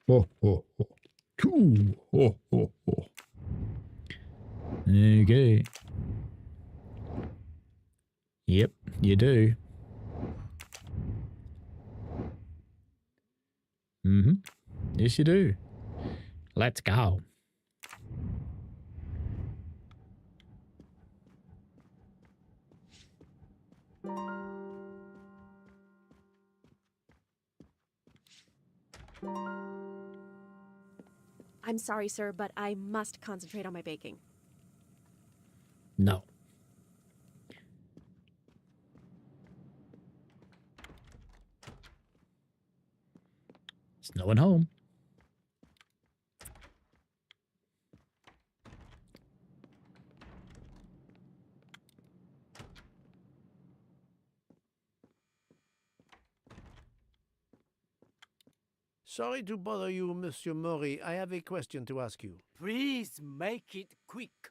Oh, oh, oh. Two. Oh, oh, oh. Okay. Yep, you do. Mm-hmm. Yes, you do. Let's go. I'm sorry, sir, but I must concentrate on my baking. No. There's no one home. Sorry to bother you, Monsieur Maury. I have a question to ask you. Please make it quick.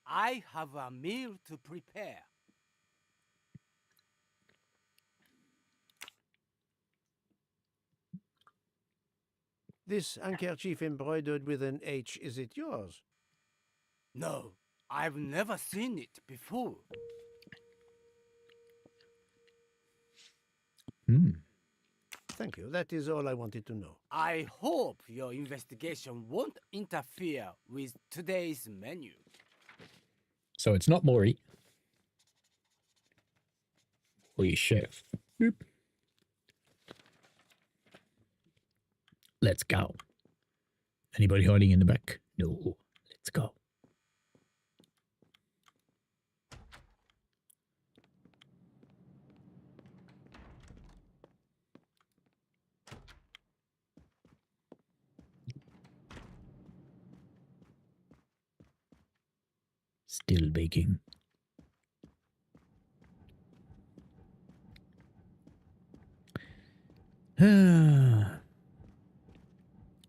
I have a meal to prepare. This handkerchief embroidered with an H, is it yours? No, I've never seen it before. Thank you. That is all I wanted to know. I hope your investigation won't interfere with today's menu. So it's not Maury. Maury chef. Boop. Let's go. Anybody hiding in the back? No. Let's go. Still baking.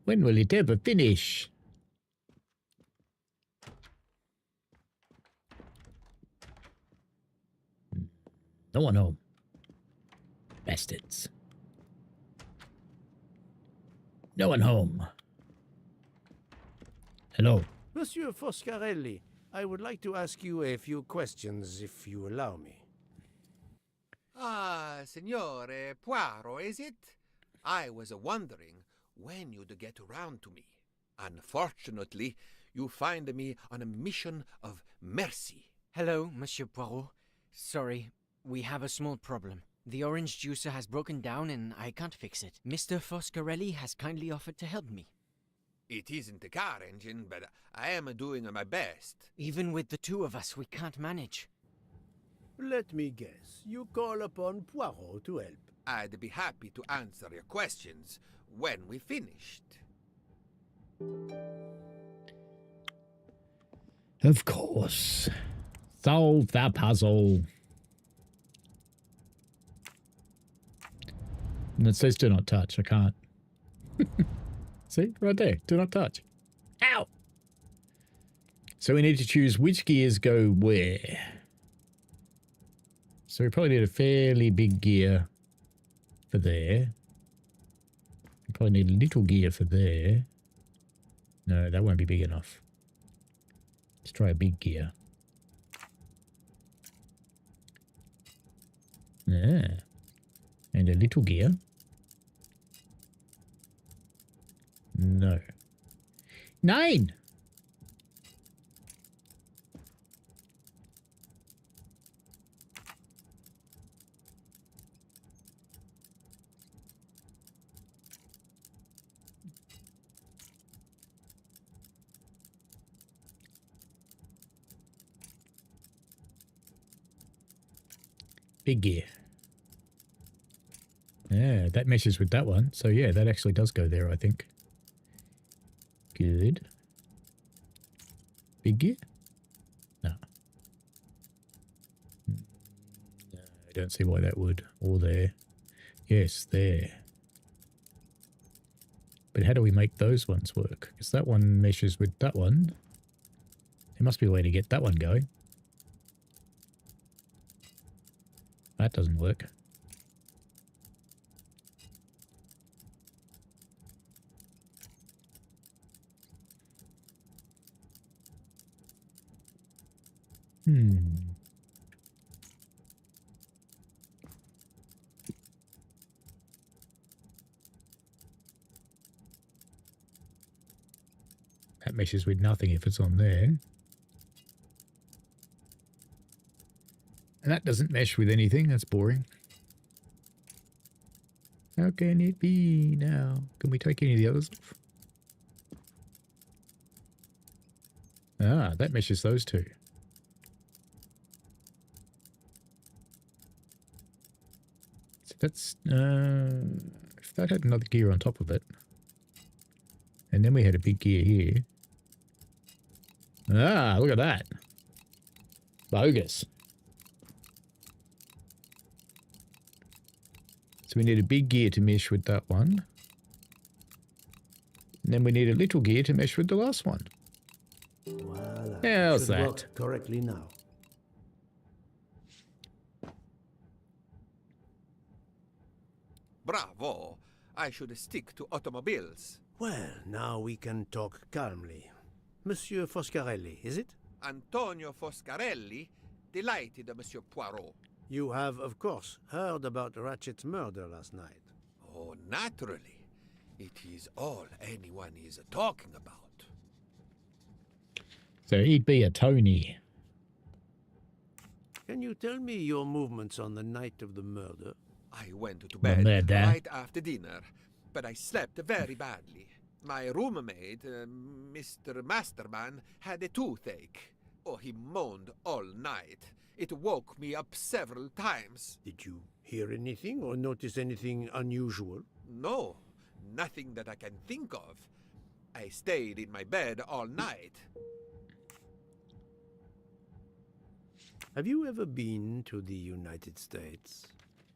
When will it ever finish? No one home. Bastards. No one home. Hello. Monsieur Foscarelli, I would like to ask you a few questions, if you allow me. Signore Poirot, is it? I was wondering when you'd get around to me. Unfortunately, you find me on a mission of mercy. Hello, Monsieur Poirot. Sorry, we have a small problem. The orange juicer has broken down and I can't fix it. Mr. Foscarelli has kindly offered to help me. It isn't a car engine, but I am doing my best. Even with the two of us, we can't manage. Let me guess. You call upon Poirot to help. I'd be happy to answer your questions when we finished. Of course. Solve the puzzle. And it says do not touch. I can't. See? Right there. Do not touch. Ow! So we need to choose which gears go where. So we probably need a fairly big gear for there. We probably need a little gear for there. No, that won't be big enough. Let's try a big gear. Yeah. And a little gear. No. 9! Big gear. Yeah, that meshes with that one. So yeah, that actually does go there, I think. Good. Big gear? No. No, I don't see why that would. Or there. Yes, there. But how do we make those ones work? Because that one meshes with that one. There must be a way to get that one going. That doesn't work. That meshes with nothing if it's on there. And that doesn't mesh with anything. That's boring. How can it be now? Can we take any of the others off? Ah, that meshes those two. So that's... if that had another gear on top of it, and then we had a big gear here. Ah, look at that. Bogus. So we need a big gear to mesh with that one. And then we need a little gear to mesh with the last one. Voila. How's Should that? work correctly now. Bravo! I should stick to automobiles. Well, now we can talk calmly. Monsieur Foscarelli, is it? Antonio Foscarelli, delighted, Monsieur Poirot. You have, of course, heard about Ratchet's murder last night. Oh, naturally. It is all anyone is talking about. So he'd be a Tony. Can you tell me your movements on the night of the murder? I went to bed murder. right after dinner, but I slept very badly. My roommate, Mr. Masterman, had a toothache. Oh, he moaned all night. It woke me up several times. Did you hear anything or notice anything unusual? No, nothing that I can think of. I stayed in my bed all night. Have you ever been to the United States?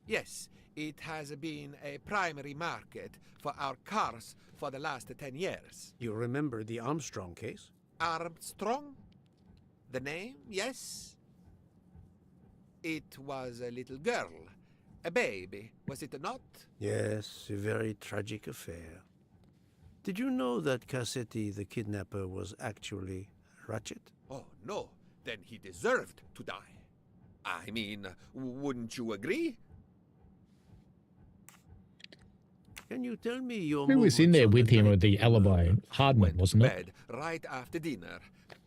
Yes, it has been a primary market for our cars for the last 10 years. You remember the Armstrong case? Armstrong? The name, yes? It was a little girl, a baby, was it not? Yes, a very tragic affair. Did you know that Cassetti, the kidnapper, was actually Ratchet? Oh, no. Then he deserved to die. I mean, wouldn't you agree? Can you tell me your Who was in movements there on with him night with the of alibi? murder? Hardman, Went to wasn't it? bed right after dinner,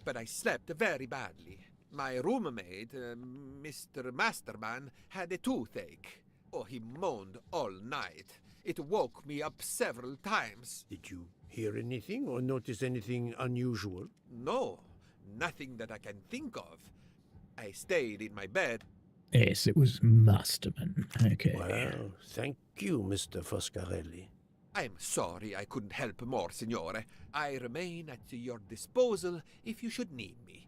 but I slept very badly. My roommate, Mr. Masterman, had a toothache. Oh, he moaned all night. It woke me up several times. Did you hear anything or notice anything unusual? No, nothing that I can think of. I stayed in my bed. Yes, it was Masterman. Okay. Well, thank you, Mr. Foscarelli. I'm sorry I couldn't help more, Signore. I remain at your disposal if you should need me.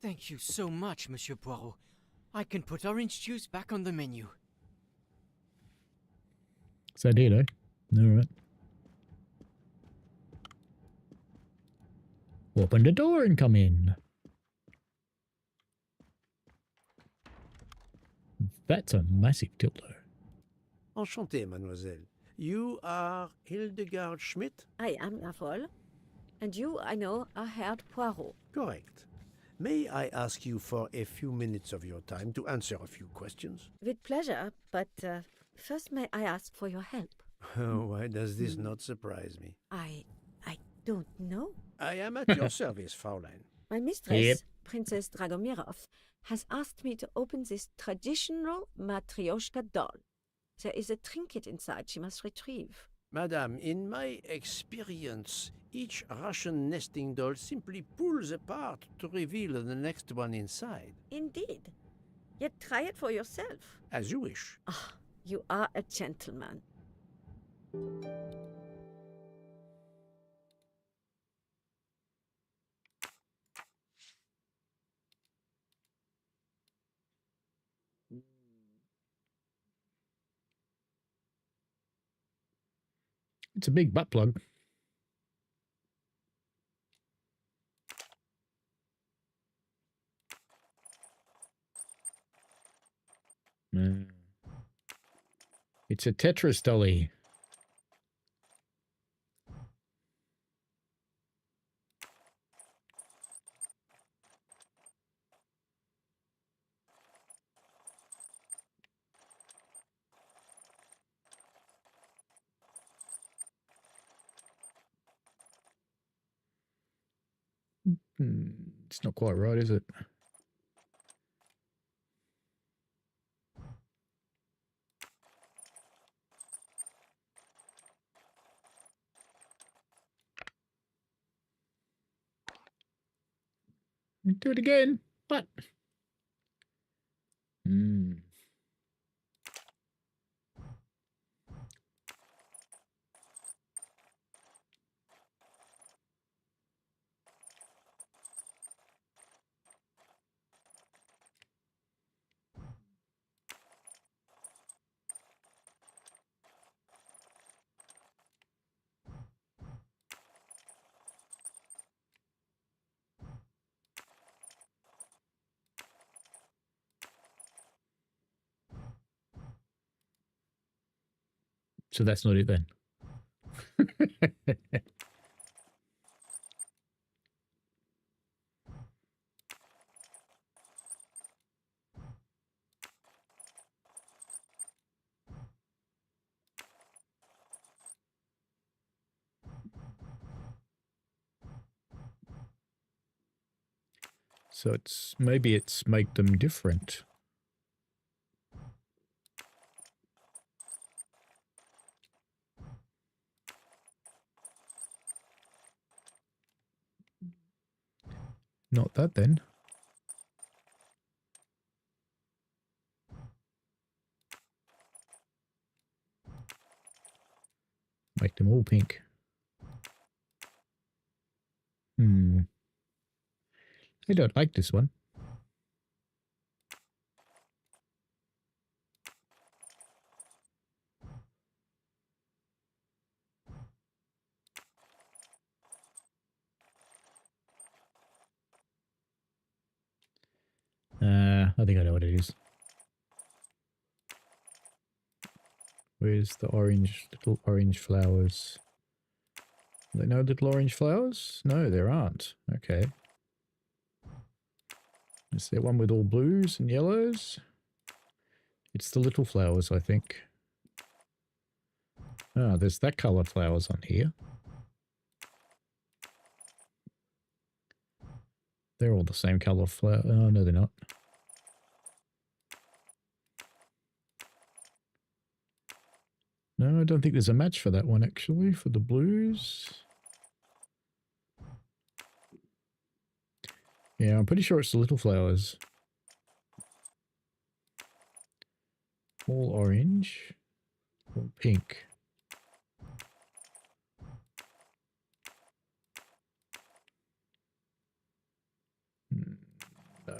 Thank you so much, Monsieur Poirot. I can put orange juice back on the menu. So did I? All right. Open the door and come in. That's a massive dildo. Enchanté, mademoiselle. You are Hildegard Schmidt? I am La Folle. And you, I know, are Herr Poirot. Correct. May I ask you for a few minutes of your time to answer a few questions? With pleasure, but first may I ask for your help? Why does this not surprise me? I don't know. I am at your service, Fraulein. My mistress, Yep. Princess Dragomirov, has asked me to open this traditional Matryoshka doll. There is a trinket inside she must retrieve. Madame, in my experience, each Russian nesting doll simply pulls apart to reveal the next one inside. Indeed. Yet try it for yourself. As you wish. Ah, you are a gentleman. It's a big butt plug. It's a Tetris dolly. It's not quite right, is it? Do it again. What? So that's not it then. So maybe it's make them different. Not that then. Make them all pink. I don't like this one. I think I know what it is. Where's the little orange flowers? Are there no little orange flowers? No, there aren't. Okay. Is there one with all blues and yellows? It's the little flowers, I think. Ah, there's that colour flowers on here. They're all the same colour flower. Oh, no, they're not. No, I don't think there's a match for that one, actually, for the blues. Yeah, I'm pretty sure it's the little flowers. All orange. All pink. No.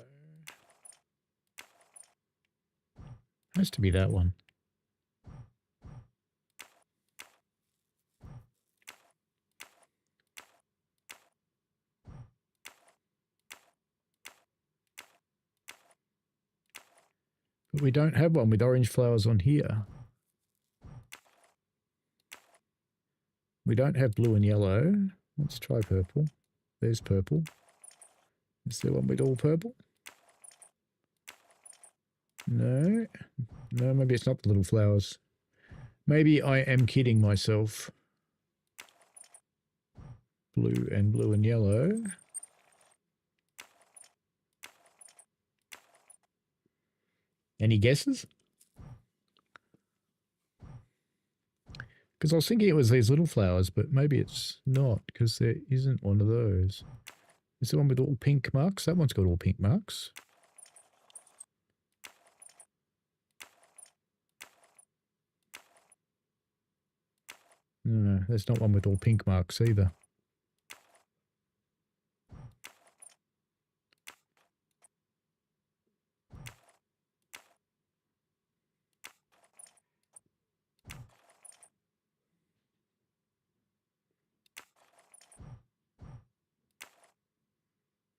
Has to be that one. But we don't have one with orange flowers on here. We don't have blue and yellow. Let's try purple. There's purple. Is there one with all purple? No. No, maybe it's not the little flowers. Maybe I am kidding myself. Blue and yellow. Any guesses? Because I was thinking it was these little flowers, but maybe it's not, because there isn't one of those. Is the one with all pink marks? That one's got all pink marks. No, there's not one with all pink marks either.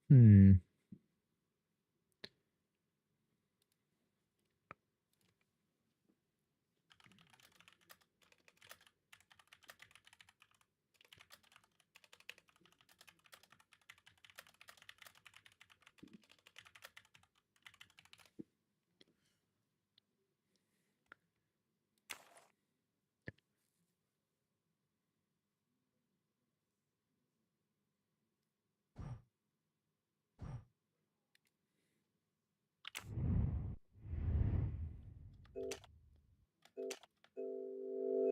Hmm.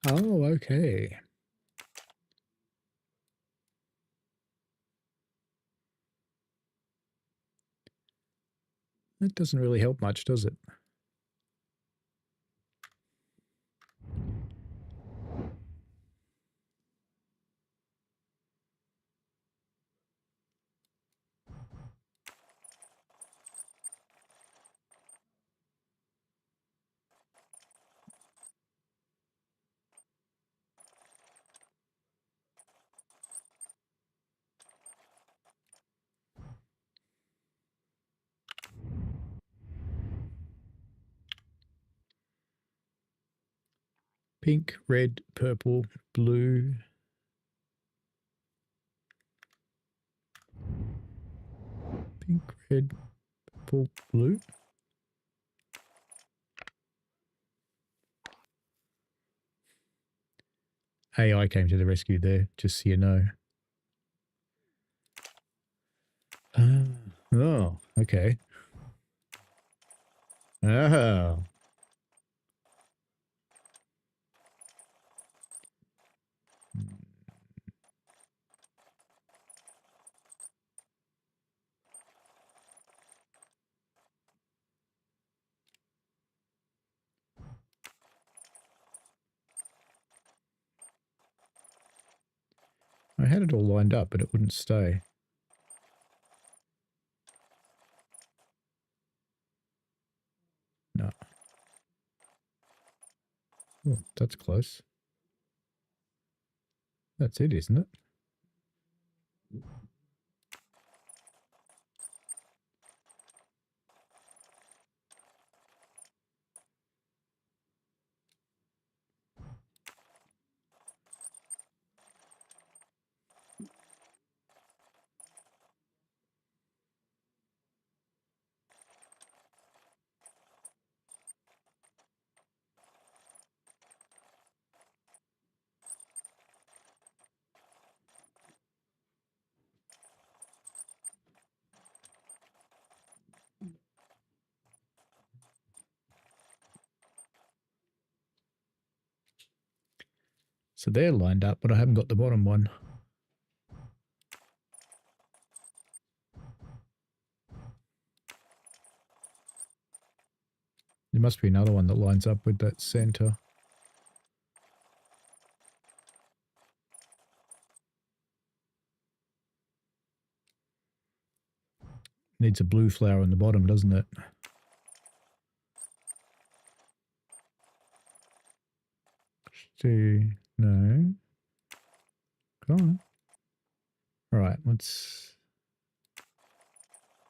Oh, okay. That doesn't really help much, does it? Pink, red, purple, blue. Pink, red, purple, blue. AI came to the rescue there, just so you know. Oh, okay. Oh. I had it all lined up, but it wouldn't stay. No. Oh, that's close. That's it, isn't it? So they're lined up, but I haven't got the bottom one. There must be another one that lines up with that center. Needs a blue flower on the bottom, doesn't it? No. Come on. All right, let's...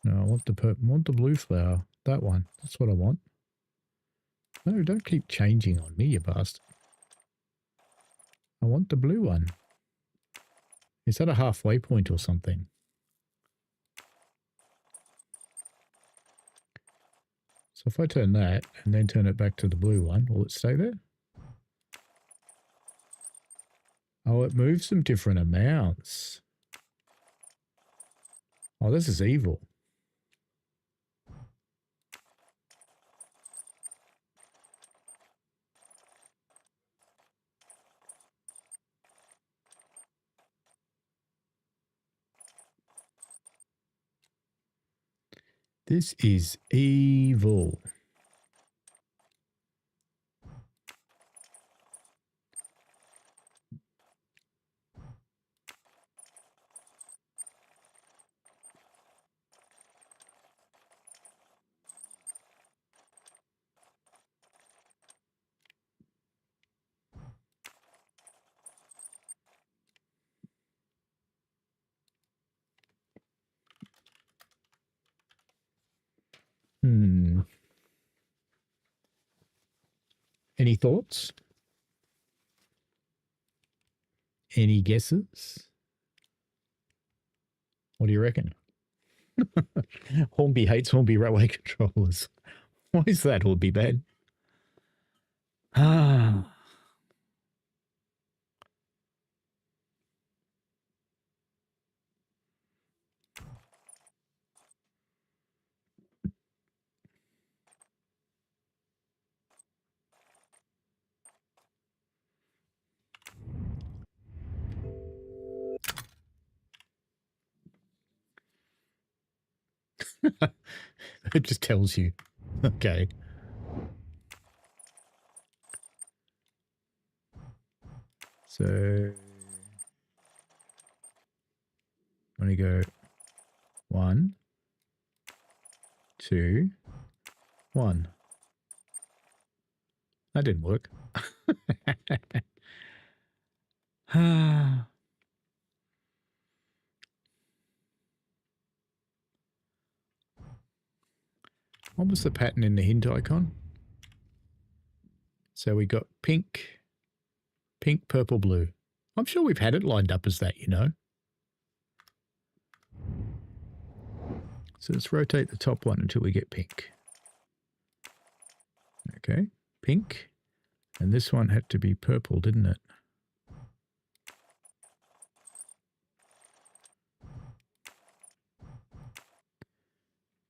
No, I want the blue flower. That one. That's what I want. No, don't keep changing on me, you bastard. I want the blue one. Is that a halfway point or something? So if I turn that and then turn it back to the blue one, will it stay there? Oh, it moves them different amounts. Oh, this is evil. This is evil. Any thoughts? Any guesses? What do you reckon? Hornby hates Hornby railway controllers. Why is that, Hornby bad? Ah. It just tells you. Okay. So when you go 1, 2, 1. That didn't work. What was the pattern in the hint icon? So we got pink, purple, blue. I'm sure we've had it lined up as that, you know. So let's rotate the top one until we get pink. Okay, pink. And this one had to be purple, didn't it?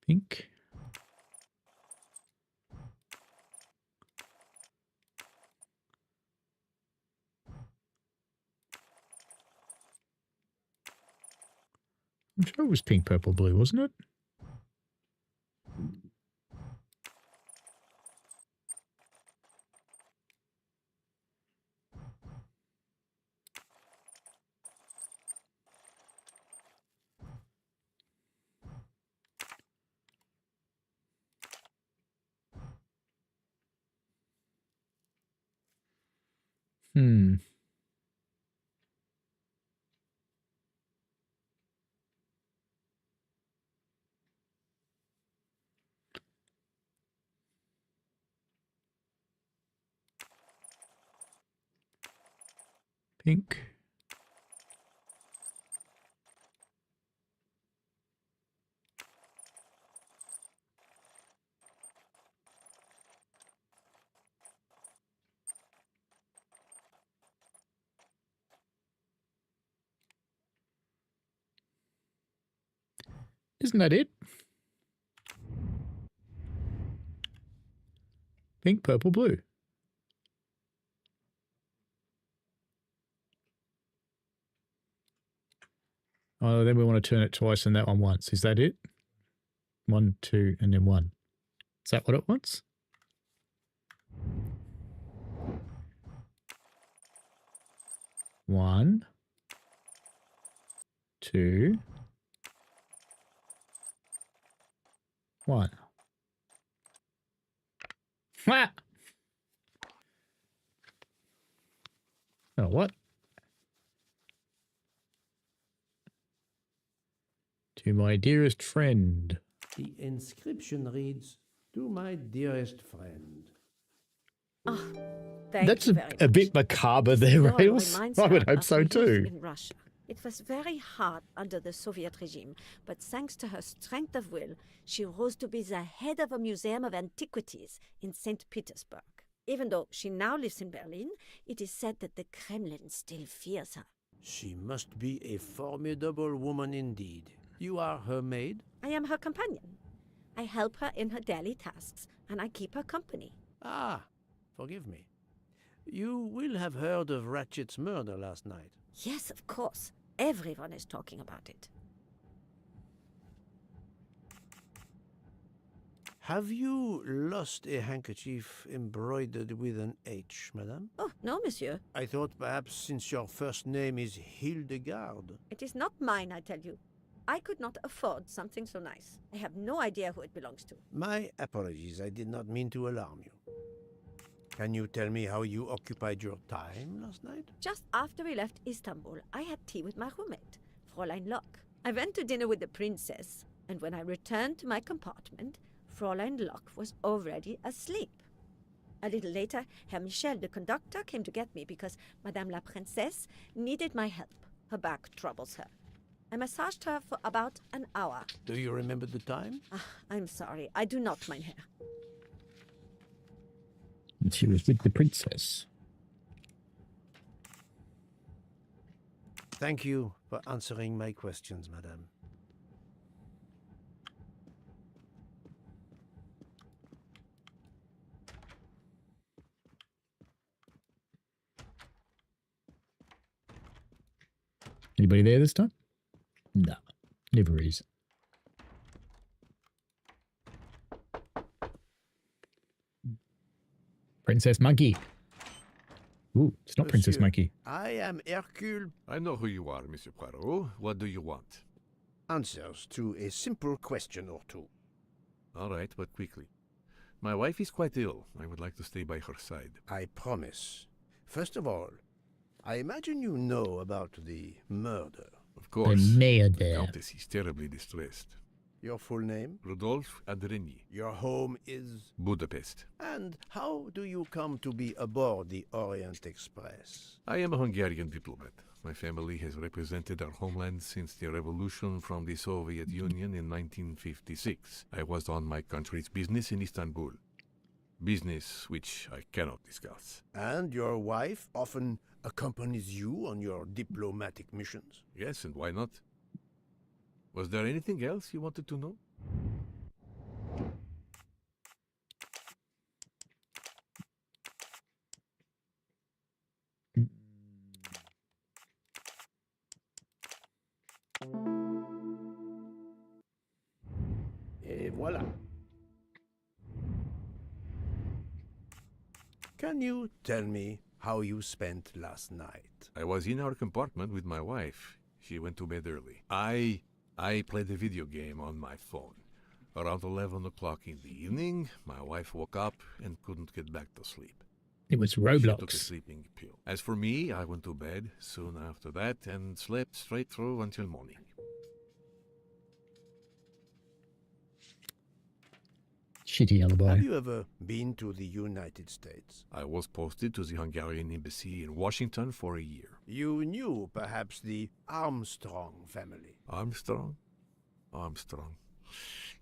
Pink. I'm sure it was pink, purple, blue, wasn't it? Pink. Isn't that it? Pink, purple, blue. Oh, then we want to turn it twice and that one once. Is that it? 1, 2, and then 1. Is that what it wants? One, 2, 1. Ah! Oh, what? To my dearest friend. The inscription reads, "To my dearest friend." Ah, thank That's you very much. a bit macabre there, It all Rails. reminds I would her hope of so her youth too. in Russia. It was very hard under the Soviet regime, but thanks to her strength of will, she rose to be the head of a museum of antiquities in St. Petersburg. Even though she now lives in Berlin, it is said that the Kremlin still fears her. She must be a formidable woman indeed. You are her maid? I am her companion. I help her in her daily tasks, and I keep her company. Ah, forgive me. You will have heard of Ratchet's murder last night. Yes, of course. Everyone is talking about it. Have you lost a handkerchief embroidered with an H, madame? Oh, no, monsieur. I thought perhaps since your first name is Hildegard. It is not mine, I tell you. I could not afford something so nice. I have no idea who it belongs to. My apologies, I did not mean to alarm you. Can you tell me how you occupied your time last night? Just after we left Istanbul, I had tea with my roommate, Fräulein Locke. I went to dinner with the princess, and when I returned to my compartment, Fräulein Locke was already asleep. A little later, Herr Michel, the conductor, came to get me because Madame la Princesse needed my help. Her back troubles her. I massaged her for about an hour. Do you remember the time? I'm sorry, I do not, mein Herr. And she was with the princess. Thank you for answering my questions, madame. Anybody there this time? No, never is. Princess Monkey. Ooh, it's not Princess Monsieur, Monkey. I am Hercule. I know who you are, Monsieur Poirot. What do you want? Answers to a simple question or two. All right, but quickly. My wife is quite ill. I would like to stay by her side. I promise. First of all, I imagine you know about the murder. Of course. The murder. The Countess is terribly distressed. Your full name? Rodolphe Adreny. Your home is? Budapest. And how do you come to be aboard the Orient Express? I am a Hungarian diplomat. My family has represented our homeland since the revolution from the Soviet Union in 1956. I was on my country's business in Istanbul. Business which I cannot discuss. And your wife often accompanies you on your diplomatic missions? Yes, and why not? Was there anything else you wanted to know? Et voilà. Can you tell me how you spent last night? I was in our compartment with my wife. She went to bed early. I played a video game on my phone. Around 11 o'clock in the evening, my wife woke up and couldn't get back to sleep. It was She took a Roblox. sleeping pill. As for me, I went to bed soon after that and slept straight through until morning. Shitty alibi. Have you ever been to the United States? I was posted to the Hungarian embassy in Washington for a year. You knew perhaps the Armstrong family. Armstrong? Armstrong.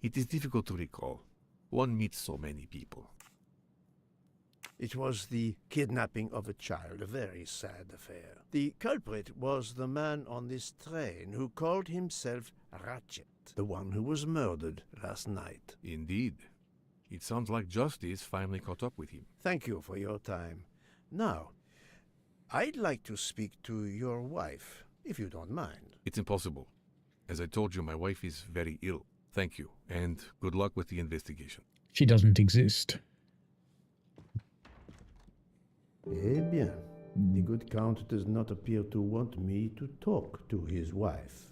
It is difficult to recall. One meets so many people. It was the kidnapping of a child, a very sad affair. The culprit was the man on this train who called himself Ratchet, the one who was murdered last night. Indeed. It sounds like justice finally caught up with him. Thank you for your time. Now, I'd like to speak to your wife, if you don't mind. It's impossible. As I told you, my wife is very ill. Thank you, and good luck with the investigation. She doesn't exist. Eh bien, the good Count does not appear to want me to talk to his wife.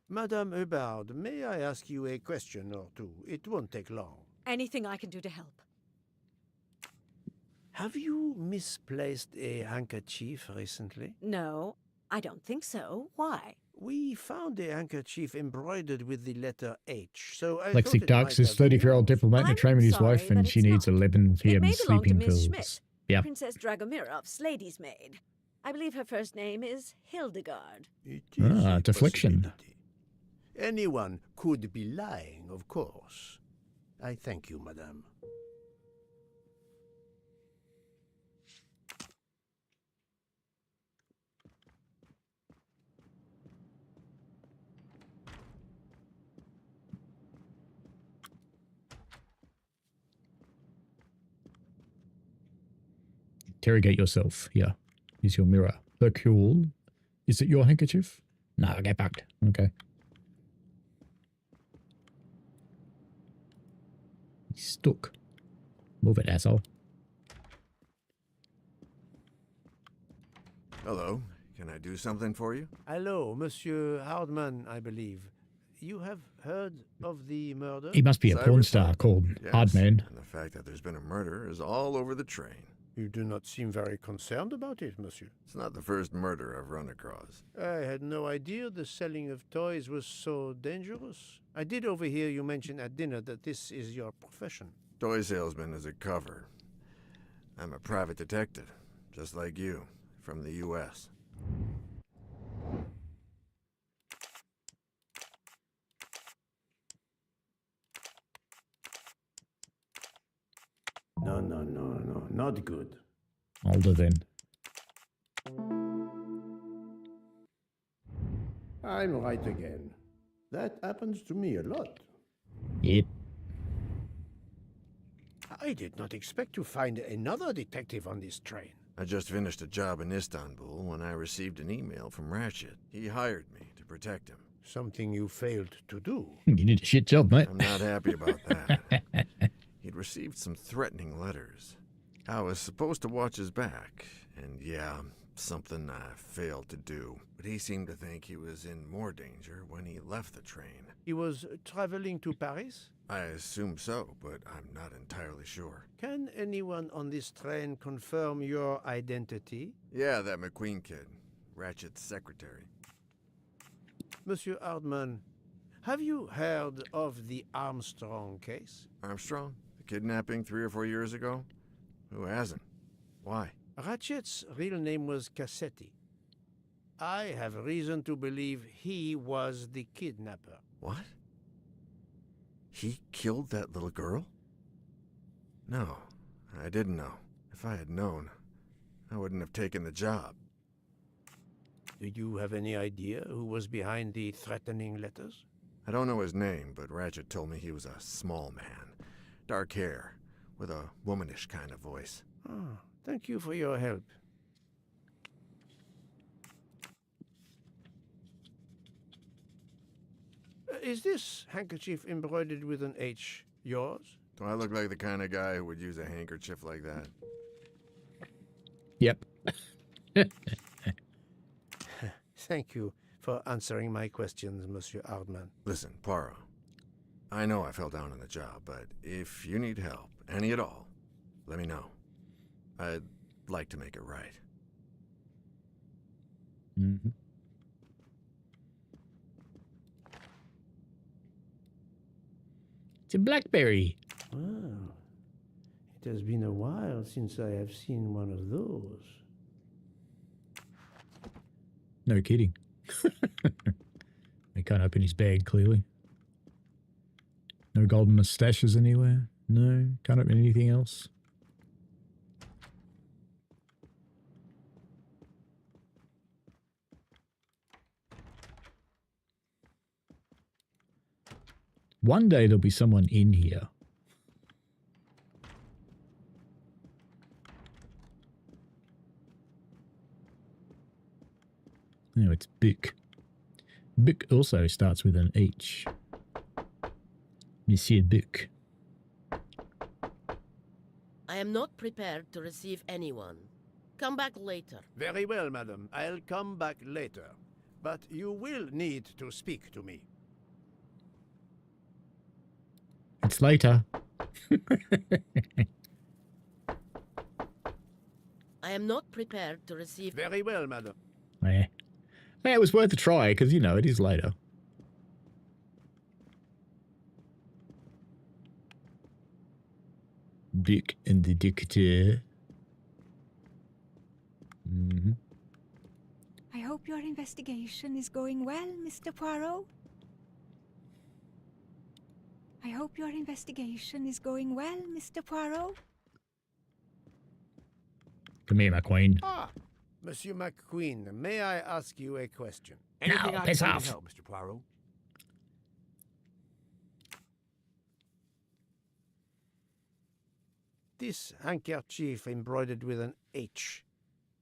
Madame Hubbard, may I ask you a question or two? It won't take long. Anything I can do to help. Have you misplaced a handkerchief recently? No, I don't think so. Why? We found a handkerchief embroidered with the letter H, so I thought Lexic it Darks might is have been 30-year-old yours. diplomat in a train with his sorry, wife, and but she it's needs not. 11 It p.m. may belong to sleeping Miss pills. Schmidt, Yeah. Princess Dragomirov's lady's maid. I believe her first name is Hildegard. It is a deflection. possibility. Anyone could be lying, of course. I thank you, madame. Interrogate yourself. Yeah. Use your mirror. Hercule. Is it your handkerchief? No, get back. Okay. He's stuck. Move it, asshole. Hello. Can I do something for you? Hello, Monsieur Hardman, I believe. You have heard of the murder? He must be a porn star called Yes, Hardman. and the fact that there's been a murder is all over the train. You do not seem very concerned about it, monsieur. It's not the first murder I've run across. I had no idea the selling of toys was so dangerous. I did overhear you mention at dinner that this is your profession. Toy salesman is a cover. I'm a private detective, just like you, from the U.S. No, not good. Older then. I'm right again. That happens to me a lot. Yep. I did not expect to find another detective on this train. I just finished a job in Istanbul when I received an email from Ratchet. He hired me to protect him. Something you failed to do. You did a shit job, mate. I'm not happy about that. He'd received some threatening letters. I was supposed to watch his back, and yeah, something I failed to do. But he seemed to think he was in more danger when he left the train. He was traveling to Paris? I assume so, but I'm not entirely sure. Can anyone on this train confirm your identity? Yeah, that McQueen kid, Ratchet's secretary. Monsieur Hardman, have you heard of the Armstrong case? Armstrong? The kidnapping 3 or 4 years ago? Who hasn't? Why? Ratchet's real name was Cassetti. I have reason to believe he was the kidnapper. What? He killed that little girl? No, I didn't know. If I had known, I wouldn't have taken the job. Do you have any idea who was behind the threatening letters? I don't know his name, but Ratchet told me he was a small man. Dark hair, with a womanish kind of voice. Ah, thank you for your help. Is this handkerchief embroidered with an H yours? Do I look like the kind of guy who would use a handkerchief like that? Yep. Thank you for answering my questions, Monsieur Hardman. Listen, Poirot. I know I fell down on the job, but if you need help, any at all, let me know. I'd like to make it right. Mm-hmm. It's a blackberry. Wow. It has been a while since I have seen one of those. No kidding. They can't open his bag, clearly. No golden mustaches anywhere. No, can't open anything else. One day there'll be someone in here. No, it's Buck. Buck also starts with an H. Monsieur Buck. I am not prepared to receive anyone. Come back later. Very well, madam. I'll come back later. But you will need to speak to me. It's later. I am not prepared to receive... Very well, madam. Yeah. Yeah, it was worth a try, because, you know, it is later. Dick and the Dictator. Mm-hmm. I hope your investigation is going well, Mr. Poirot. I hope your investigation is going well, Mr. Poirot. Come here, my queen. Ah, Monsieur McQueen, may I ask you a question? Anything No, I piss can do off. to help, Mr. Poirot? This handkerchief embroidered with an H.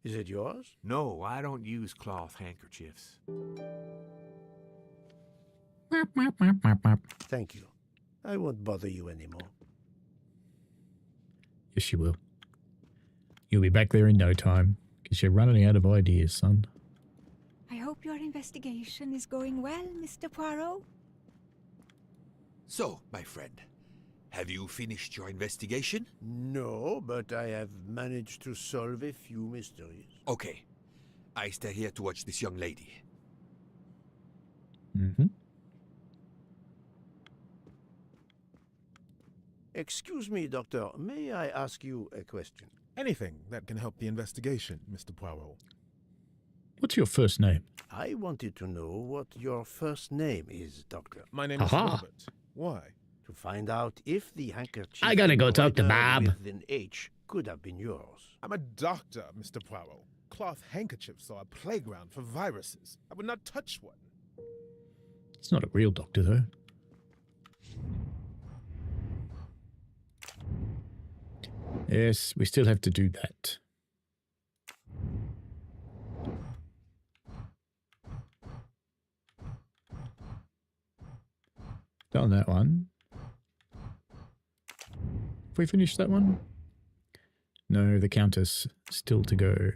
Is it yours? No, I don't use cloth handkerchiefs. Thank you. I won't bother you anymore. Yes, you will. You'll be back there in no time, because you're running out of ideas, son. I hope your investigation is going well, Mr. Poirot. So, my friend, have you finished your investigation? No, but I have managed to solve a few mysteries. Okay. I stay here to watch this young lady. Mm-hmm. Excuse me, Doctor. May I ask you a question? Anything that can help the investigation, Mr. Poirot. What's your first name? I wanted to know what your first name is, Doctor. My name is Robert. Why? To find out if the handkerchief I gotta go talk to embroidered Bob. with an H could have been yours. I'm a doctor, Mr. Poirot. Cloth handkerchiefs are a playground for viruses. I would not touch one. It's not a real doctor, though. Yes, we still have to do that. Done that one. Have we finished that one? No, the Countess still to go.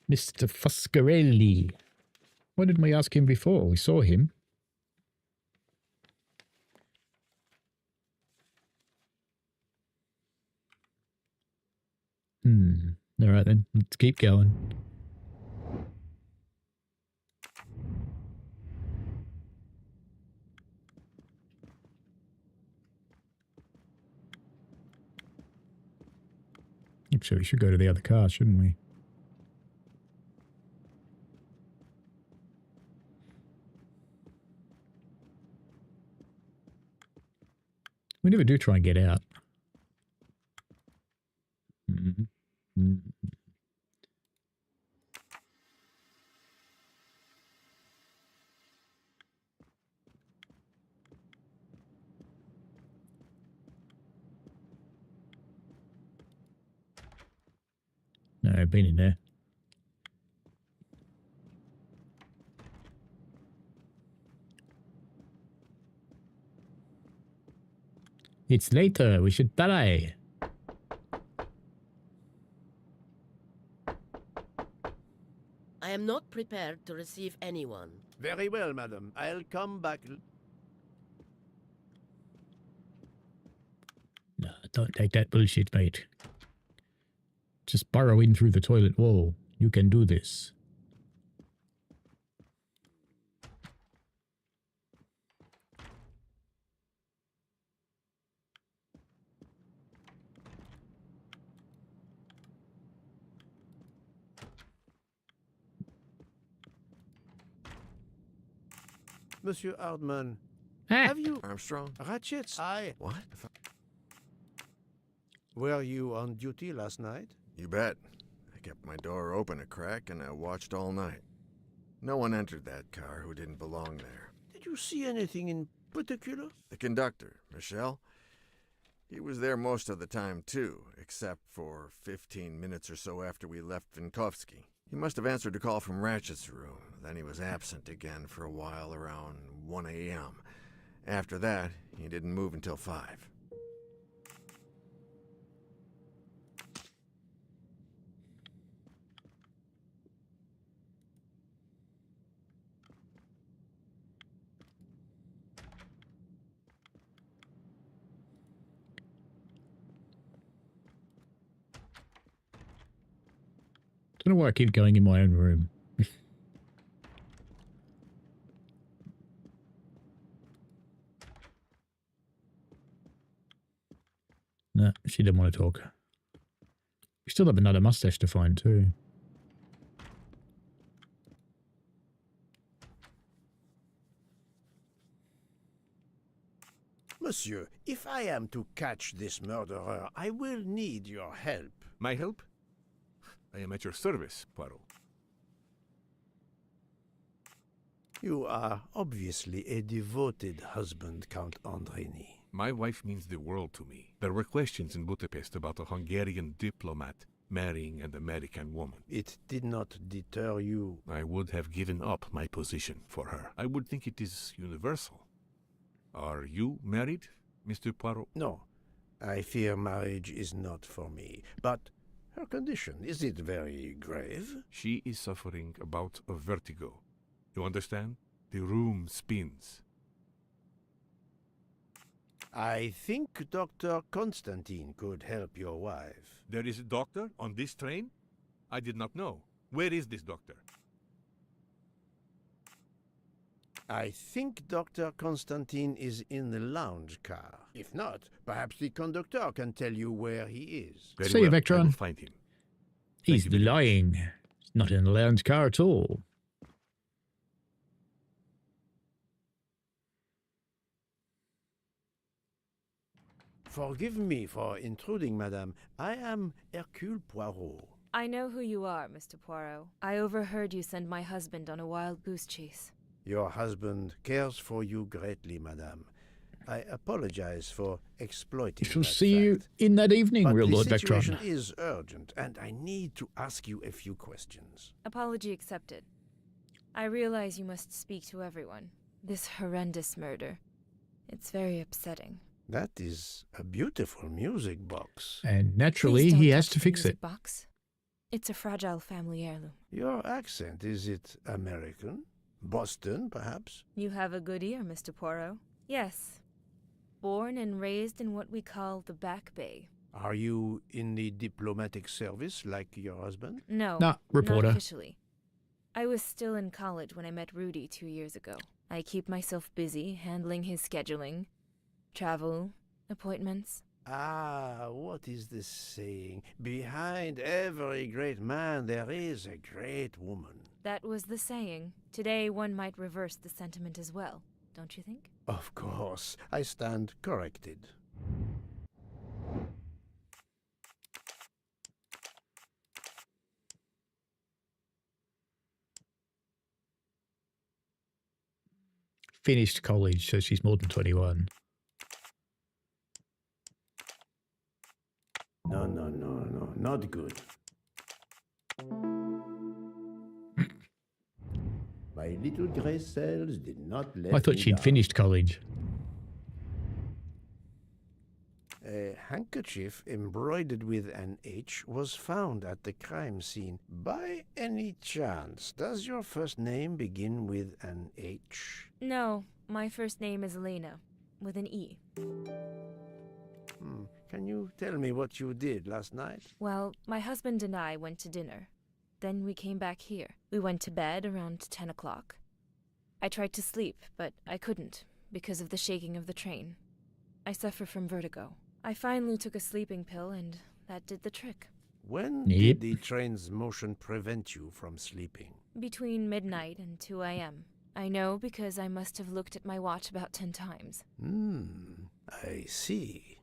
Mr. Foscarelli. Why didn't we ask him before? We saw him. All right then, let's keep going. So we should go to the other car, shouldn't we? We never do try and get out. No, I've been in there. It's later. We should die. I am not prepared to receive anyone. Very well, madam. I'll come back. No, don't take that bullshit, mate. Just burrow in through the toilet wall. You can do this. Monsieur Hardman, have you... Armstrong? Ratchets? What? Were you on duty last night? You bet. I kept my door open a crack and I watched all night. No one entered that car who didn't belong there. Did you see anything in particular? The conductor, Michel, he was there most of the time, too, except for 15 minutes or so after we left Vinkovsky. He must have answered a call from Ratchet's room. Then he was absent again for a while around 1 a.m. After that, he didn't move until 5. Don't know why I keep going in my own room. No, she didn't want to talk. We still have another mustache to find too. Monsieur, if I am to catch this murderer, I will need your help. My help? I am at your service, Poirot. You are obviously a devoted husband, Count Andrini. My wife means the world to me. There were questions in Budapest about a Hungarian diplomat marrying an American woman. It did not deter you. I would have given up my position for her. I would think it is universal. Are you married, Mr. Poirot? No, I fear marriage is not for me. But her condition, is it very grave? She is suffering a bout of vertigo. You understand? The room spins. I think Dr. Constantine could help your wife. There is a doctor on this train? I did not know. Where is this doctor? I think Dr. Constantine is in the lounge car. If not, perhaps the conductor can tell you where he is. Very See you, well. Vectron. I will find him. He's lying. He's not in the lounge car at all. Forgive me for intruding, madame. I am Hercule Poirot. I know who you are, Mr. Poirot. I overheard you send my husband on a wild goose chase. Your husband cares for you greatly, madame. I apologize for exploiting Shall that see you fact. in that evening, But real the Lord situation Vectron. is urgent, and I need to ask you a few questions. Apology accepted. I realize you must speak to everyone. This horrendous murder. It's very upsetting. That is a beautiful music box. And naturally, Please don't he has touch to the fix music it. box. It's a fragile family heirloom. Your accent, is it American? Boston, perhaps? You have a good ear, Mr. Poirot. Yes. Born and raised in what we call the Back Bay. Are you in the diplomatic service like your husband? No, Nah, reporter. not officially. I was still in college when I met Rudy 2 years ago. I keep myself busy handling his scheduling, travel, appointments. Ah, what is the saying? Behind every great man there is a great woman. That was the saying. Today one might reverse the sentiment as well, don't you think? Of course, I stand corrected. Finished college, so she's more than 21. No, not good. My little gray cells did not let I thought me she'd down. finished college. A handkerchief embroidered with an H was found at the crime scene. By any chance, does your first name begin with an H? No, my first name is Elena, with an E. Can you tell me what you did last night? Well, my husband and I went to dinner. Then we came back here. We went to bed around 10 o'clock. I tried to sleep, but I couldn't, because of the shaking of the train. I suffer from vertigo. I finally took a sleeping pill, and that did the trick. When Yep. did the train's motion prevent you from sleeping? Between midnight and 2 a.m. I know because I must have looked at my watch about 10 times. I see.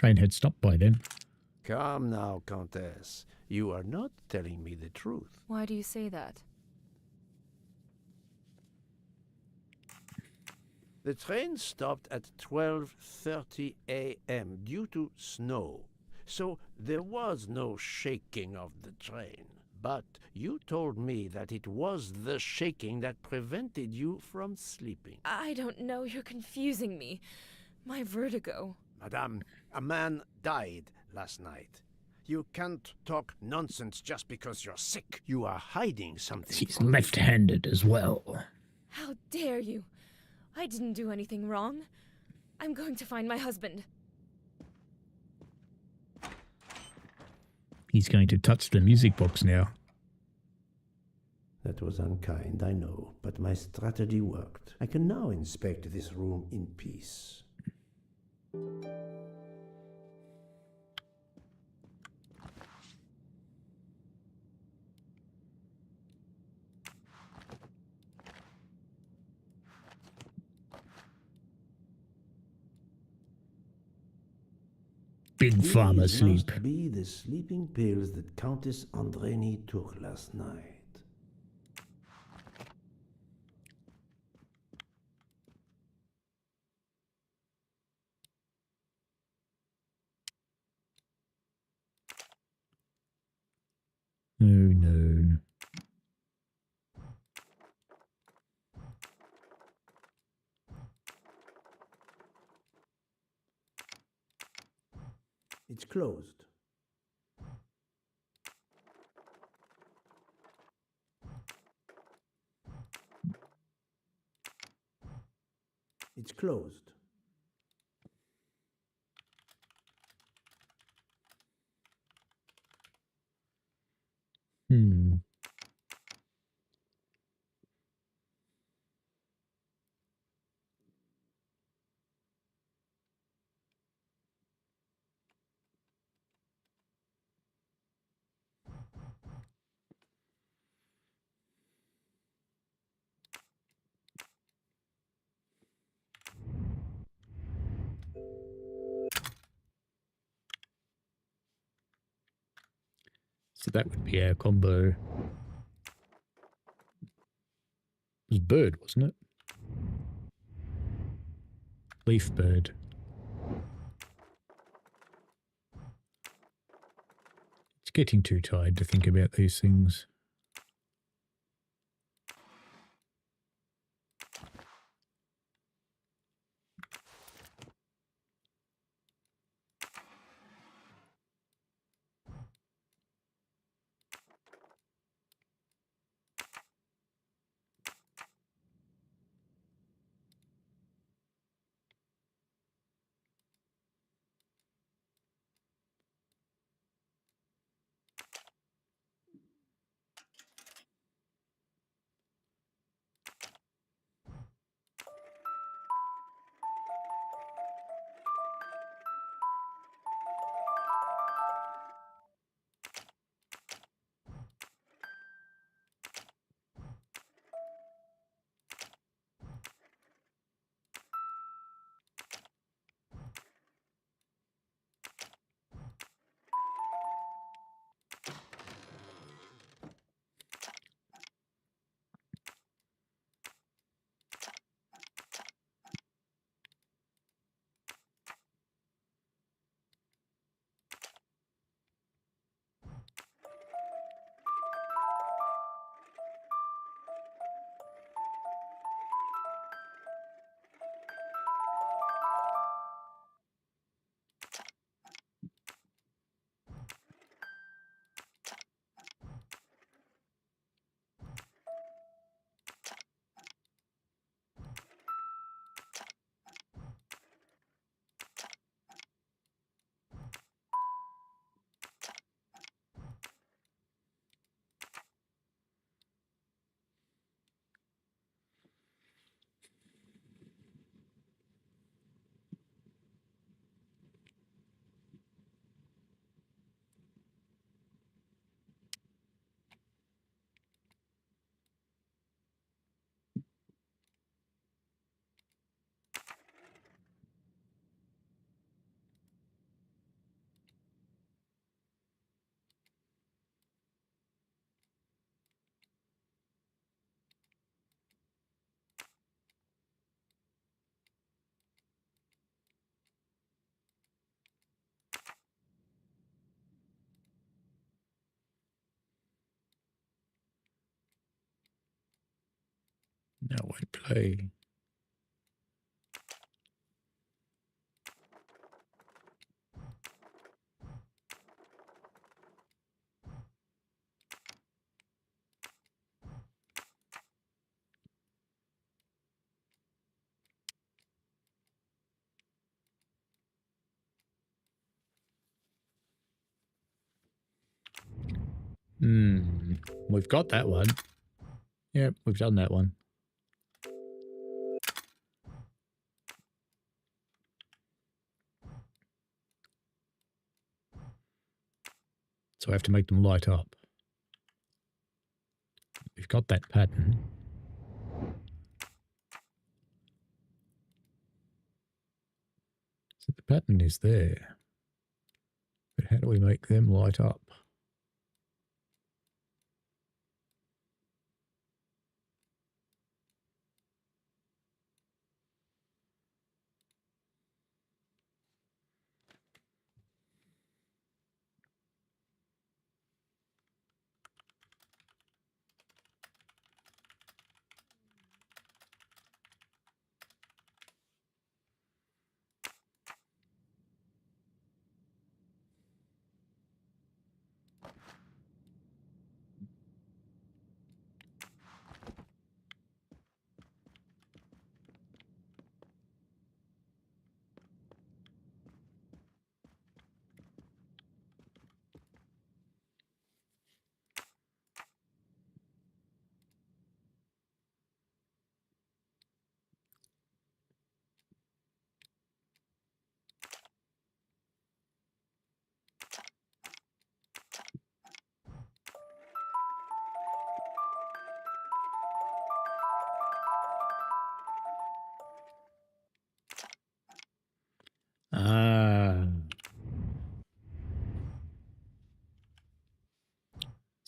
train had stopped by then. Come now, Countess. You are not telling me the truth. Why do you say that? The train stopped at 12:30 a.m. due to snow, so there was no shaking of the train. But you told me that it was the shaking that prevented you from sleeping. I don't know. You're confusing me. My vertigo. Madame, a man died last night. You can't talk nonsense just because you're sick. You are hiding something. He's left-handed as well. How dare you? I didn't do anything wrong. I'm going to find my husband. He's going to touch the music box now. That was unkind, I know, but my strategy worked. I can now inspect this room in peace. Big Pharma sleep. Must be the sleeping pills that Countess Andreni took last night. Oh no. It's closed. It's closed. Hmm. So that would be our combo. It was bird, wasn't it? Leaf bird. It's getting too tired to think about these things. Now I play. We've got that one. Yep, we've done that one. So I have to make them light up. We've got that pattern. So the pattern is there. But how do we make them light up?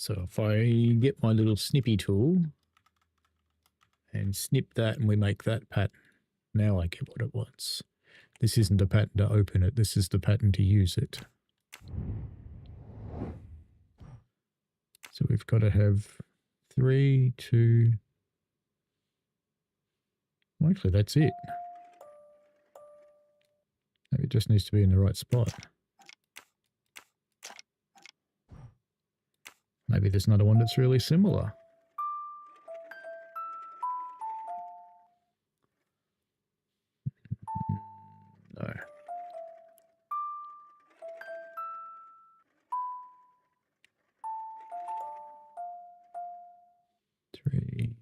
So if I get my little snippy tool and snip that and we make that pattern, now I get what it wants. This isn't the pattern to open it, this is the pattern to use it. So we've got to have 3, 2... Well, actually, that's it. Maybe it just needs to be in the right spot. Maybe there's another one that's really similar. No. Three.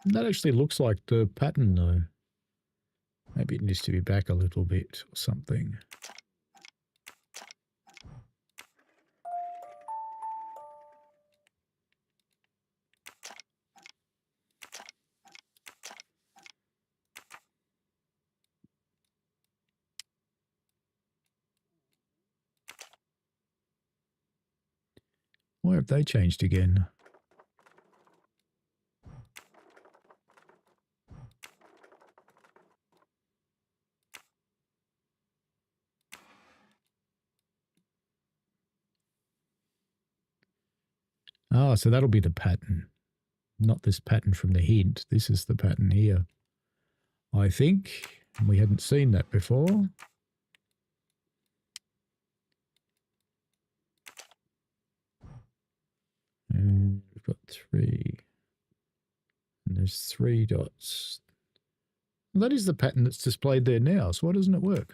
That actually looks like the pattern though. Maybe it needs to be back a little bit or something. Why have they changed again? Ah, so that'll be the pattern. Not this pattern from the hint. This is the pattern here. I think we hadn't seen that before. And we've got 3. And there's 3 dots. Well, that is the pattern that's displayed there now, so why doesn't it work?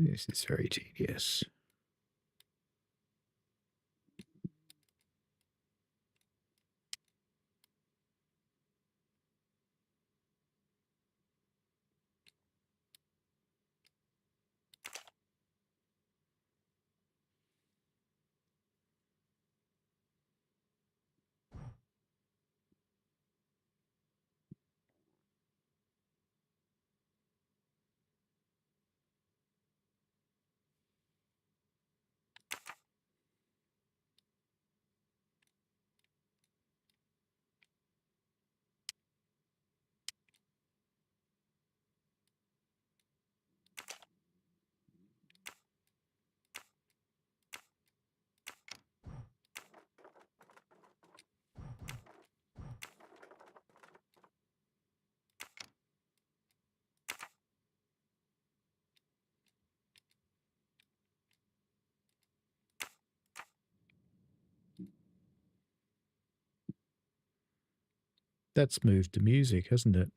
This is very tedious. That's moved to music, hasn't it?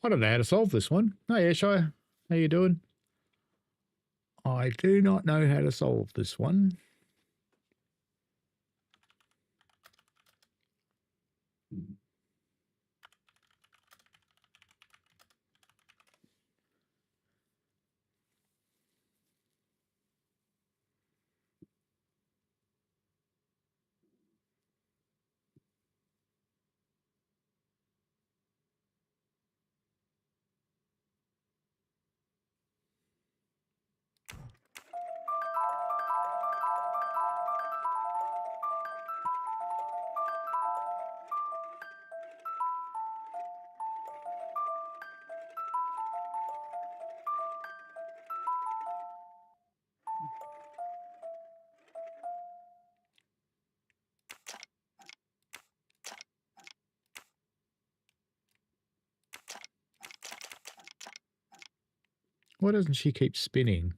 I don't know how to solve this one. Hey, Ashai, how you doing? I do not know how to solve this one. Why doesn't she keep spinning?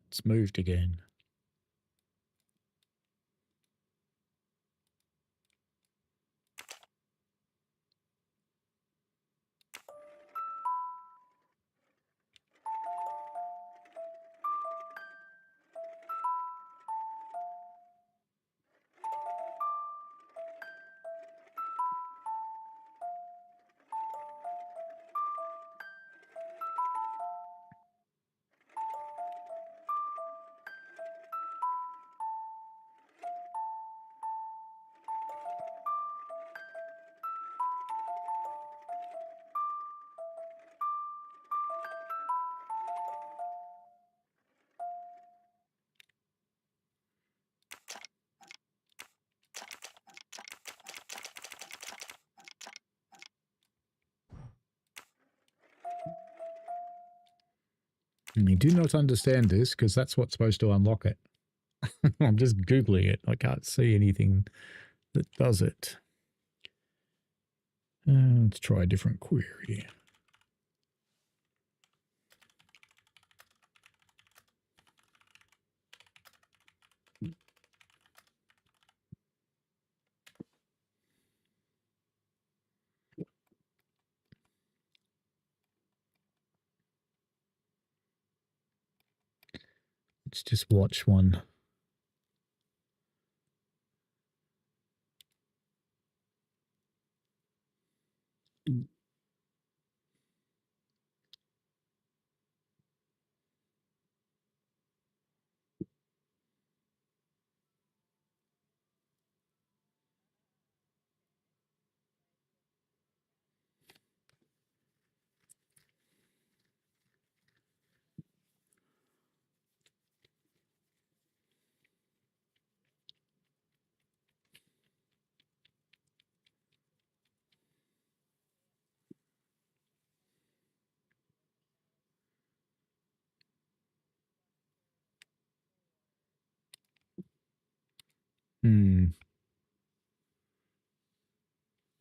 It's moved again. I do not understand this because that's what's supposed to unlock it. I'm just Googling it. I can't see anything that does it. Let's try a different query. Let's just watch one.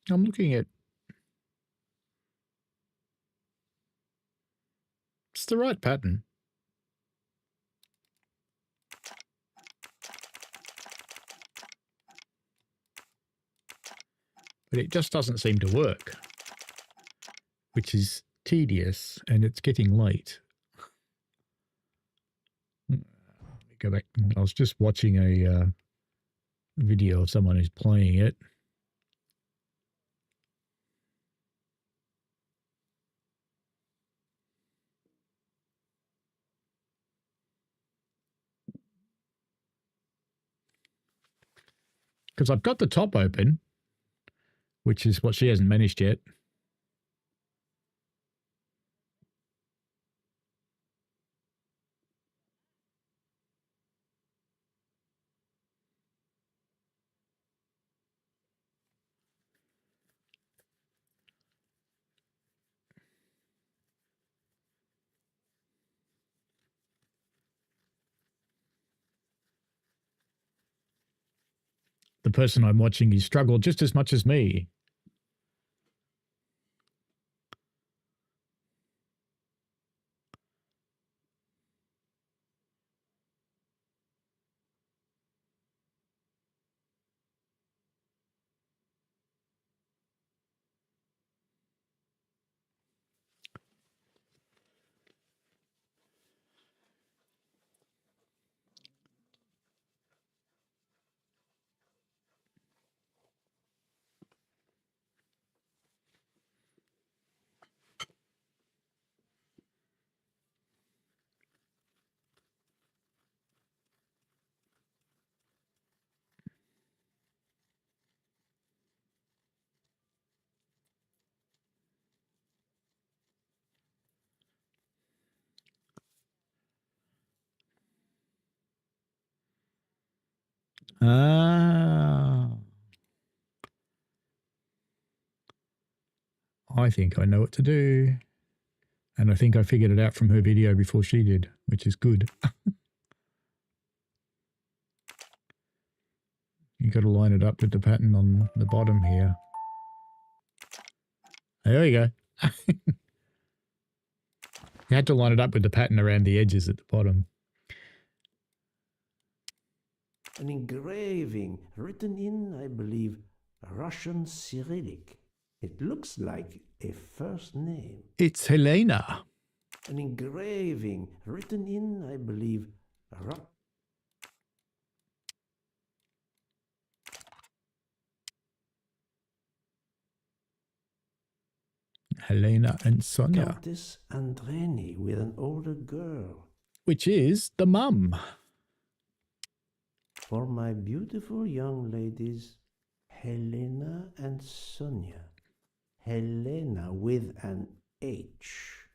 I'm looking at... It's the right pattern. But it just doesn't seem to work, which is tedious, and it's getting late. Let me go back. I was just watching a video of someone who's playing it. Because I've got the top open, which is what she hasn't managed yet. The person I'm watching, he struggled just as much as me. Ah. I think I know what to do. And I think I figured it out from her video before she did, which is good. You got to line it up with the pattern on the bottom here. There we go. You had to line it up with the pattern around the edges at the bottom. An engraving written in, I believe, Russian Cyrillic. It looks like a first name. It's Helena. An engraving written in, I believe, Helena and Sonia. Countess Andreni with an older girl. Which is the mum. For my beautiful young ladies, Helena and Sonia. Helena with an H.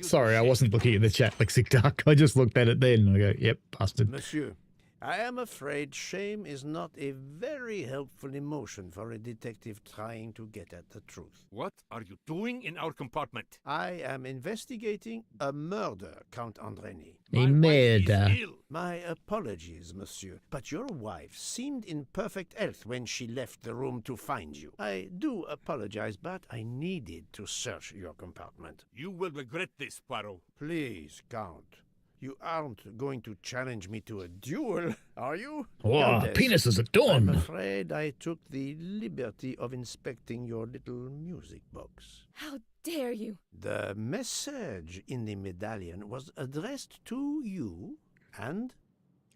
Sorry, I wasn't looking at the chat, Lexic Duck. I just looked at it then and I go, yep, busted. Monsieur, I am afraid shame is not a very helpful emotion for a detective trying to get at the truth. What are you doing in our compartment? I am investigating a murder, Count Andreni. A murder. My apologies, monsieur, but your wife seemed in perfect health when she left the room to find you. I do apologize, but I needed to search your compartment. You will regret this, Poirot. Please, Count. You aren't going to challenge me to a duel, are you? Oh, penis is at dawn. I'm afraid I took the liberty of inspecting your little music box. How dare you? The message in the medallion was addressed to you and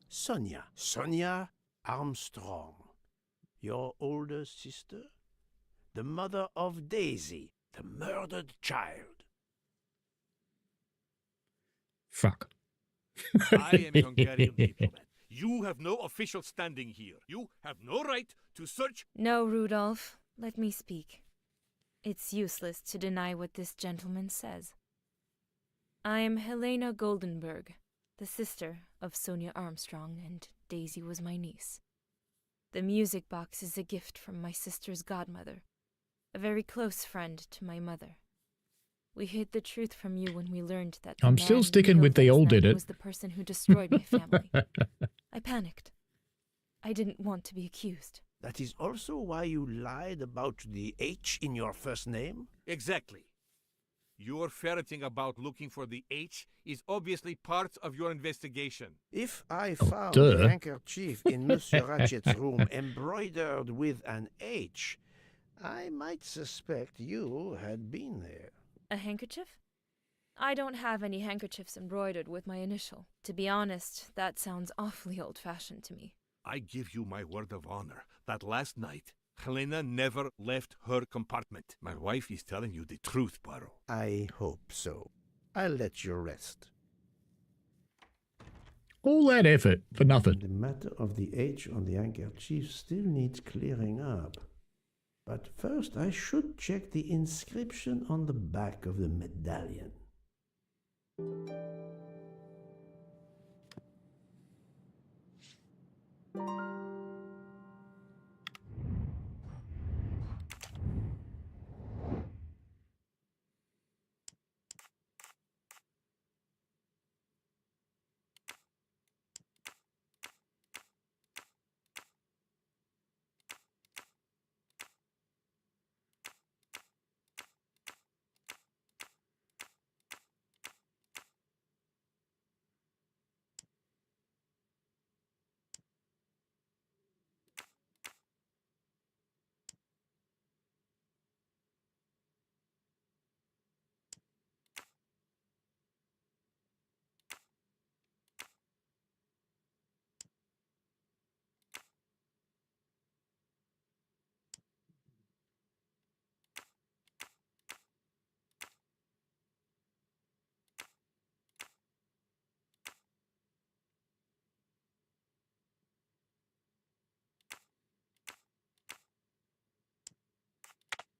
Sonia. Sonia Armstrong, your older sister, the mother of Daisy, the murdered child. Fuck. I am a Hungarian diplomat. You have no official standing here. You have no right to search. No, Rudolph. Let me speak. It's useless to deny what this gentleman says. I am Helena Goldenberg, the sister of Sonia Armstrong, and Daisy was my niece. The music box is a gift from my sister's godmother, a very close friend to my mother. We hid the truth from you when we learned that the I'm man still you sticking killed with they last all night did it. was the person who destroyed my family. I panicked. I didn't want to be accused. That is also why you lied about the H in your first name? Exactly. Your ferreting about looking for the H is obviously part of your investigation. If I found duh. the handkerchief in Monsieur Ratchet's room embroidered with an H, I might suspect you had been there. A handkerchief? I don't have any handkerchiefs embroidered with my initial. To be honest, that sounds awfully old-fashioned to me. I give you my word of honor that last night, Helena never left her compartment. My wife is telling you the truth, Poirot. I hope so. I'll let you rest. All that effort for nothing. The matter of the H on the handkerchief still needs clearing up. But first I should check the inscription on the back of the medallion.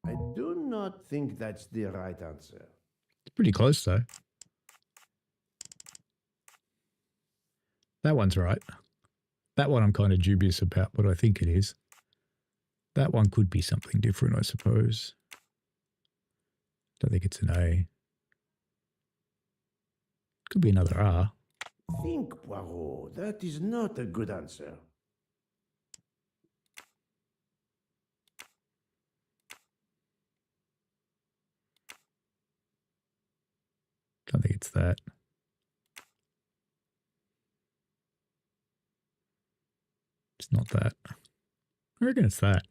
I do not think that's the right answer. It's pretty close, though. That one's right. That one I'm kind of dubious about, but I think it is. That one could be something different, I suppose. Don't think it's an A. Could be another R. Think, Poirot. That is not a good answer. Don't think it's that. It's not that. I reckon it's that.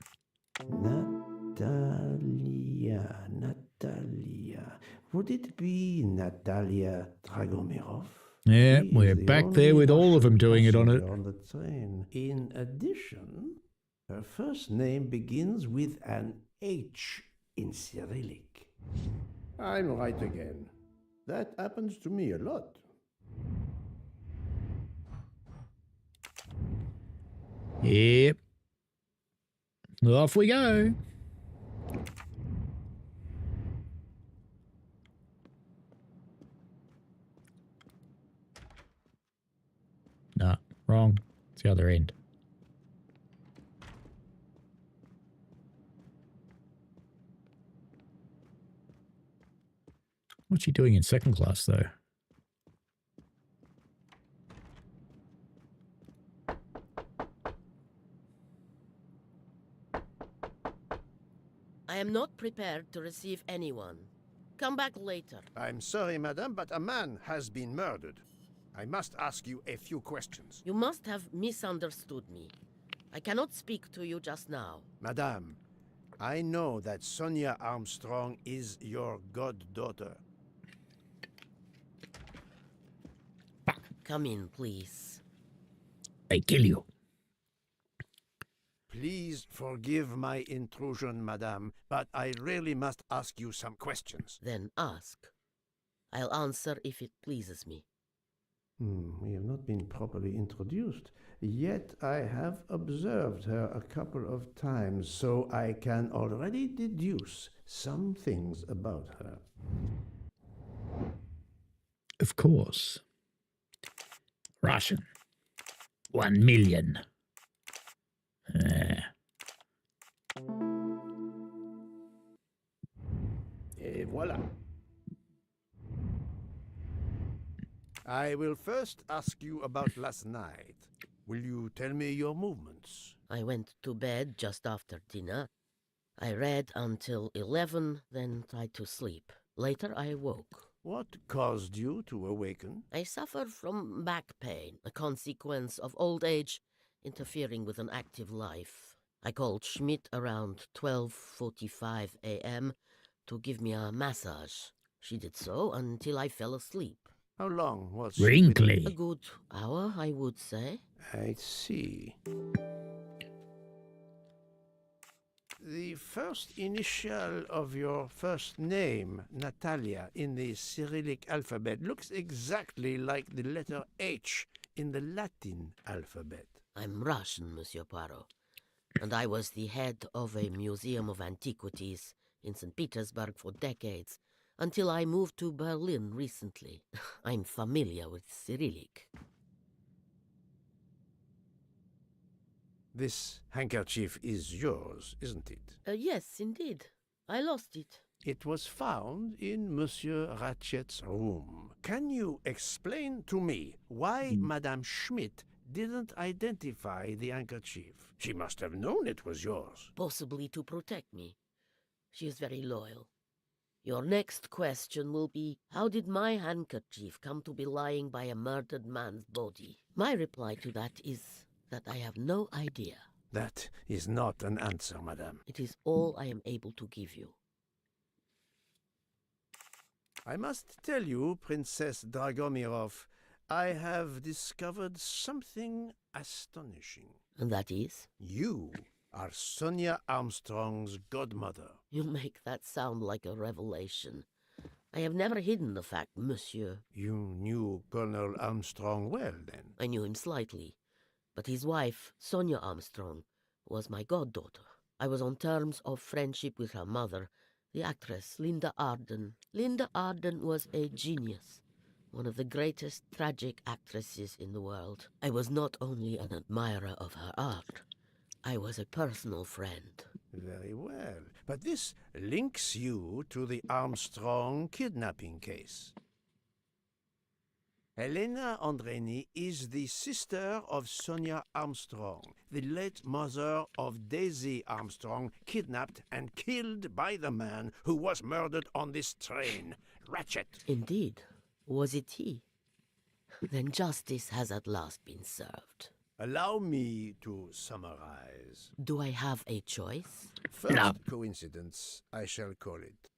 Natalia. Would it be Natalia Dragomirov? Yeah, She is we're the back only there with all of them Russian doing it on it. passenger on the train. In addition, her first name begins with an H in Cyrillic. I'm right again. That happens to me a lot. Yep. Off we go. Nah, wrong. It's the other end. What's she doing in second class, though? I am not prepared to receive anyone. Come back later. I'm sorry, madame, but a man has been murdered. I must ask you a few questions. You must have misunderstood me. I cannot speak to you just now. Madame, I know that Sonia Armstrong is your goddaughter. Come in, please. I kill you. Please forgive my intrusion, madame, but I really must ask you some questions. Then ask. I'll answer if it pleases me. We have not been properly introduced, yet I have observed her a couple of times, so I can already deduce some things about her. Of course. Russian. 1 million. Et voilà. I will first ask you about last night. Will you tell me your movements? I went to bed just after dinner. I read until 11, then tried to sleep. Later I woke. What caused you to awaken? I suffer from back pain, a consequence of old age interfering with an active life. I called Schmidt around 12:45 a.m. to give me a massage. She did so until I fell asleep. How long was she? Wrinkly. A good hour, I would say. I see. The first initial of your first name, Natalia, in the Cyrillic alphabet looks exactly like the letter H in the Latin alphabet. I'm Russian, Monsieur Poirot, and I was the head of a museum of antiquities in St. Petersburg for decades, until I moved to Berlin recently. I'm familiar with Cyrillic. This handkerchief is yours, isn't it? Yes, indeed. I lost it. It was found in Monsieur Ratchet's room. Can you explain to me why Madame Schmidt didn't identify the handkerchief? She must have known it was yours. Possibly to protect me. She is very loyal. Your next question will be, how did my handkerchief come to be lying by a murdered man's body? My reply to that is that I have no idea. That is not an answer, madame. It is all I am able to give you. I must tell you, Princess Dragomirov, I have discovered something astonishing. And that is? You are Sonia Armstrong's godmother. You make that sound like a revelation. I have never hidden the fact, monsieur. You knew Colonel Armstrong well, then? I knew him slightly. But his wife, Sonia Armstrong, was my goddaughter. I was on terms of friendship with her mother, the actress Linda Arden. Linda Arden was a genius, one of the greatest tragic actresses in the world. I was not only an admirer of her art, I was a personal friend. Very well. But this links you to the Armstrong kidnapping case. Helena Andreni is the sister of Sonia Armstrong, the late mother of Daisy Armstrong, kidnapped and killed by the man who was murdered on this train, Ratchet. Indeed. Was it he? Then justice has at last been served. Allow me to summarize. Do I have a choice? First coincidence, I shall call it.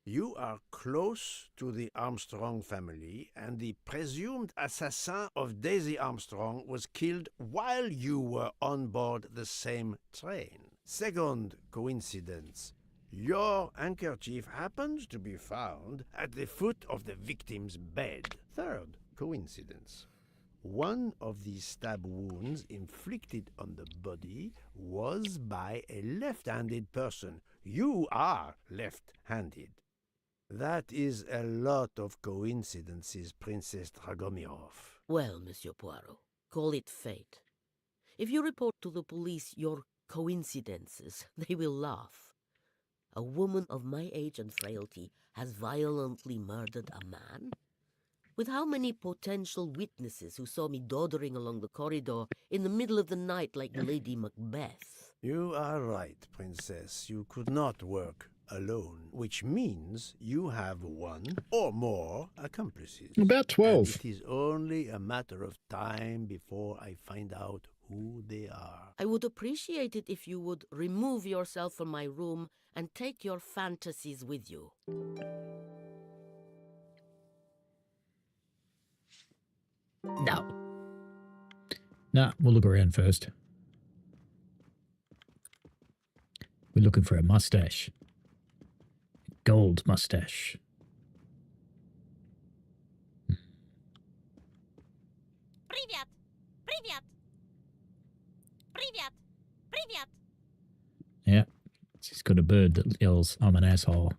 You are close to the Armstrong family, and the presumed assassin of Daisy Armstrong was killed while you were on board the same train. Second coincidence. Your handkerchief happens to be found at the foot of the victim's bed. Third coincidence. One of the stab wounds inflicted on the body was by a left-handed person. You are left-handed. That is a lot of coincidences, Princess Dragomirov. Well, Monsieur Poirot, call it fate. If you report to the police your coincidences, they will laugh. A woman of my age and frailty has violently murdered a man? With how many potential witnesses who saw me doddering along the corridor in the middle of the night like Lady Macbeth? You are right, Princess. You could not work alone, which means you have one or more accomplices. About 12. And it is only a matter of time before I find out who they are. I would appreciate it if you would remove yourself from my room and take your fantasies with you. No. Nah, we'll look around first. We're looking for a mustache. Gold mustache. Привет! Привет! Привет! Привет! Yeah. She's got a bird that yells, I'm an asshole.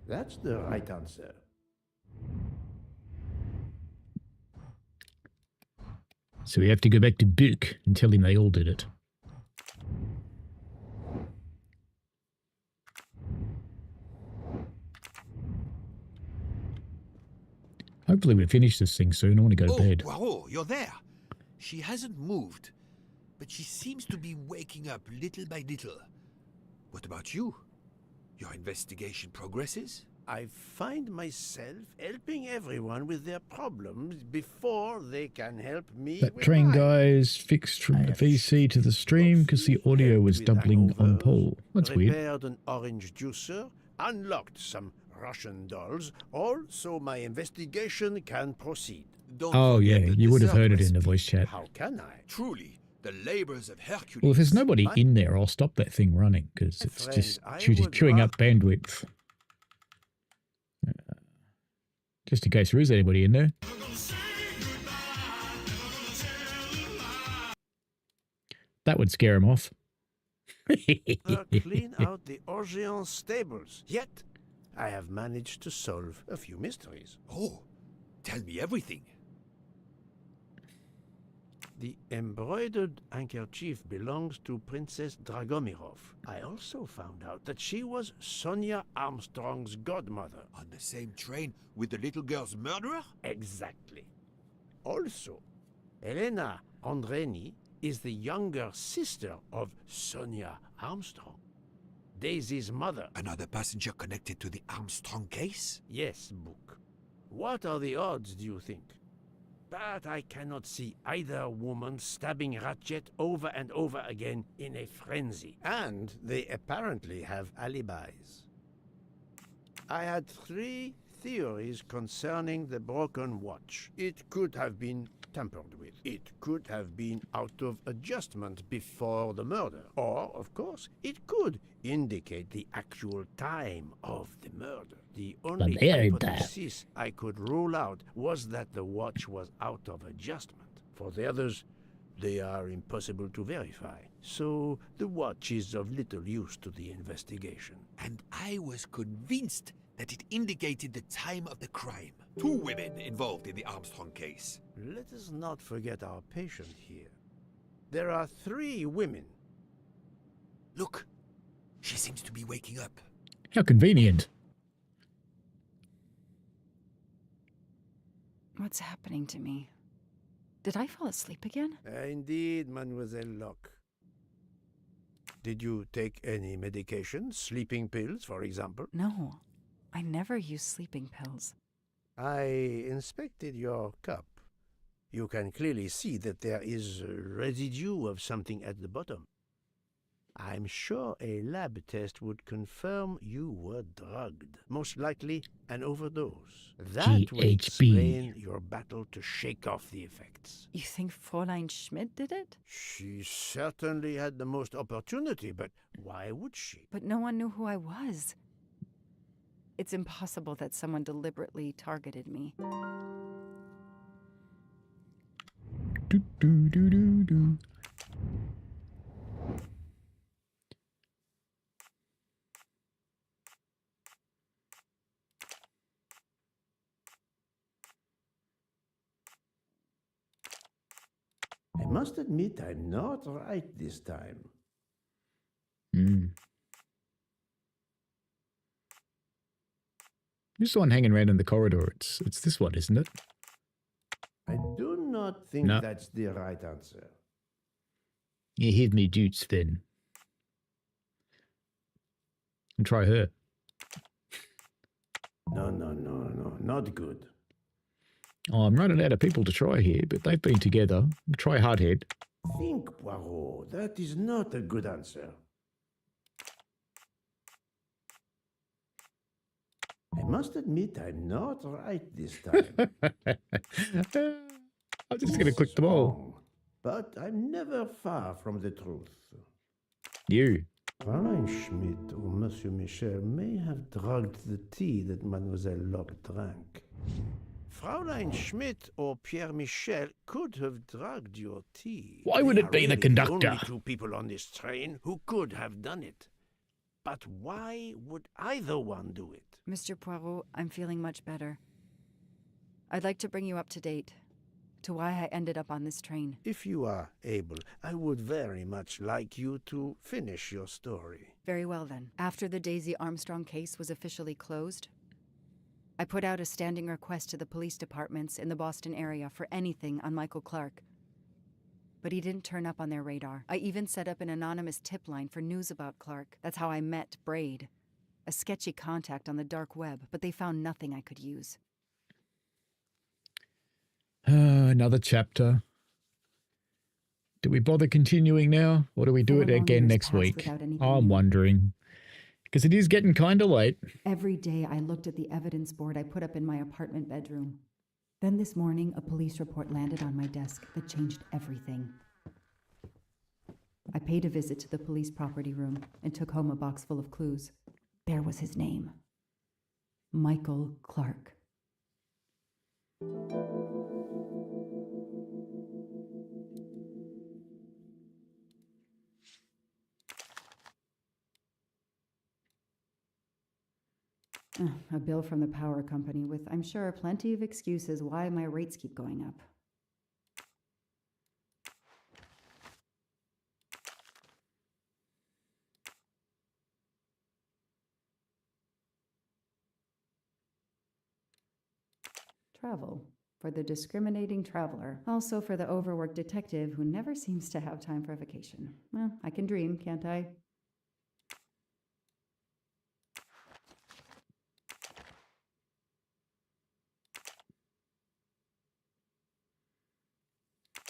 That's the right answer. So we have to go back to Book and tell him they all did it. Hopefully we finish this thing soon. I want to go to bed. Poirot, you're there. She hasn't moved, but she seems to be waking up little by little. What about you? Your investigation progresses? I find myself helping everyone with their problems before they can help me That with train mine. guy is fixed from the VC to the stream because the audio was doubling on Paul. That's weird. Repaired an orange juicer, unlocked some Russian dolls, also my investigation can proceed. Oh yeah, you would have heard it in the voice chat. How can I? Truly, the labors of Hercules. Well, if there's nobody in there, I'll stop that thing running because it's friend, just I would chewing up bandwidth. Just in case there is anybody in there. That would scare him off. Clean out the Orient stables. Yet, I have managed to solve a few mysteries. Oh, tell me everything. The embroidered handkerchief belongs to Princess Dragomirov. I also found out that she was Sonia Armstrong's godmother. On the same train with the little girl's murderer? Exactly. Also, Elena Andreni is the younger sister of Sonia Armstrong, Daisy's mother. Another passenger connected to the Armstrong case? Yes, Book. What are the odds, do you think? But I cannot see either woman stabbing Ratchet over and over again in a frenzy. And they apparently have alibis. I had 3 theories concerning the broken watch. It could have been tampered with. It could have been out of adjustment before the murder. Or, of course, it could indicate the actual time of the murder. The only hypothesis I could rule out was that the watch was out of adjustment. For the others, they are impossible to verify. So the watch is of little use to the investigation. And I was convinced that it indicated the time of the crime. 2 women involved in the Armstrong case. Let us not forget our patient here. There are 3 women. Look, she seems to be waking up. How convenient. What's happening to me? Did I fall asleep again? Indeed, Mademoiselle Locke. Did you take any medication? Sleeping pills, for example? No, I never use sleeping pills. I inspected your cup. You can clearly see that there is a residue of something at the bottom. I'm sure a lab test would confirm you were drugged. Most likely an overdose. That would explain your battle to shake off the effects. You think Fräulein Schmidt did it? She certainly had the most opportunity, but why would she? But no one knew who I was. It's impossible that someone deliberately targeted me. Do, do, do, do, do. I must admit I'm not right this time. Who's the one hanging around in the corridor? It's this one, isn't it? I do not think No. that's the right answer. You hid me dutes then. And try her. No, not good. Oh, I'm running out of people to try here, but they've been together. Try Hardhead. Think, Poirot. That is not a good answer. I must admit I'm not right this time. I'm just going to click them all. But I'm never far from the truth. You. Fräulein Schmidt or Monsieur Michel may have drugged the tea that Mademoiselle Locke drank. Fräulein Schmidt or Pierre Michel could have drugged your tea. Why would They it are be the really conductor? only 2 people on this train who could have done it. But why would either one do it? Mr. Poirot, I'm feeling much better. I'd like to bring you up to date to why I ended up on this train. If you are able, I would very much like you to finish your story. Very well, then. After the Daisy Armstrong case was officially closed, I put out a standing request to the police departments in the Boston area for anything on Michael Clark. But he didn't turn up on their radar. I even set up an anonymous tip line for news about Clark. That's how I met Braid, a sketchy contact on the dark web, but they found nothing I could use. Another chapter. Do we bother continuing now, or do we do 4 it long again years next passed week? without anything I'm new. wondering. Because it is getting kind of late. Every day I looked at the evidence board I put up in my apartment bedroom. Then this morning, a police report landed on my desk that changed everything. I paid a visit to the police property room and took home a box full of clues. There was his name. Michael Clark. A bill from the power company with, I'm sure, plenty of excuses why my rates keep going up. Travel. For the discriminating traveler. Also for the overworked detective who never seems to have time for vacation. Well, I can dream, can't I?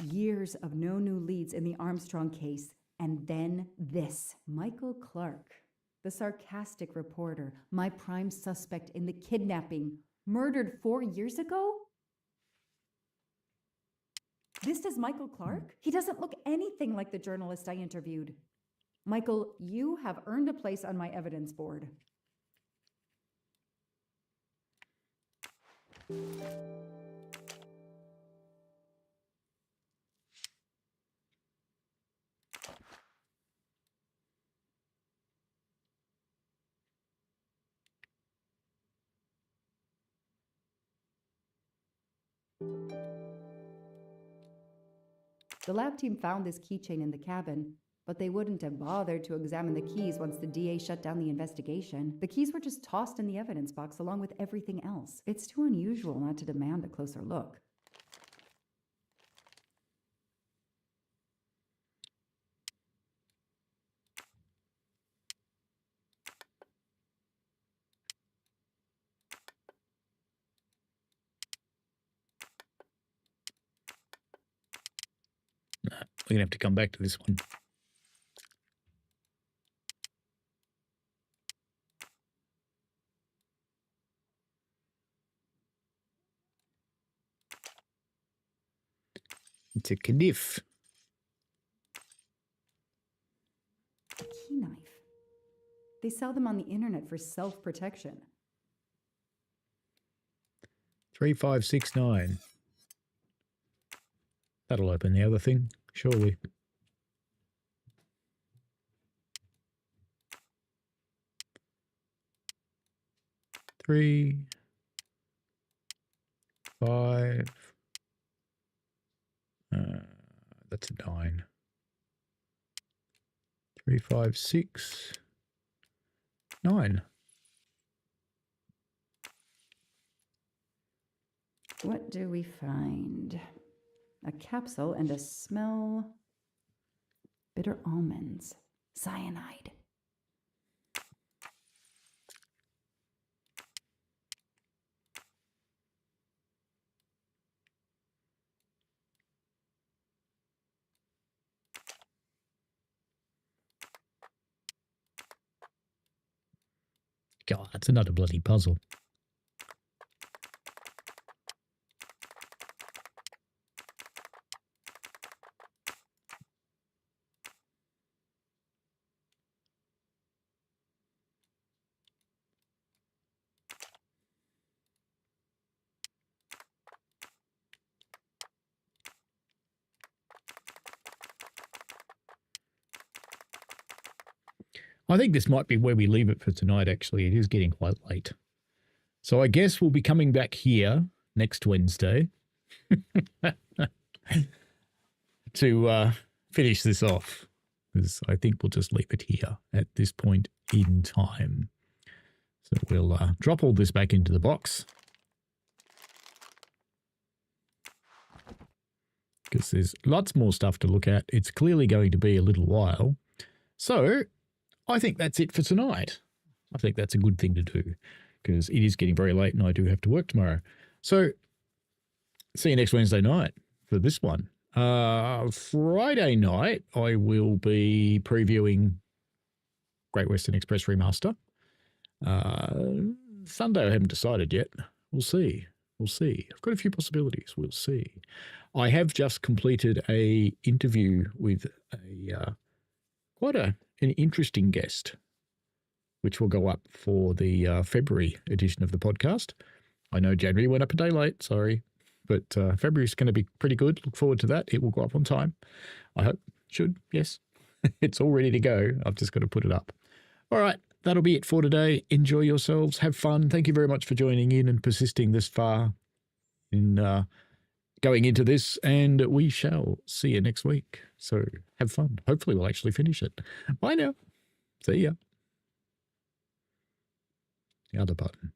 Years of no new leads in the Armstrong case, and then this. Michael Clark, the sarcastic reporter, my prime suspect in the kidnapping, murdered 4 years ago? This is Michael Clark? He doesn't look anything like the journalist I interviewed. Michael, you have earned a place on my evidence board. The lab team found this keychain in the cabin, but they wouldn't have bothered to examine the keys once the DA shut down the investigation. The keys were just tossed in the evidence box along with everything else. It's too unusual not to demand a closer look. We're going to have to come back to this one. It's a knife. A key knife. They sell them on the internet for self-protection. 3569. That'll open the other thing, surely. Three, 5. That's a 9. 3, 5, 6, 9. What do we find? A capsule and a smell. Bitter almonds. Cyanide. God, that's another bloody puzzle. I think this might be where we leave it for tonight, actually. It is getting quite late. So I guess we'll be coming back here next Wednesday to finish this off, because I think we'll just leave it here at this point in time. So we'll drop all this back into the box, because there's lots more stuff to look at. It's clearly going to be a little while. So I think that's it for tonight. I think that's a good thing to do, because it is getting very late and I do have to work tomorrow. So see you next Wednesday night for this one. Friday night, I will be previewing Great Western Express Remaster. Sunday, I haven't decided yet. We'll see. We'll see. I've got a few possibilities. We'll see. I have just completed a interview with a quite an interesting guest, which will go up for the February edition of the podcast. I know January went up a day late, sorry, but February is going to be pretty good. Look forward to that. It will go up on time. I hope. Should, yes. It's all ready to go. I've just got to put it up. All right, that'll be it for today. Enjoy yourselves. Have fun. Thank you very much for joining in and persisting this far in going into this, and we shall see you next week. So have fun. Hopefully we'll actually finish it. Bye now. See ya. The other button.